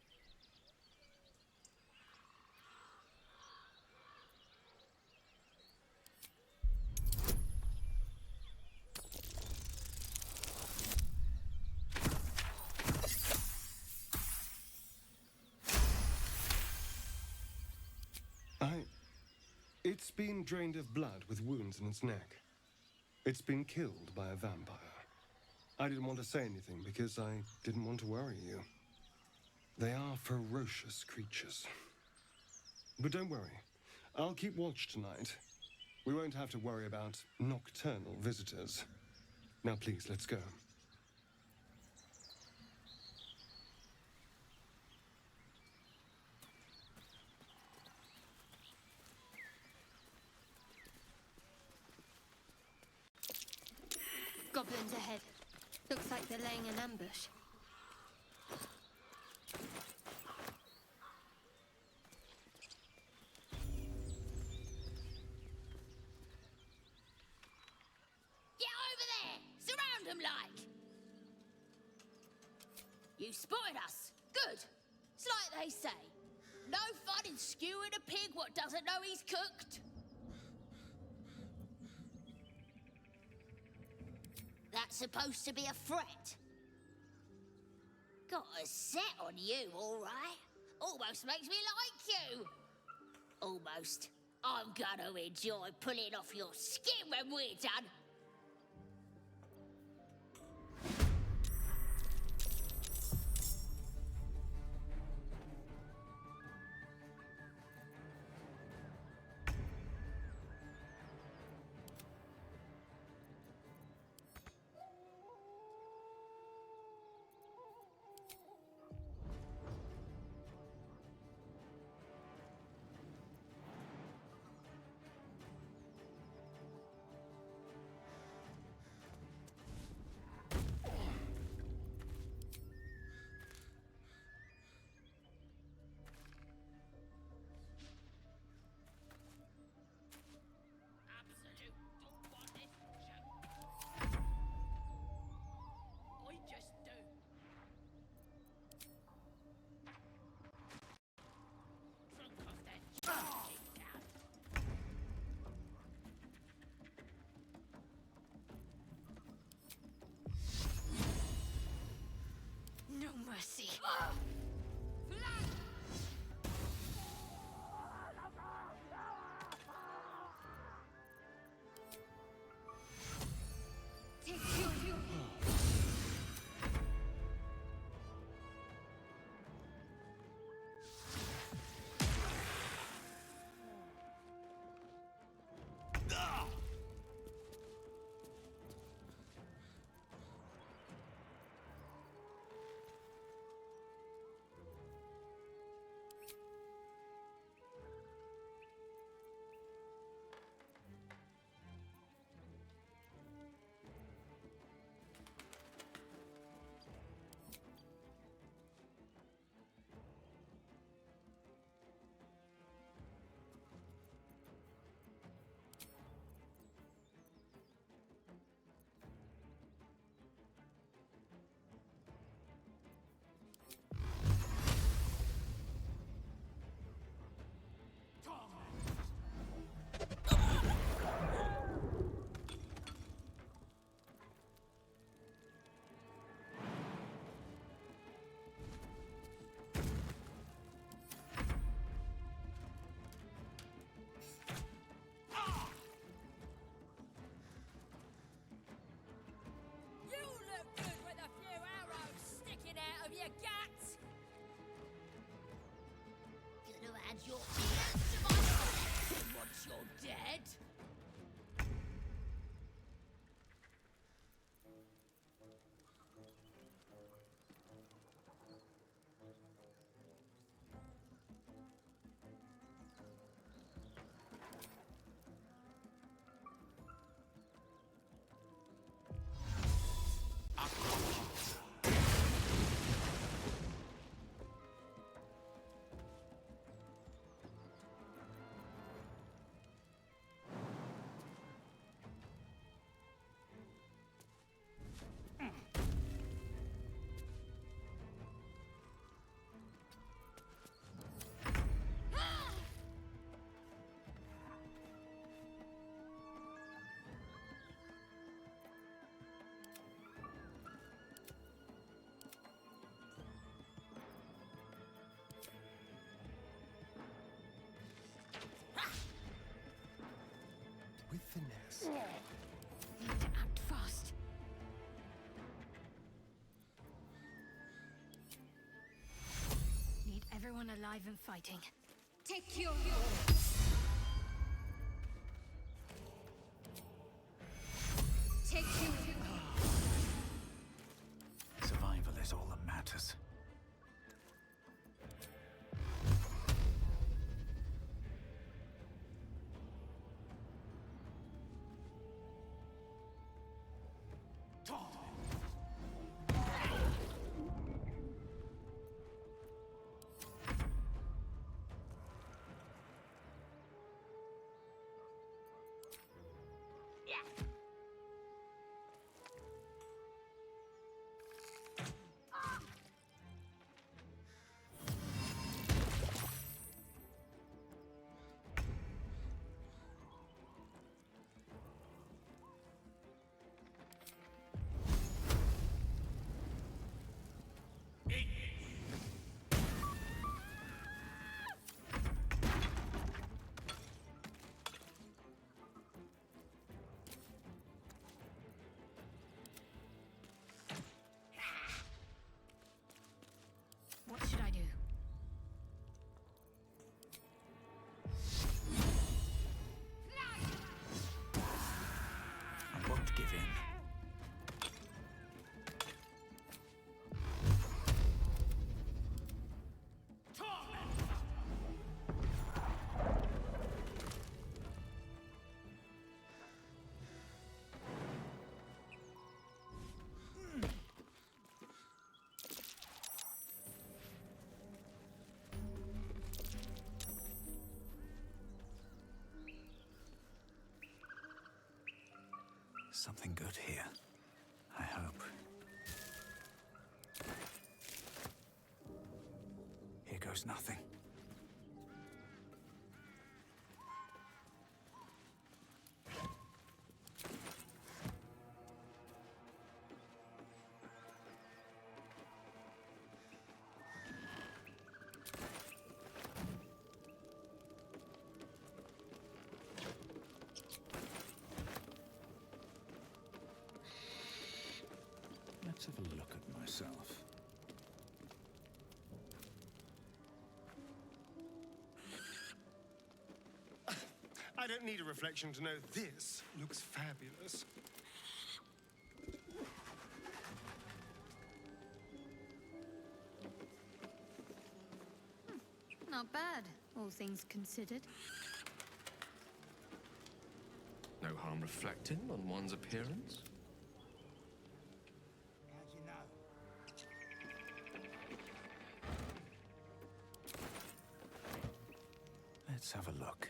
It's been drained of blood with wounds in its neck. It's been killed by a vampire. I didn't want to say anything because I didn't want to worry you. They are ferocious creatures. But don't worry. I'll keep watch tonight. We won't have to worry about nocturnal visitors. Now please, let's go. Goblins ahead. Looks like they're laying an ambush. Get over there! Surround them like! You spotted us. Good. It's like they say. No fun in skewing a pig what doesn't know he's cooked. That's supposed to be a threat. Got a set on you, all right. Almost makes me like you. Almost. I'm gonna enjoy pulling off your skin when we're done. No mercy. Your ears to my collection once you're dead. this. Need to act fast. Need everyone alive and fighting. Take your... Take your... Survival is all that matters. What should I do? I won't give in. Something good here, I hope. Here goes nothing. Let's have a look at myself. I don't need a reflection to know this looks fabulous. Not bad, all things considered. No harm reflecting on one's appearance. Let's have a look.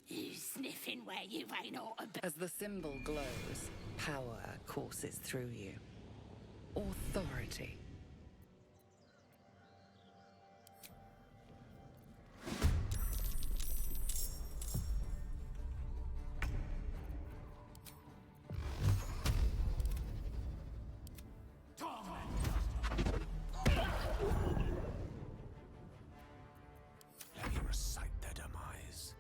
You sniffing where you ain't ought to be. As the symbol glows, power courses through you. Authority. Let me recite their demise.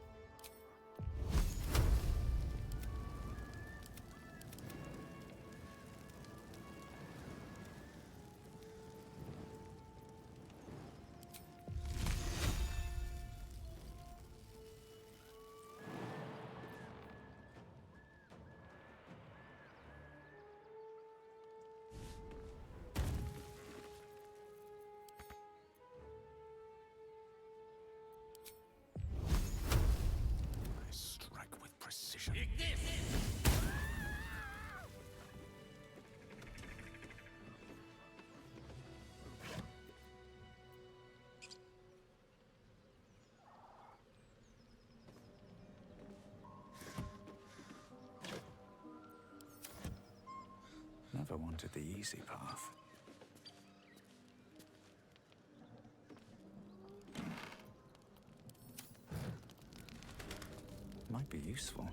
I strike with precision. Never wanted the easy path. be useful.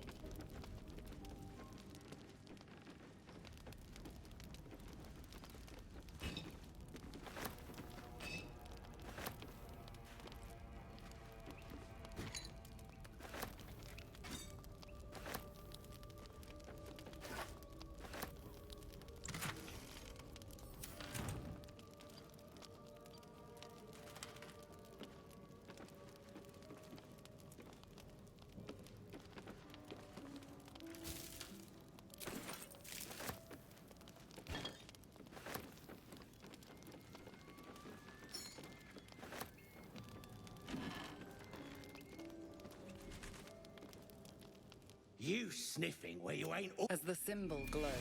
You sniffing where you ain't... As the symbol glows,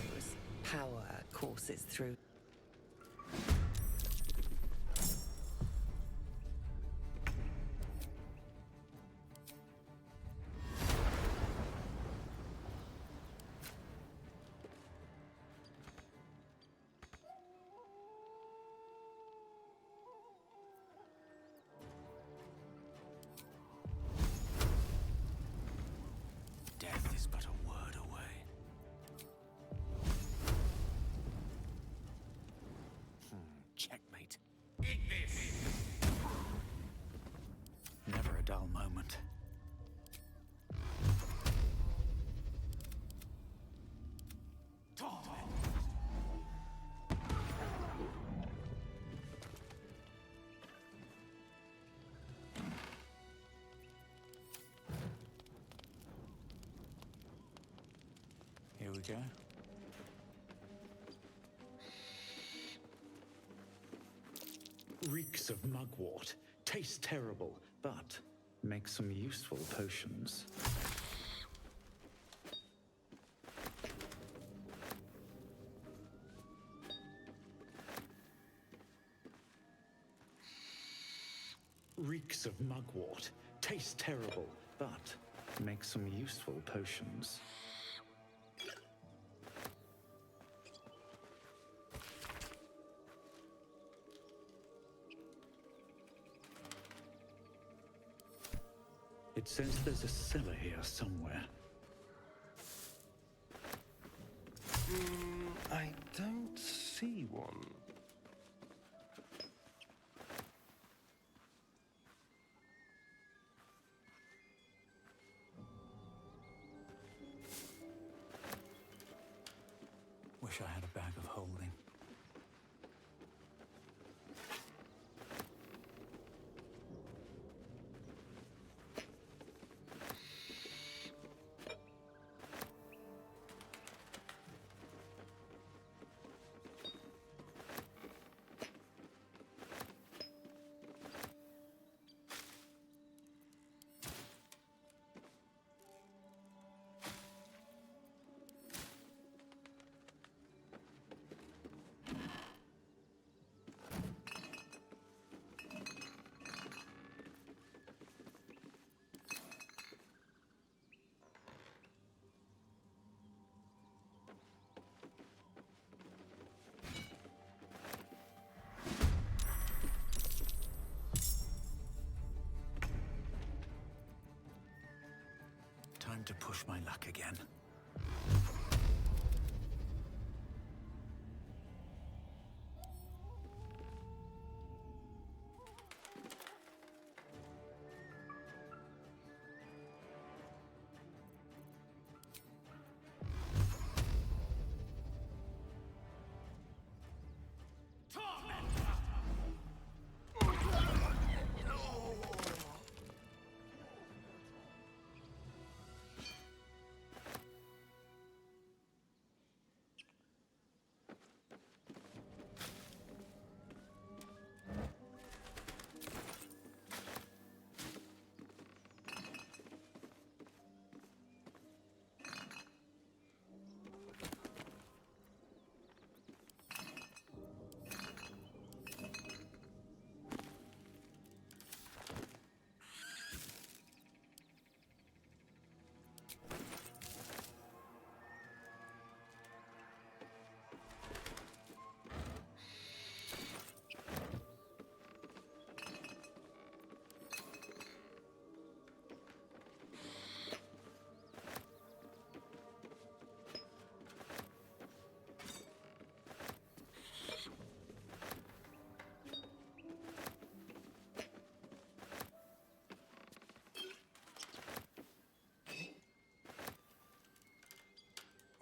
power courses through. Death is but a word away. Checkmate. Eat this! Never a dull moment. Here we go. Reeks of mugwort. Tastes terrible, but makes some useful potions. Reeks of mugwort. Tastes terrible, but makes some useful potions. It says there's a cellar here somewhere. I don't see one. Wish I had a bag of holding. Time to push my luck again.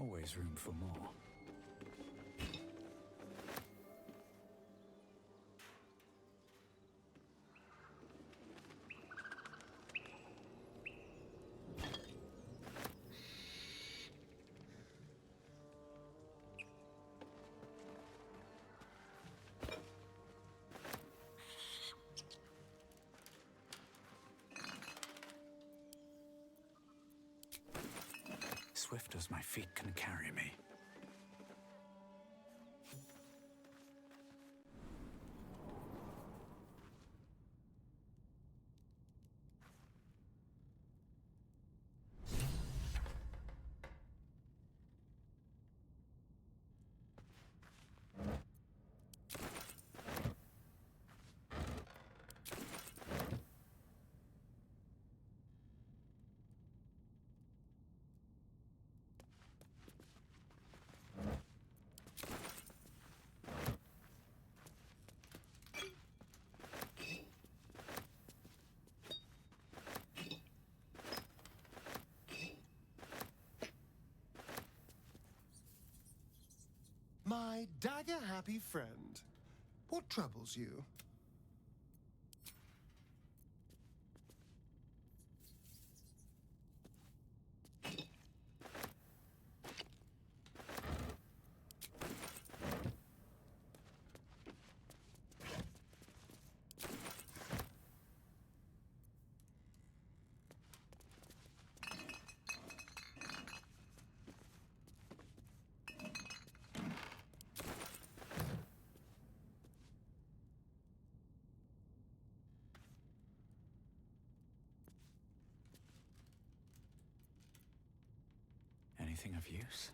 Always room for more. Swift as my feet can carry me. My dagger-happy friend, what troubles you? Anything of use?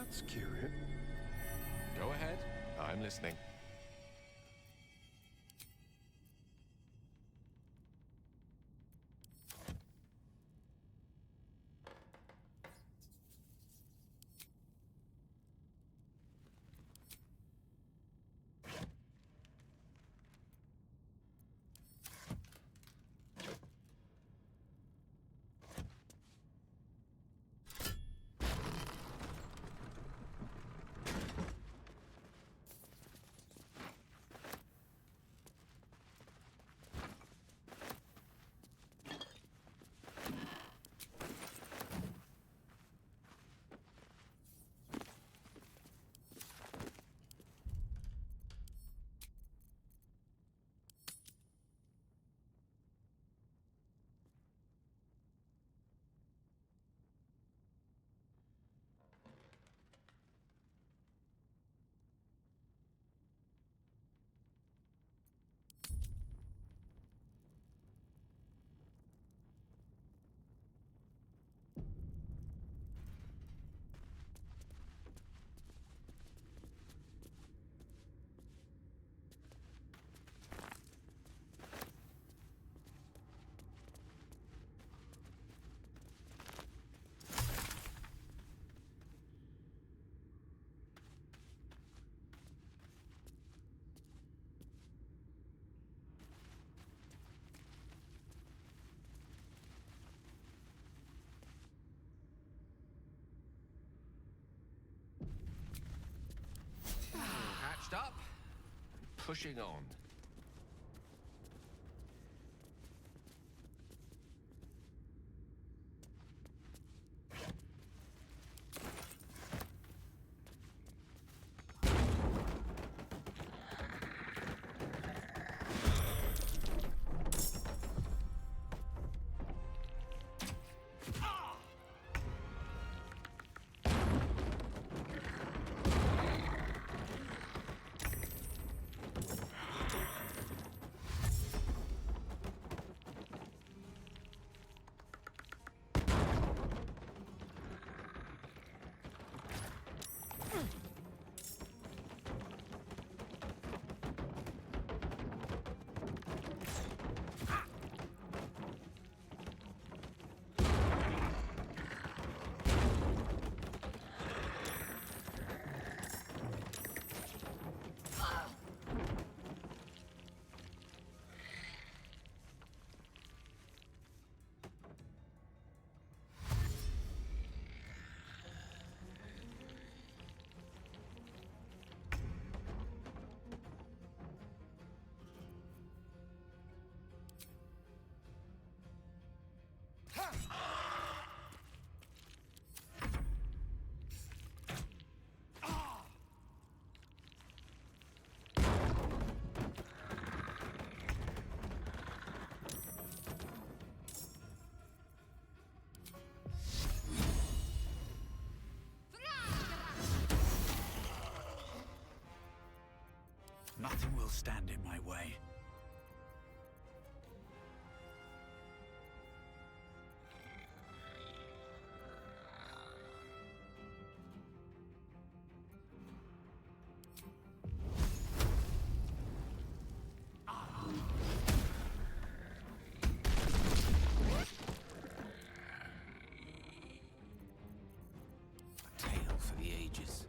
That's curious. Go ahead. I'm listening. Hatched up, pushing on. Nothing will stand in my way. A tale for the ages.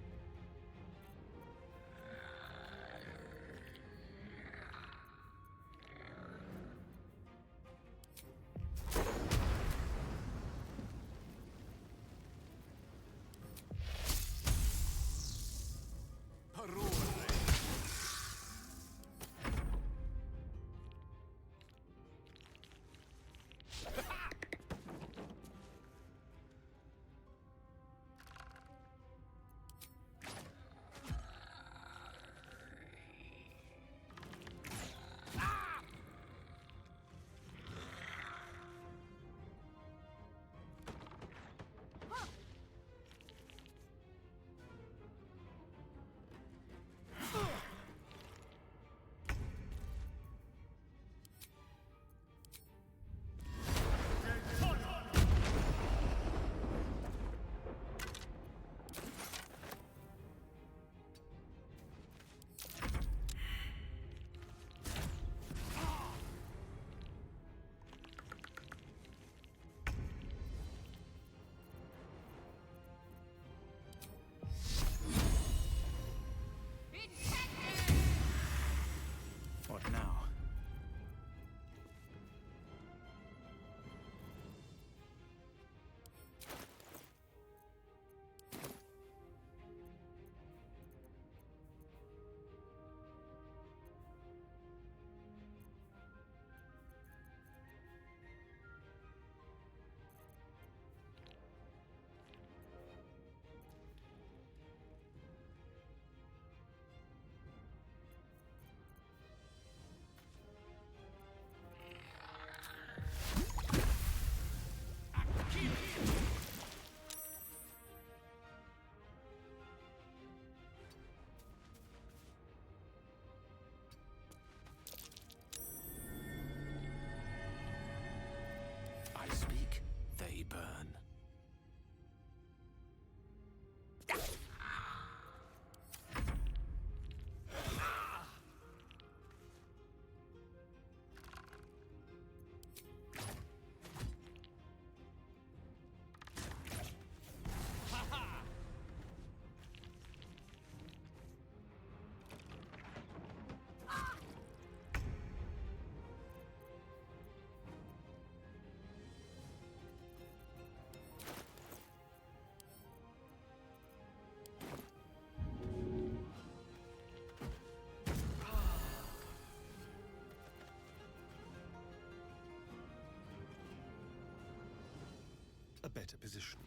better position.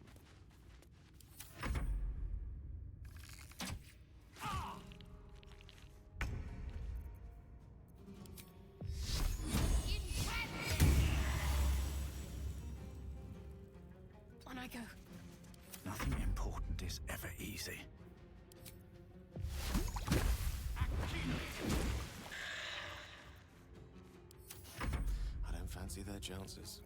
On I go. Nothing important is ever easy. I don't fancy their chances.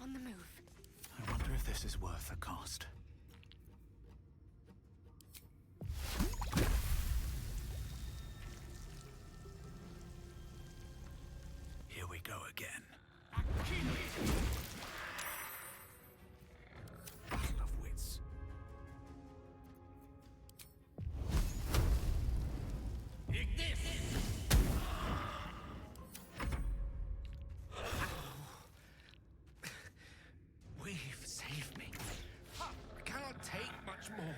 On the move. I wonder if this is worth the cost. Here we go again. Battle of wits. We've saved me. I cannot take much more.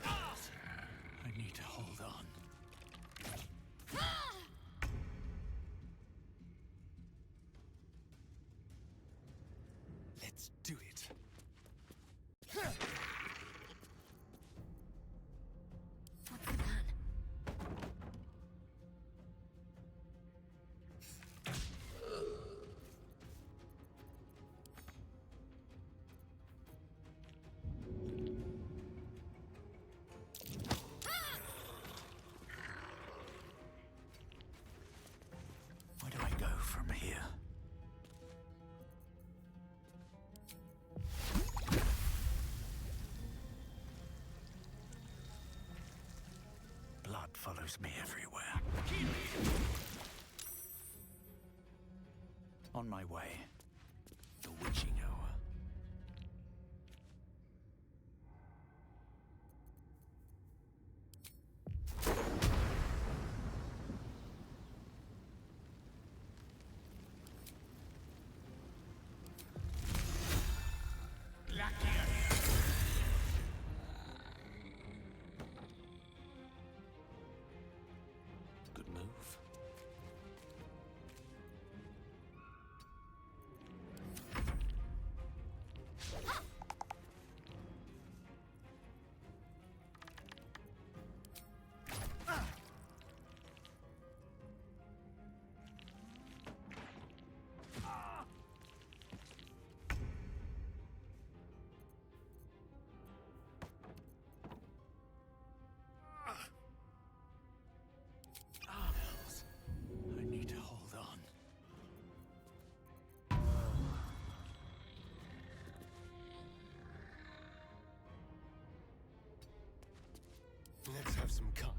I need to hold on. Let's do it. What's the plan? Where do I go from here? Blood follows me everywhere. On my way. The witching hour. Good move. I need to hold on. Let's have some carnage.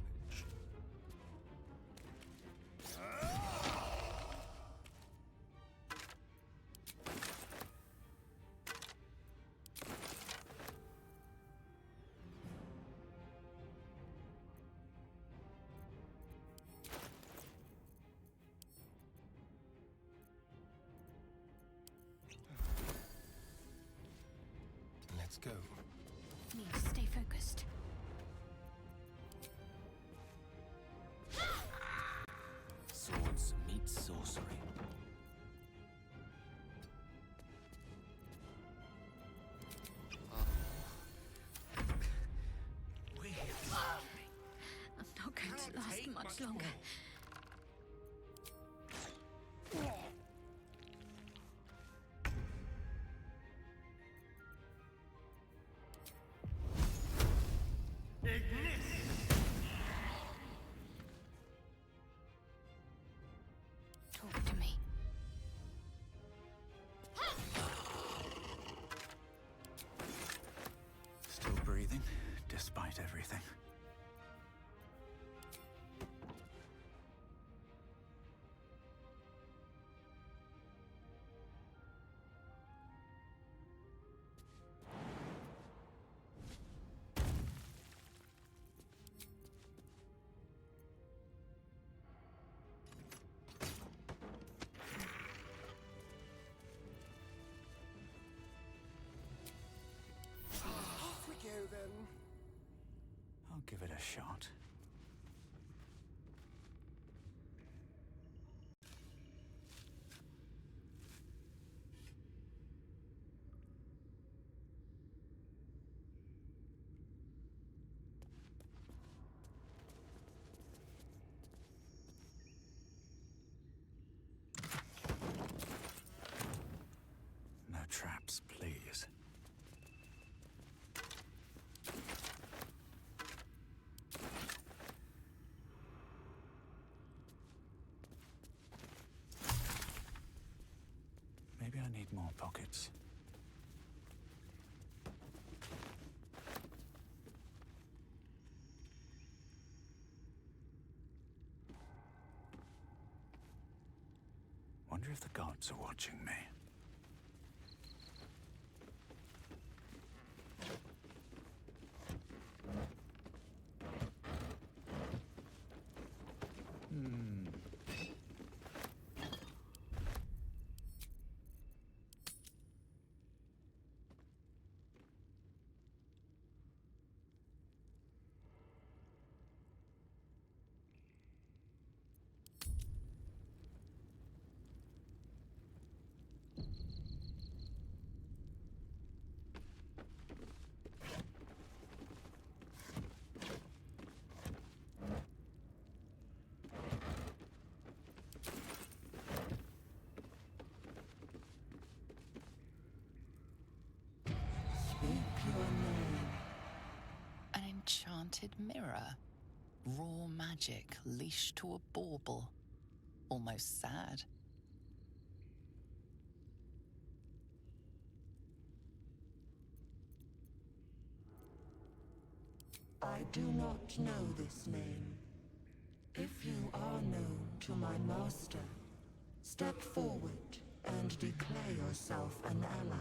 Let's go. Need to stay focused. Swords meet sorcery. I'm not going to last much longer. I'll give it a shot. No traps, please. Maybe I need more pockets. Wonder if the gods are watching me. An enchanted mirror. Raw magic leashed to a bauble. Almost sad. I do not know this name. If you are known to my master, step forward and declare yourself an ally.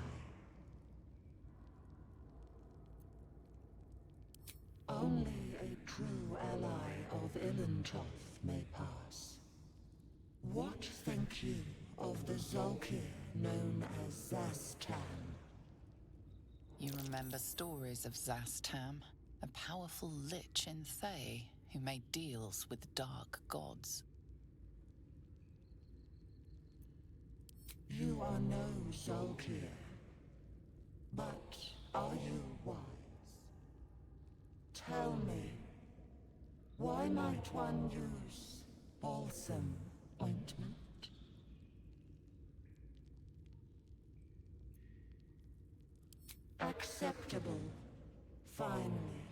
Only a true ally of Ilintoth may pass. What think you of the Zolkir known as Zastam? You remember stories of Zastam, a powerful lich in Thay who made deals with dark gods. You are no Zolkir, but are you wise? Tell me, why might one use balsam ointment? Acceptable, finally.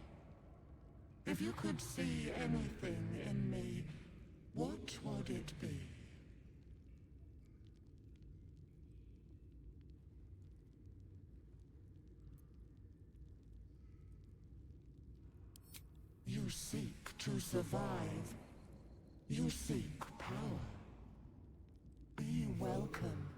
If you could see anything in me, what would it be? You seek to survive. You seek power. Be welcome.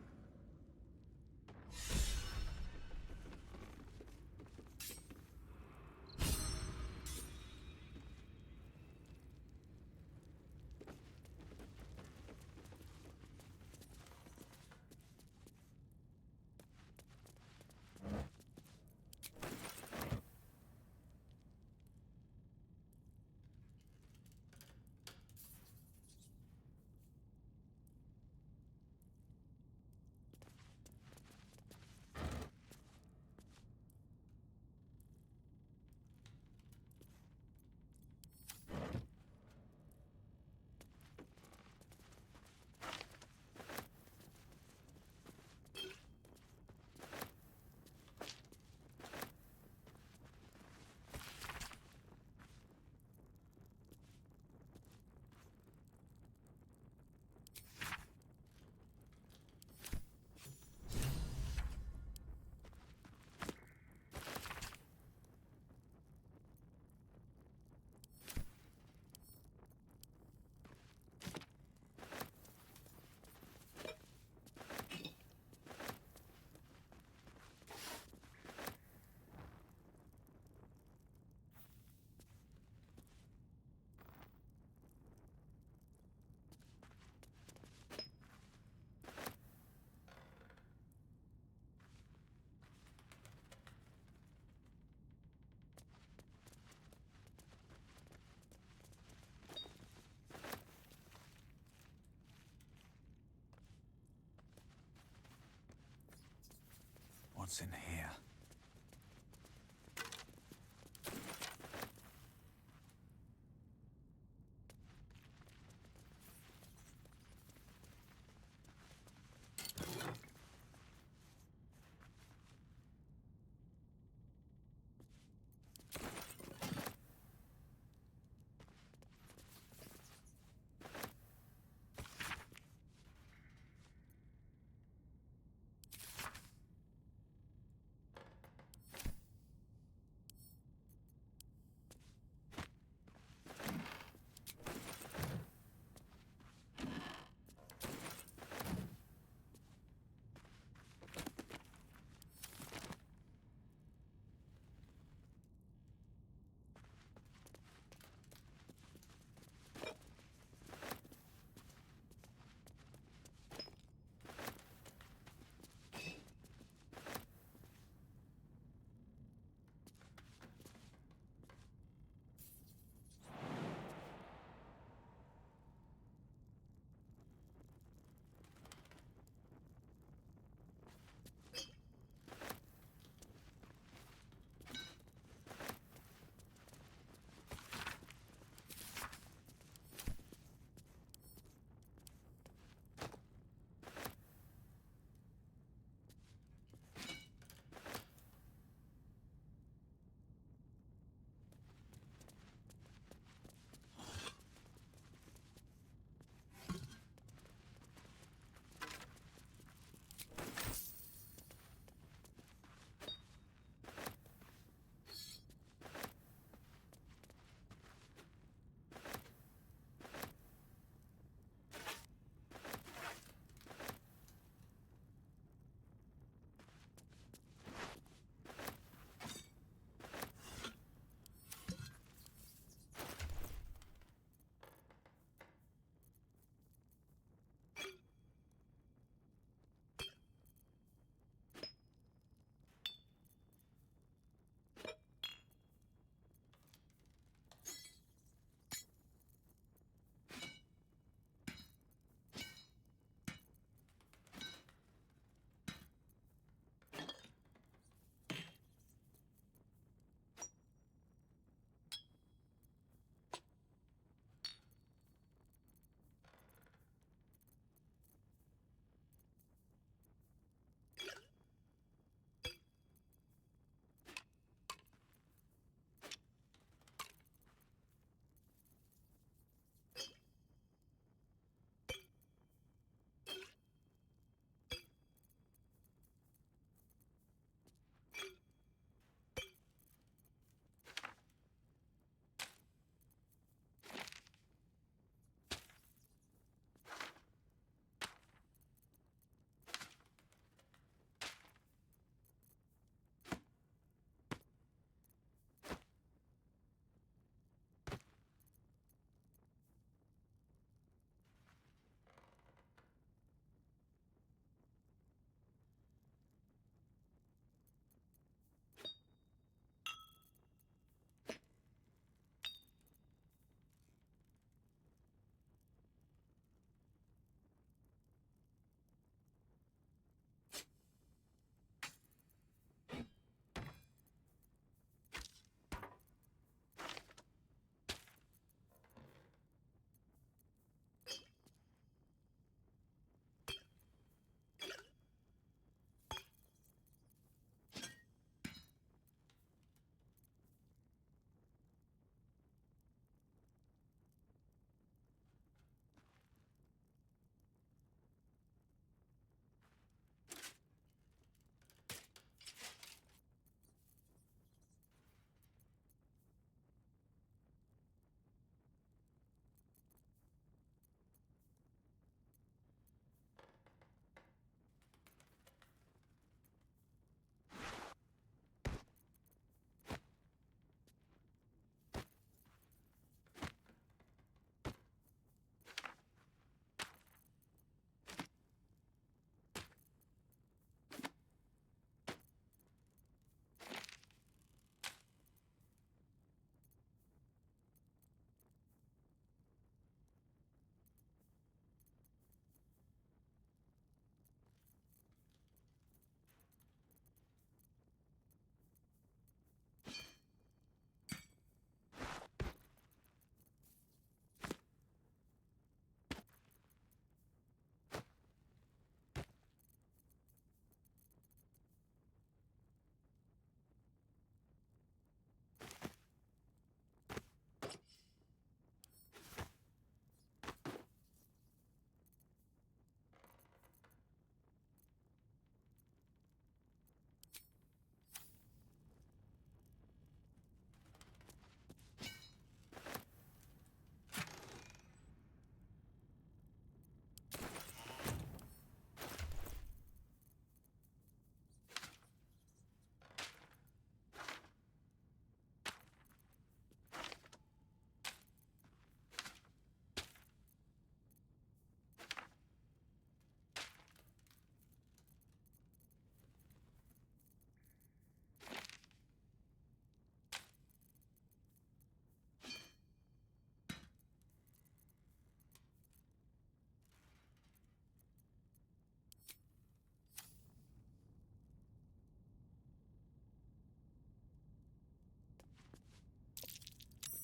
What's in here?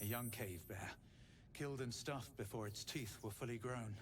A young cave bear, killed and stuffed before its teeth were fully grown.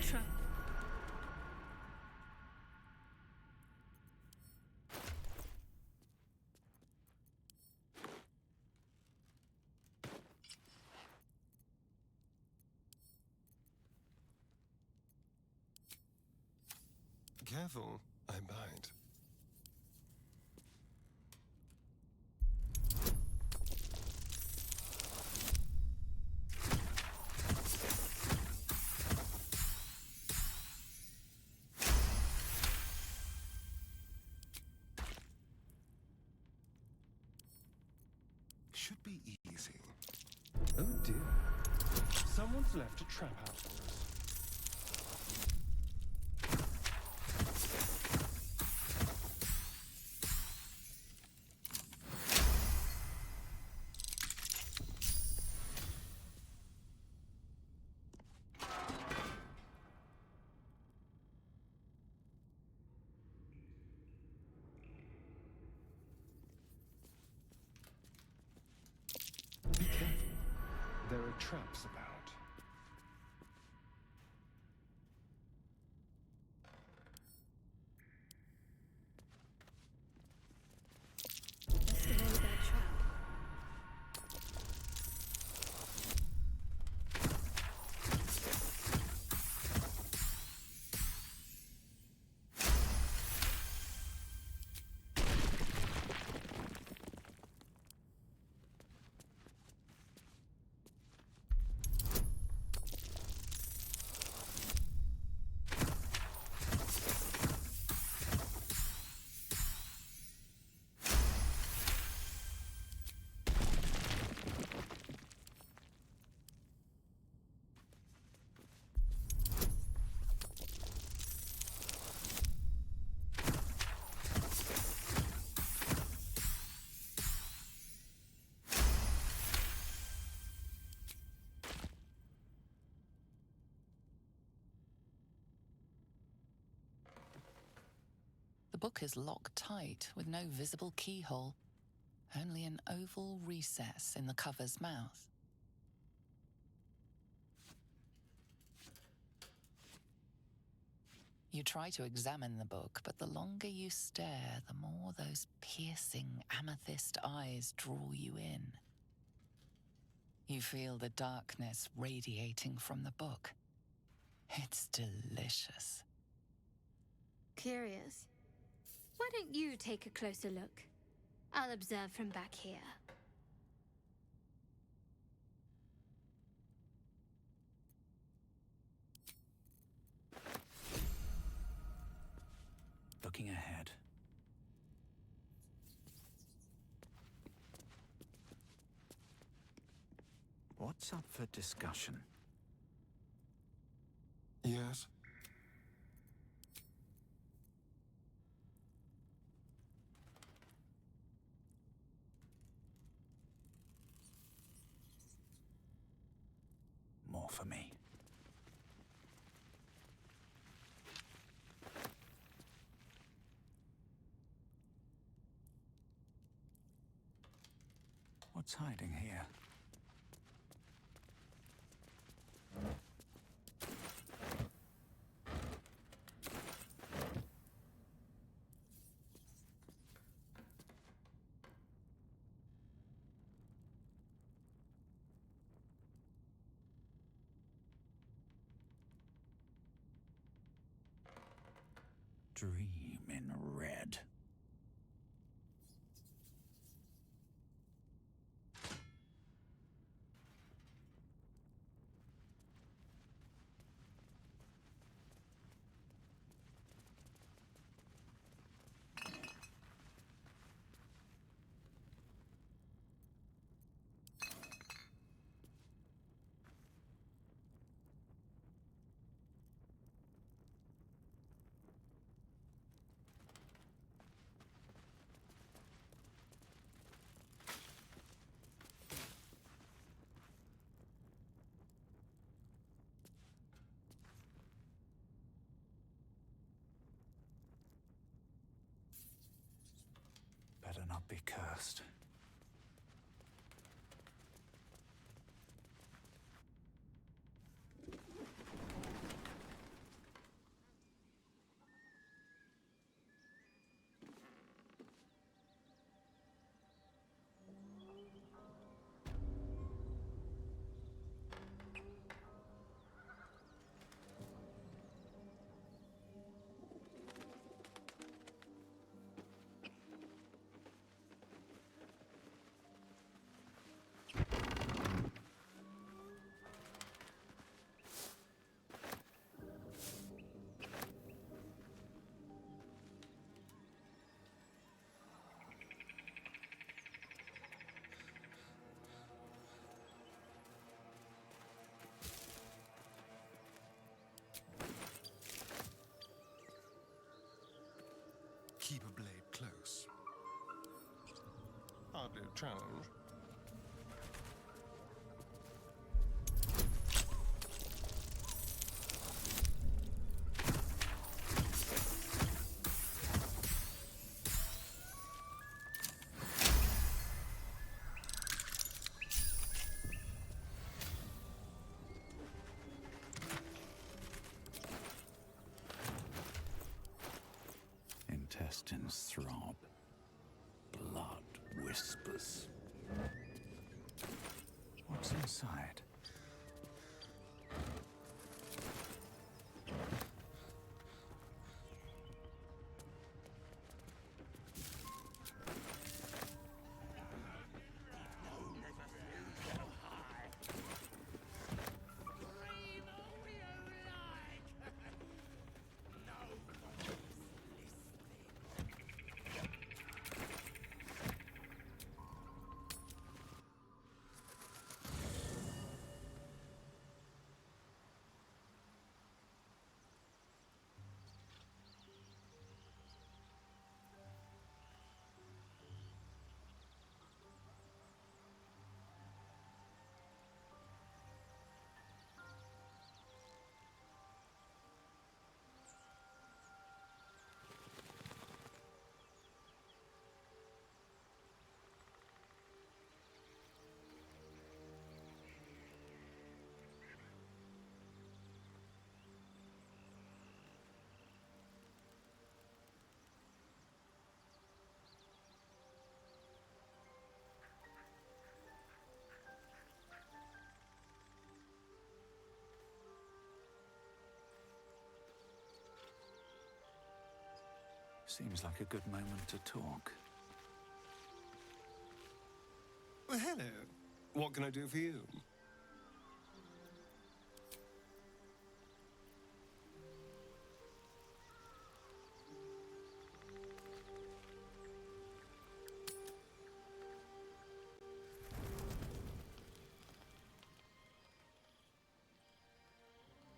Trap. Careful, I bite. Should be easy. Oh dear. Someone's left a trap out for us. Be careful. There are traps about. Let's avoid that trap. The book is locked tight with no visible keyhole, only an oval recess in the cover's mouth. You try to examine the book, but the longer you stare, the more those piercing amethyst eyes draw you in. You feel the darkness radiating from the book. It's delicious. Curious. Why don't you take a closer look? I'll observe from back here. Looking ahead. What's up for discussion? Yes? More for me. What's hiding here? Dream in red. Better not be cursed. Keep a blade close. Hardly a challenge. Intestines throb. Blood whispers. What's inside? Seems like a good moment to talk. Well, hello. What can I do for you?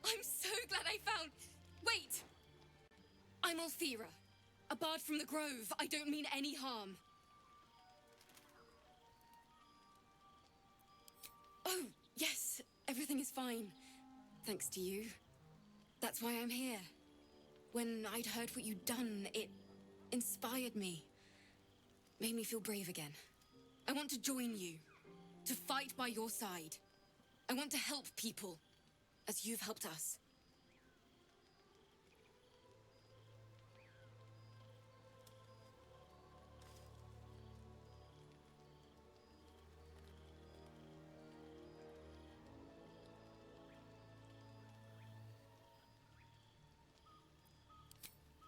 I'm so glad I found... Wait! I'm Althera, a bard from the Grove. I don't mean any harm. Oh, yes, everything is fine. Thanks to you. That's why I'm here. When I'd heard what you'd done, it inspired me. Made me feel brave again. I want to join you. To fight by your side. I want to help people, as you've helped us.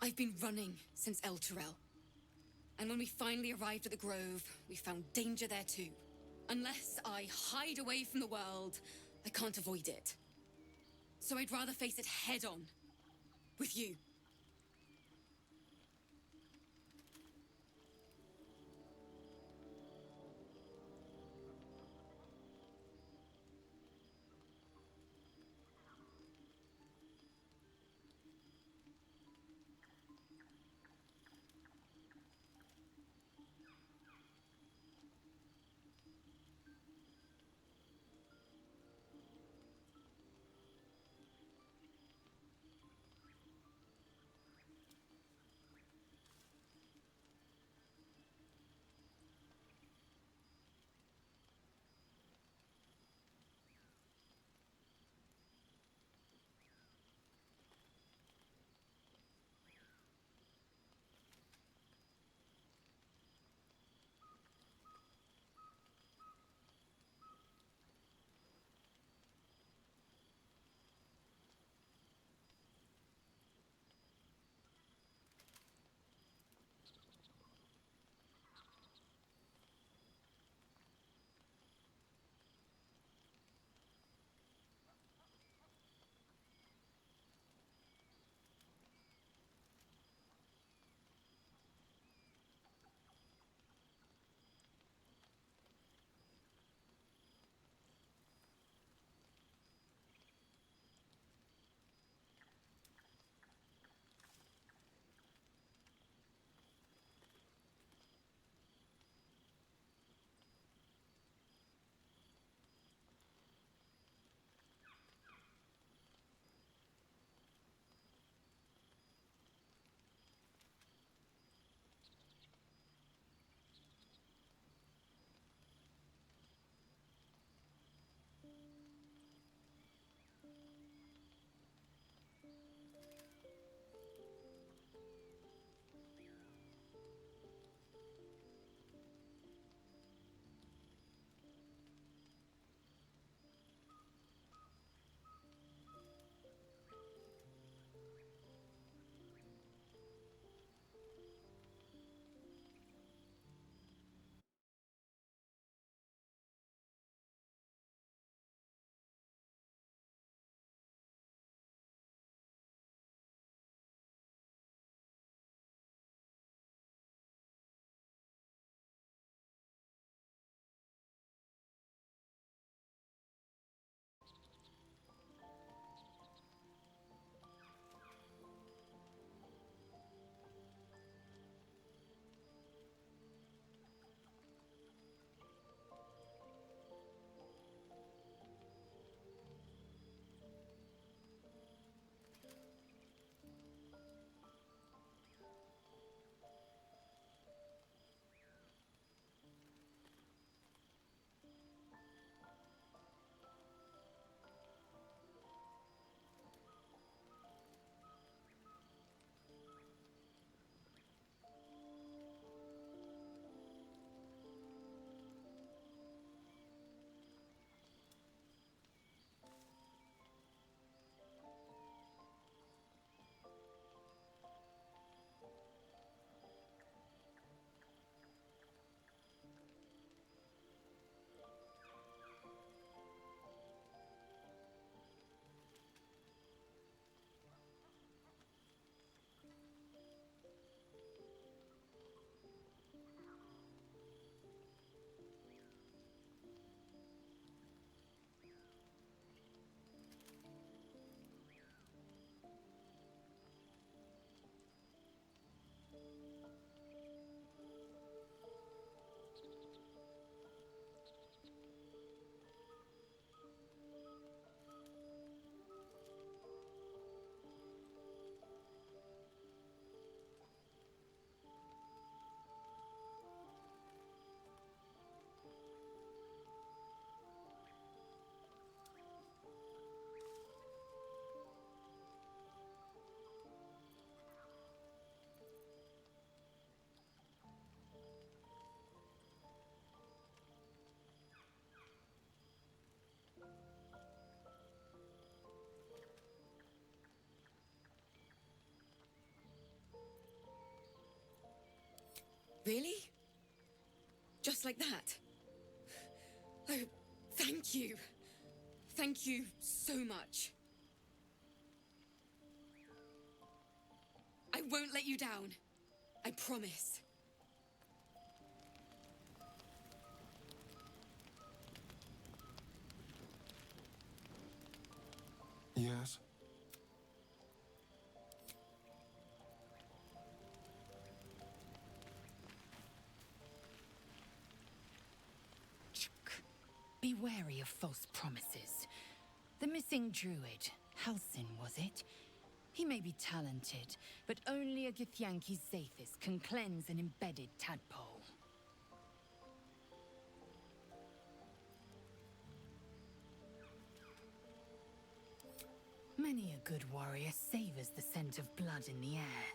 I've been running since El Turel. And when we finally arrived at the Grove, we found danger there too. Unless I hide away from the world, I can't avoid it. So I'd rather face it head on. With you. Really? Just like that? Oh, thank you. Thank you so much. I won't let you down. I promise. Yes? Be wary of false promises. The missing druid, Halsin, was it? He may be talented, but only a Githyanki Zathis can cleanse an embedded tadpole. Many a good warrior savors the scent of blood in the air.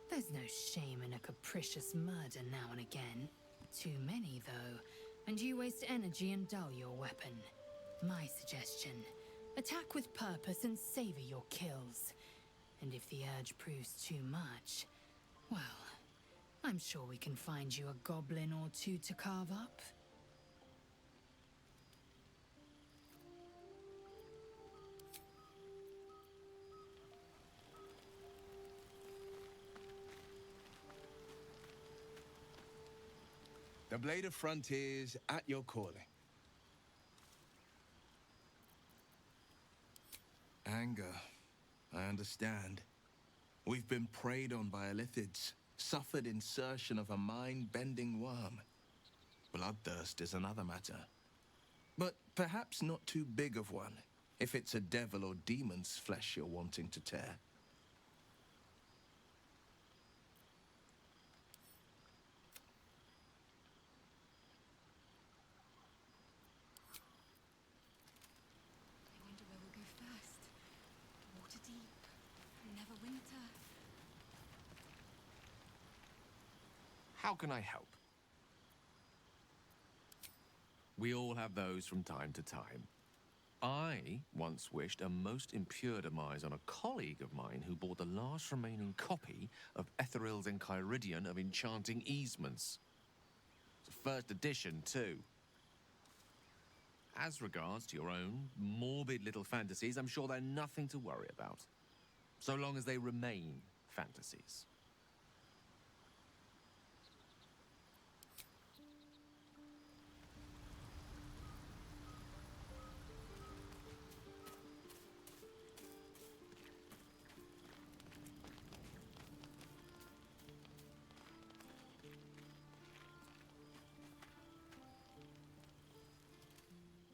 There's no shame in a capricious murder now and again. Too many, though, and you waste energy and dull your weapon. My suggestion, attack with purpose and savor your kills. And if the urge proves too much, well, I'm sure we can find you a goblin or two to carve up. The Blade of Frontiers at your calling. Anger. I understand. We've been preyed on by Illithids, suffered insertion of a mind-bending worm. Bloodthirst is another matter. But perhaps not too big of one, if it's a devil or demon's flesh you're wanting to tear. I wonder where we'll go first. Water deep, never winter. How can I help? We all have those from time to time. I once wished a most impure demise on a colleague of mine who bought the last remaining copy of Etheril's Enchiridion of Enchanting Easements. It's a first edition, too. As regards to your own morbid little fantasies, I'm sure they're nothing to worry about. So long as they remain fantasies.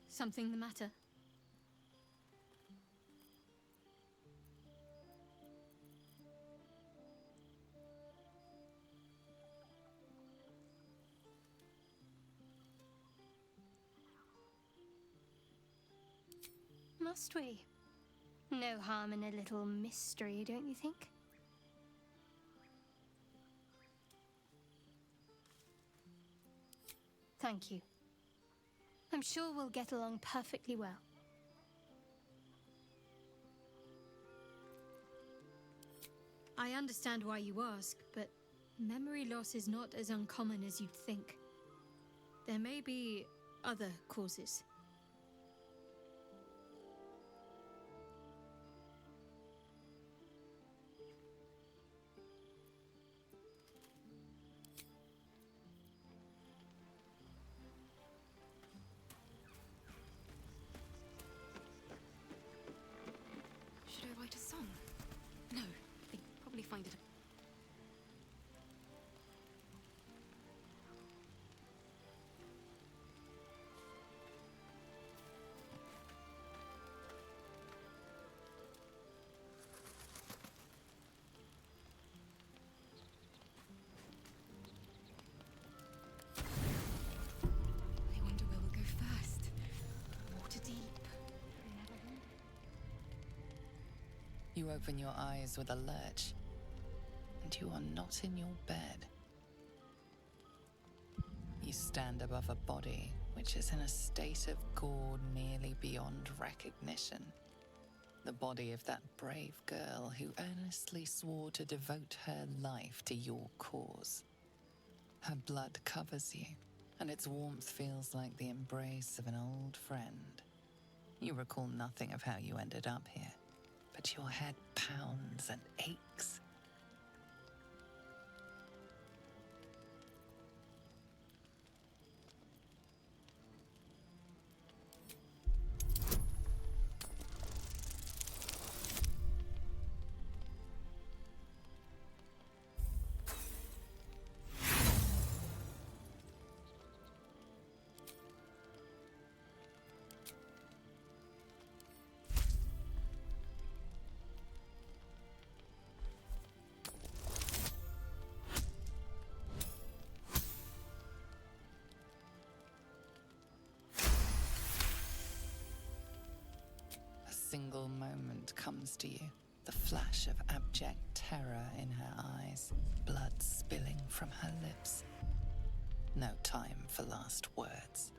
Something the matter? Must we? No harm in a little mystery, don't you think? Thank you. I'm sure we'll get along perfectly well. I understand why you ask, but memory loss is not as uncommon as you'd think. There may be other causes. Should I write a song? No, they'd probably find it. I wonder where we'll go first. Water deep. You open your eyes with a lurch, and you are not in your bed. You stand above a body which is in a state of gore nearly beyond recognition. The body of that brave girl who earnestly swore to devote her life to your cause. Her blood covers you, and its warmth feels like the embrace of an old friend. You recall nothing of how you ended up here, but your head pounds and aches. Single moment comes to you, the flash of abject terror in her eyes, blood spilling from her lips. No time for last words.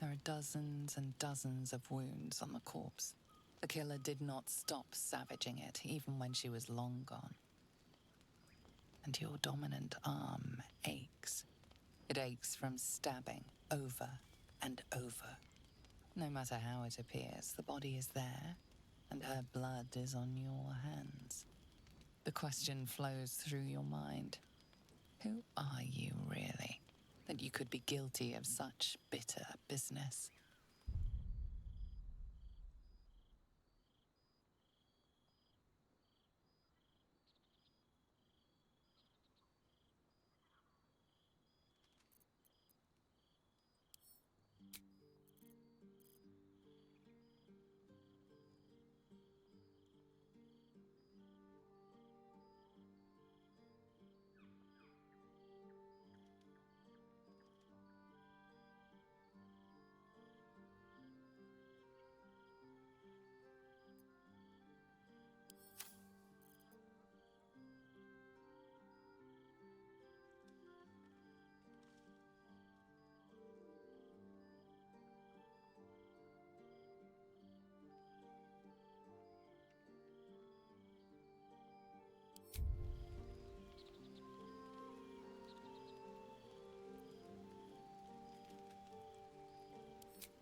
There are dozens and dozens of wounds on the corpse. The killer did not stop savaging it, even when she was long gone. And your dominant arm aches. It aches from stabbing over and over. No matter how it appears, the body is there, and her blood is on your hands. The question flows through your mind. Who are you, really, that you could be guilty of such bitter business?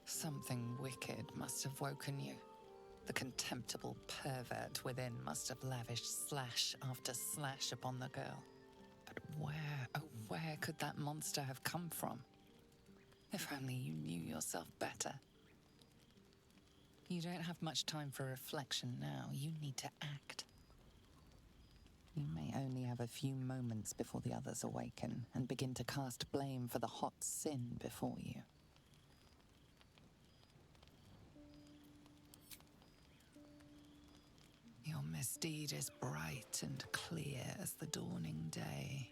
Something wicked must have woken you. The contemptible pervert within must have lavished slash after slash upon the girl. But where, oh where could that monster have come from? If only you knew yourself better. You don't have much time for reflection now. You need to act. You may only have a few moments before the others awaken and begin to cast blame for the hot sin before you. Your misdeed is bright and clear as the dawning day.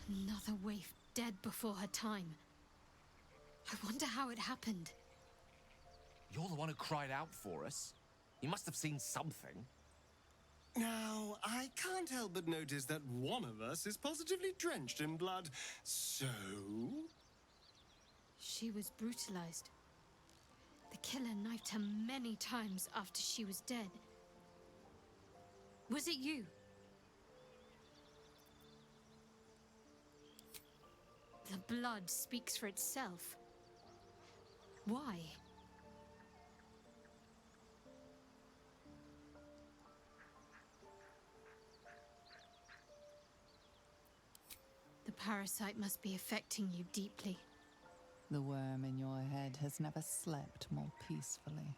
Another waif dead before her time. I wonder how it happened. You're the one who cried out for us. You must have seen something. Now, I can't help but notice that one of us is positively drenched in blood. So? She was brutalized. The killer knifed her many times after she was dead. Was it you? The blood speaks for itself. Why? The parasite must be affecting you deeply. The worm in your head has never slept more peacefully.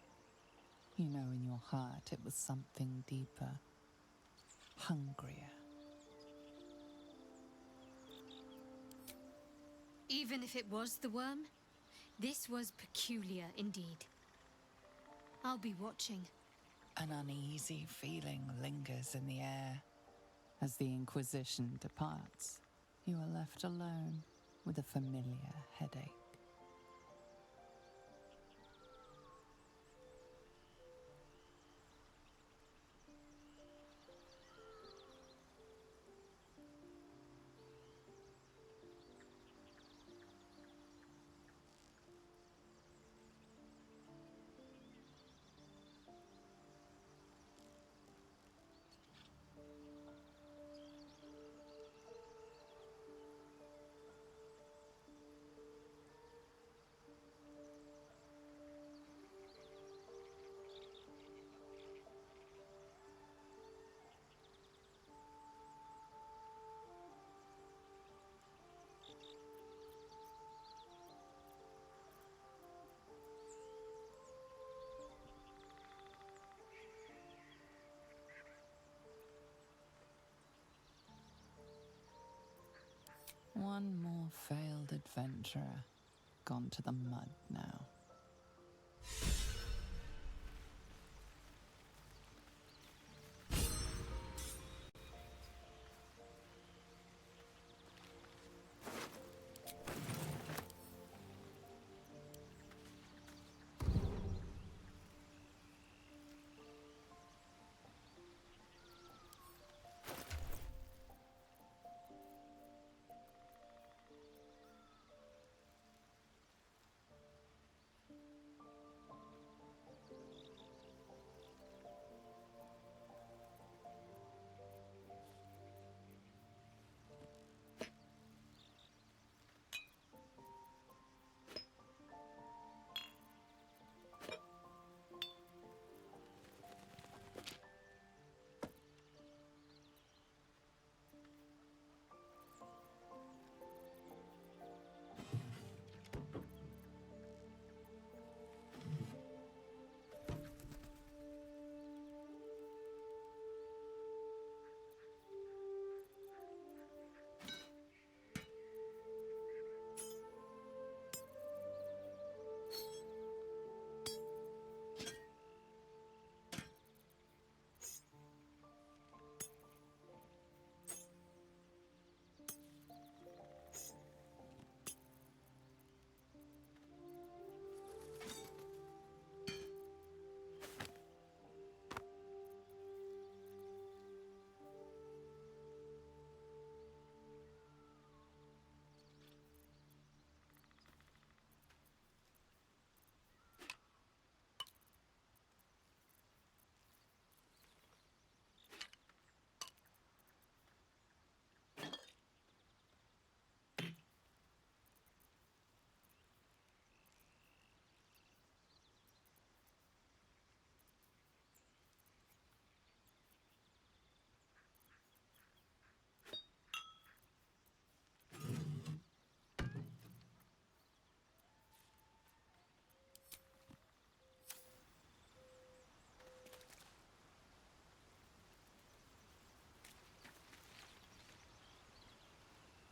You know in your heart it was something deeper, hungrier. Even if it was the worm, this was peculiar indeed. I'll be watching. An uneasy feeling lingers in the air. As the Inquisition departs, you are left alone with a familiar headache. One more failed adventurer, gone to the mud now.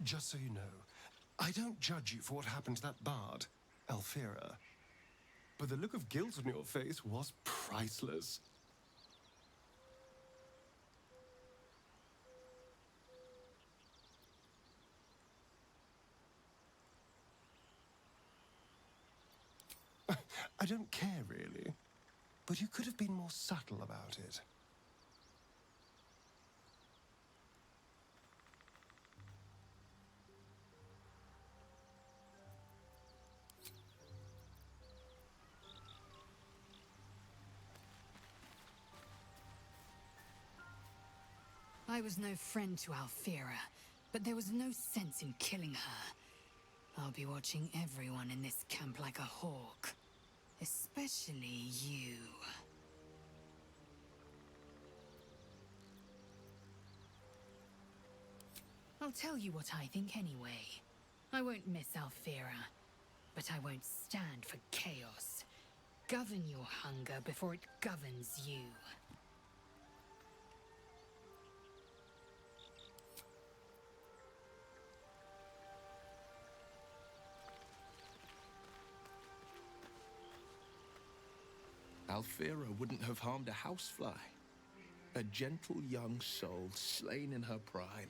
Just so you know, I don't judge you for what happened to that bard, Alfira. But the look of guilt on your face was priceless. I don't care, really. But you could have been more subtle about it. I was no friend to Alfira, but there was no sense in killing her. I'll be watching everyone in this camp like a hawk. Especially you. I'll tell you what I think anyway. I won't miss Alfira, but I won't stand for chaos. Govern your hunger before it governs you. Alfira wouldn't have harmed a housefly. A gentle young soul slain in her prime.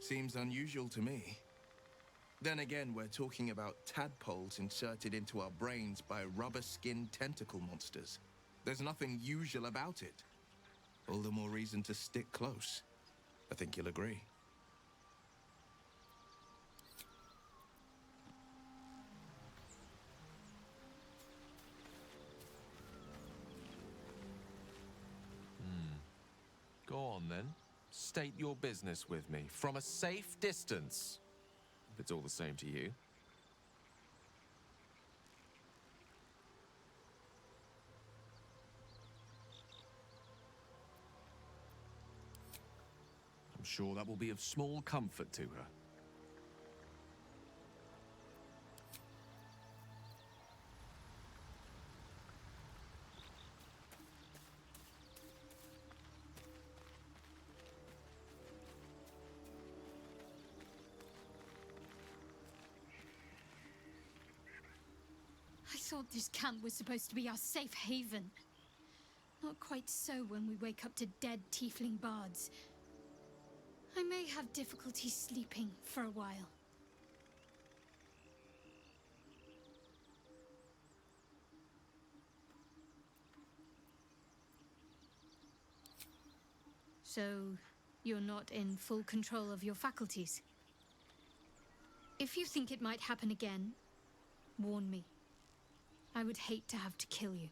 Seems unusual to me. Then again, we're talking about tadpoles inserted into our brains by rubber-skinned tentacle monsters. There's nothing usual about it. All the more reason to stick close. I think you'll agree. Go on, then. State your business with me, from a safe distance. If it's all the same to you. I'm sure that will be of small comfort to her. I thought this camp was supposed to be our safe haven. Not quite so when we wake up to dead tiefling bards. I may have difficulty sleeping for a while. So, you're not in full control of your faculties? If you think it might happen again, warn me. I would hate to have to kill you.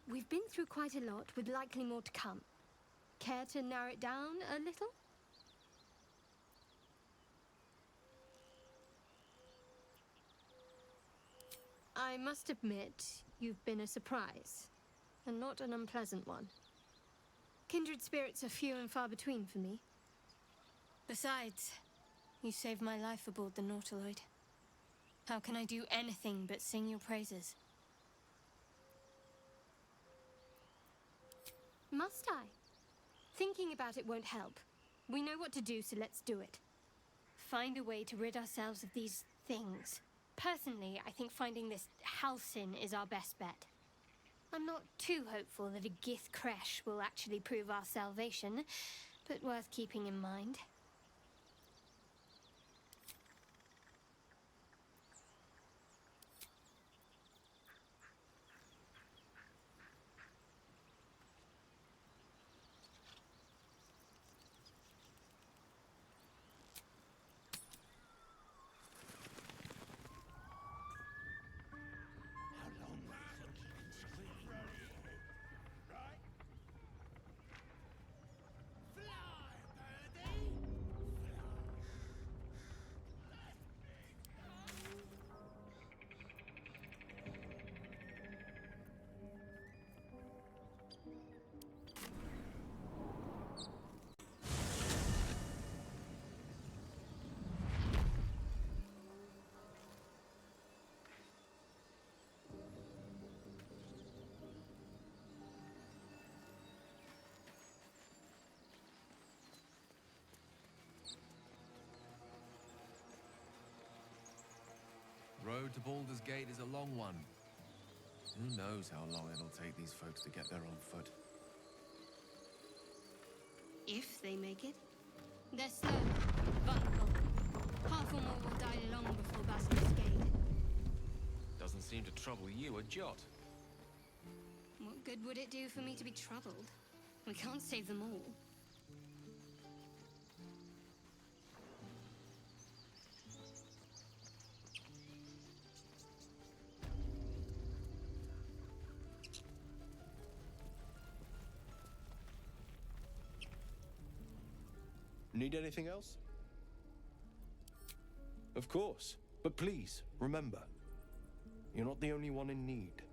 We've been through quite a lot, with likely more to come. Care to narrow it down a little? I must admit, you've been a surprise, and not an unpleasant one. Kindred spirits are few and far between for me. Besides, you saved my life aboard the Nautiloid. How can I do anything but sing your praises? Must I? Thinking about it won't help. We know what to do, so let's do it. Find a way to rid ourselves of these things. Personally, I think finding this Halsin is our best bet. I'm not too hopeful that a Gith Kresh will actually prove our salvation, but worth keeping in mind. Road to Baldur's Gate is a long one. Who knows how long it'll take these folks to get there on foot. If they make it. They're slow, vulnerable. Half or more will die long before Basilisk's Gate. Doesn't seem to trouble you a jot. What good would it do for me to be troubled? We can't save them all. Need anything else? Of course. But please, remember, you're not the only one in need.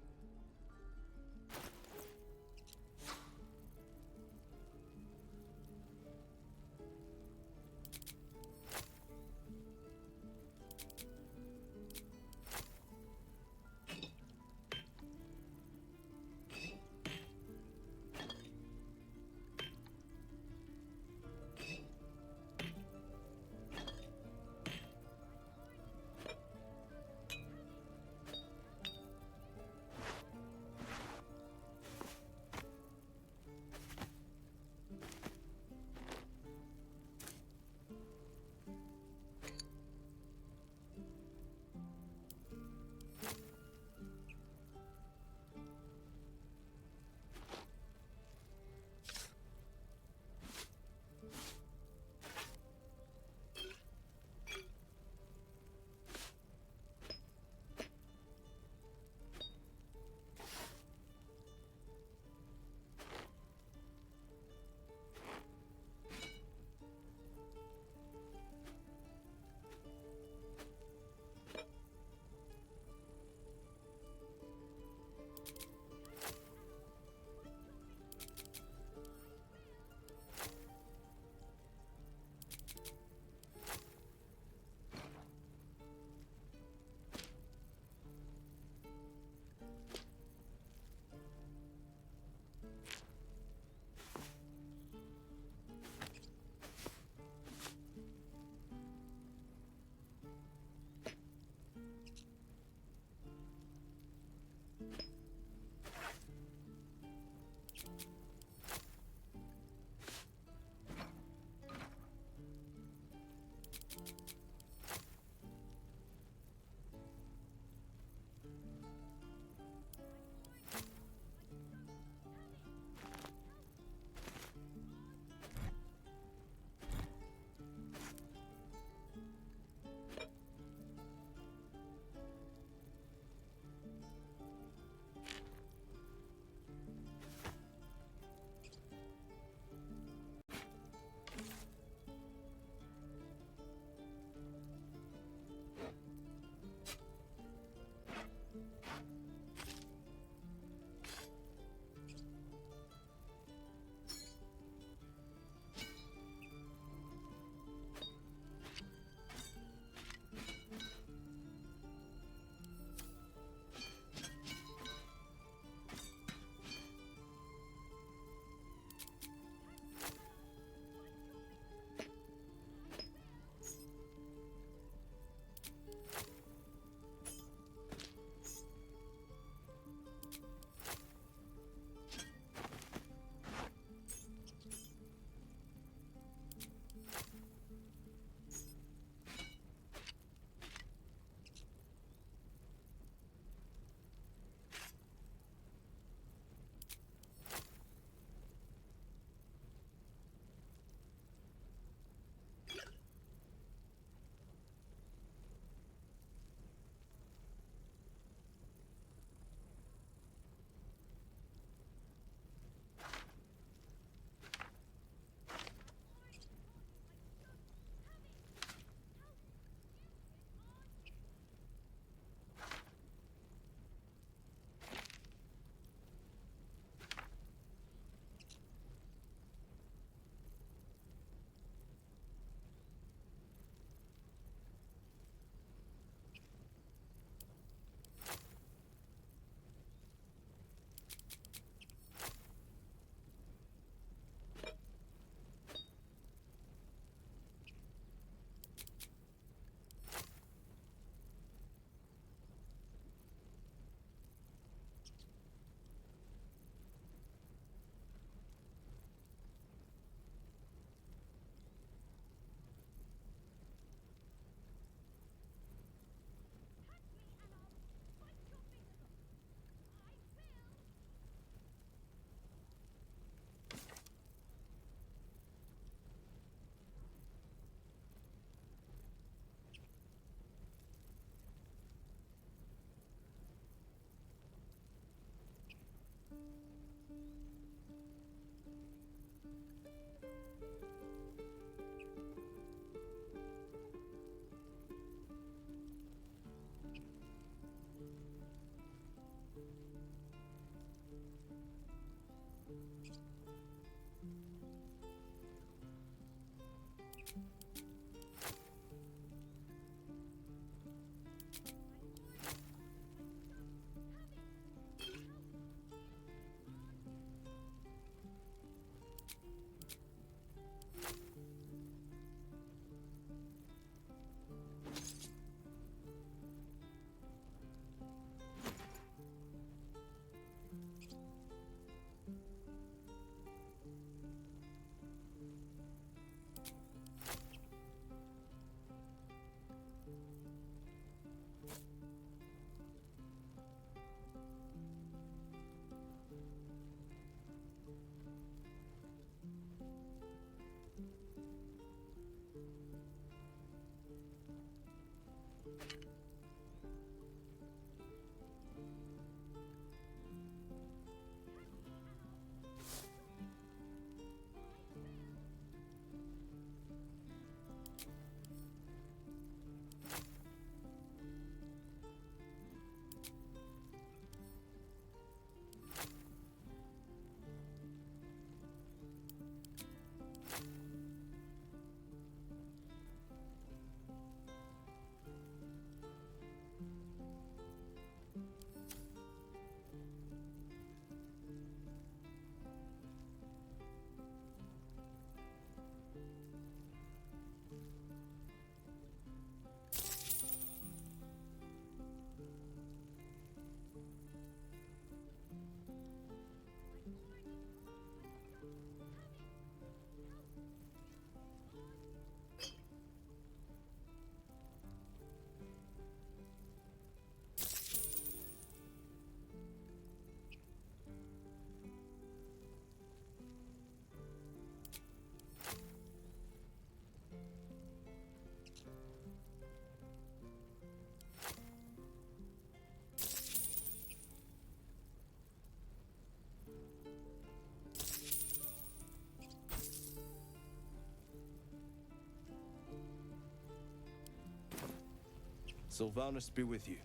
Sylvanus be with you.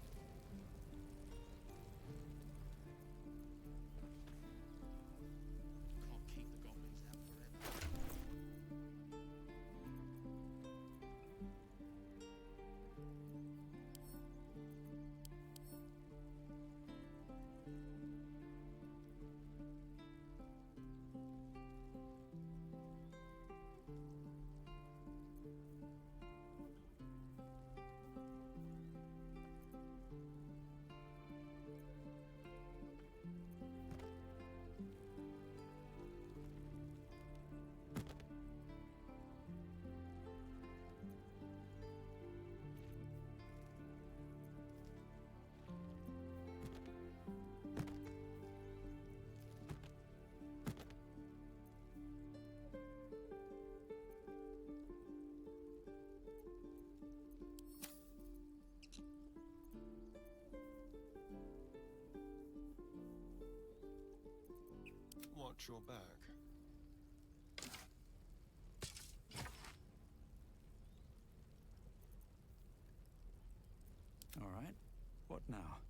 Watch your back. All right. What now?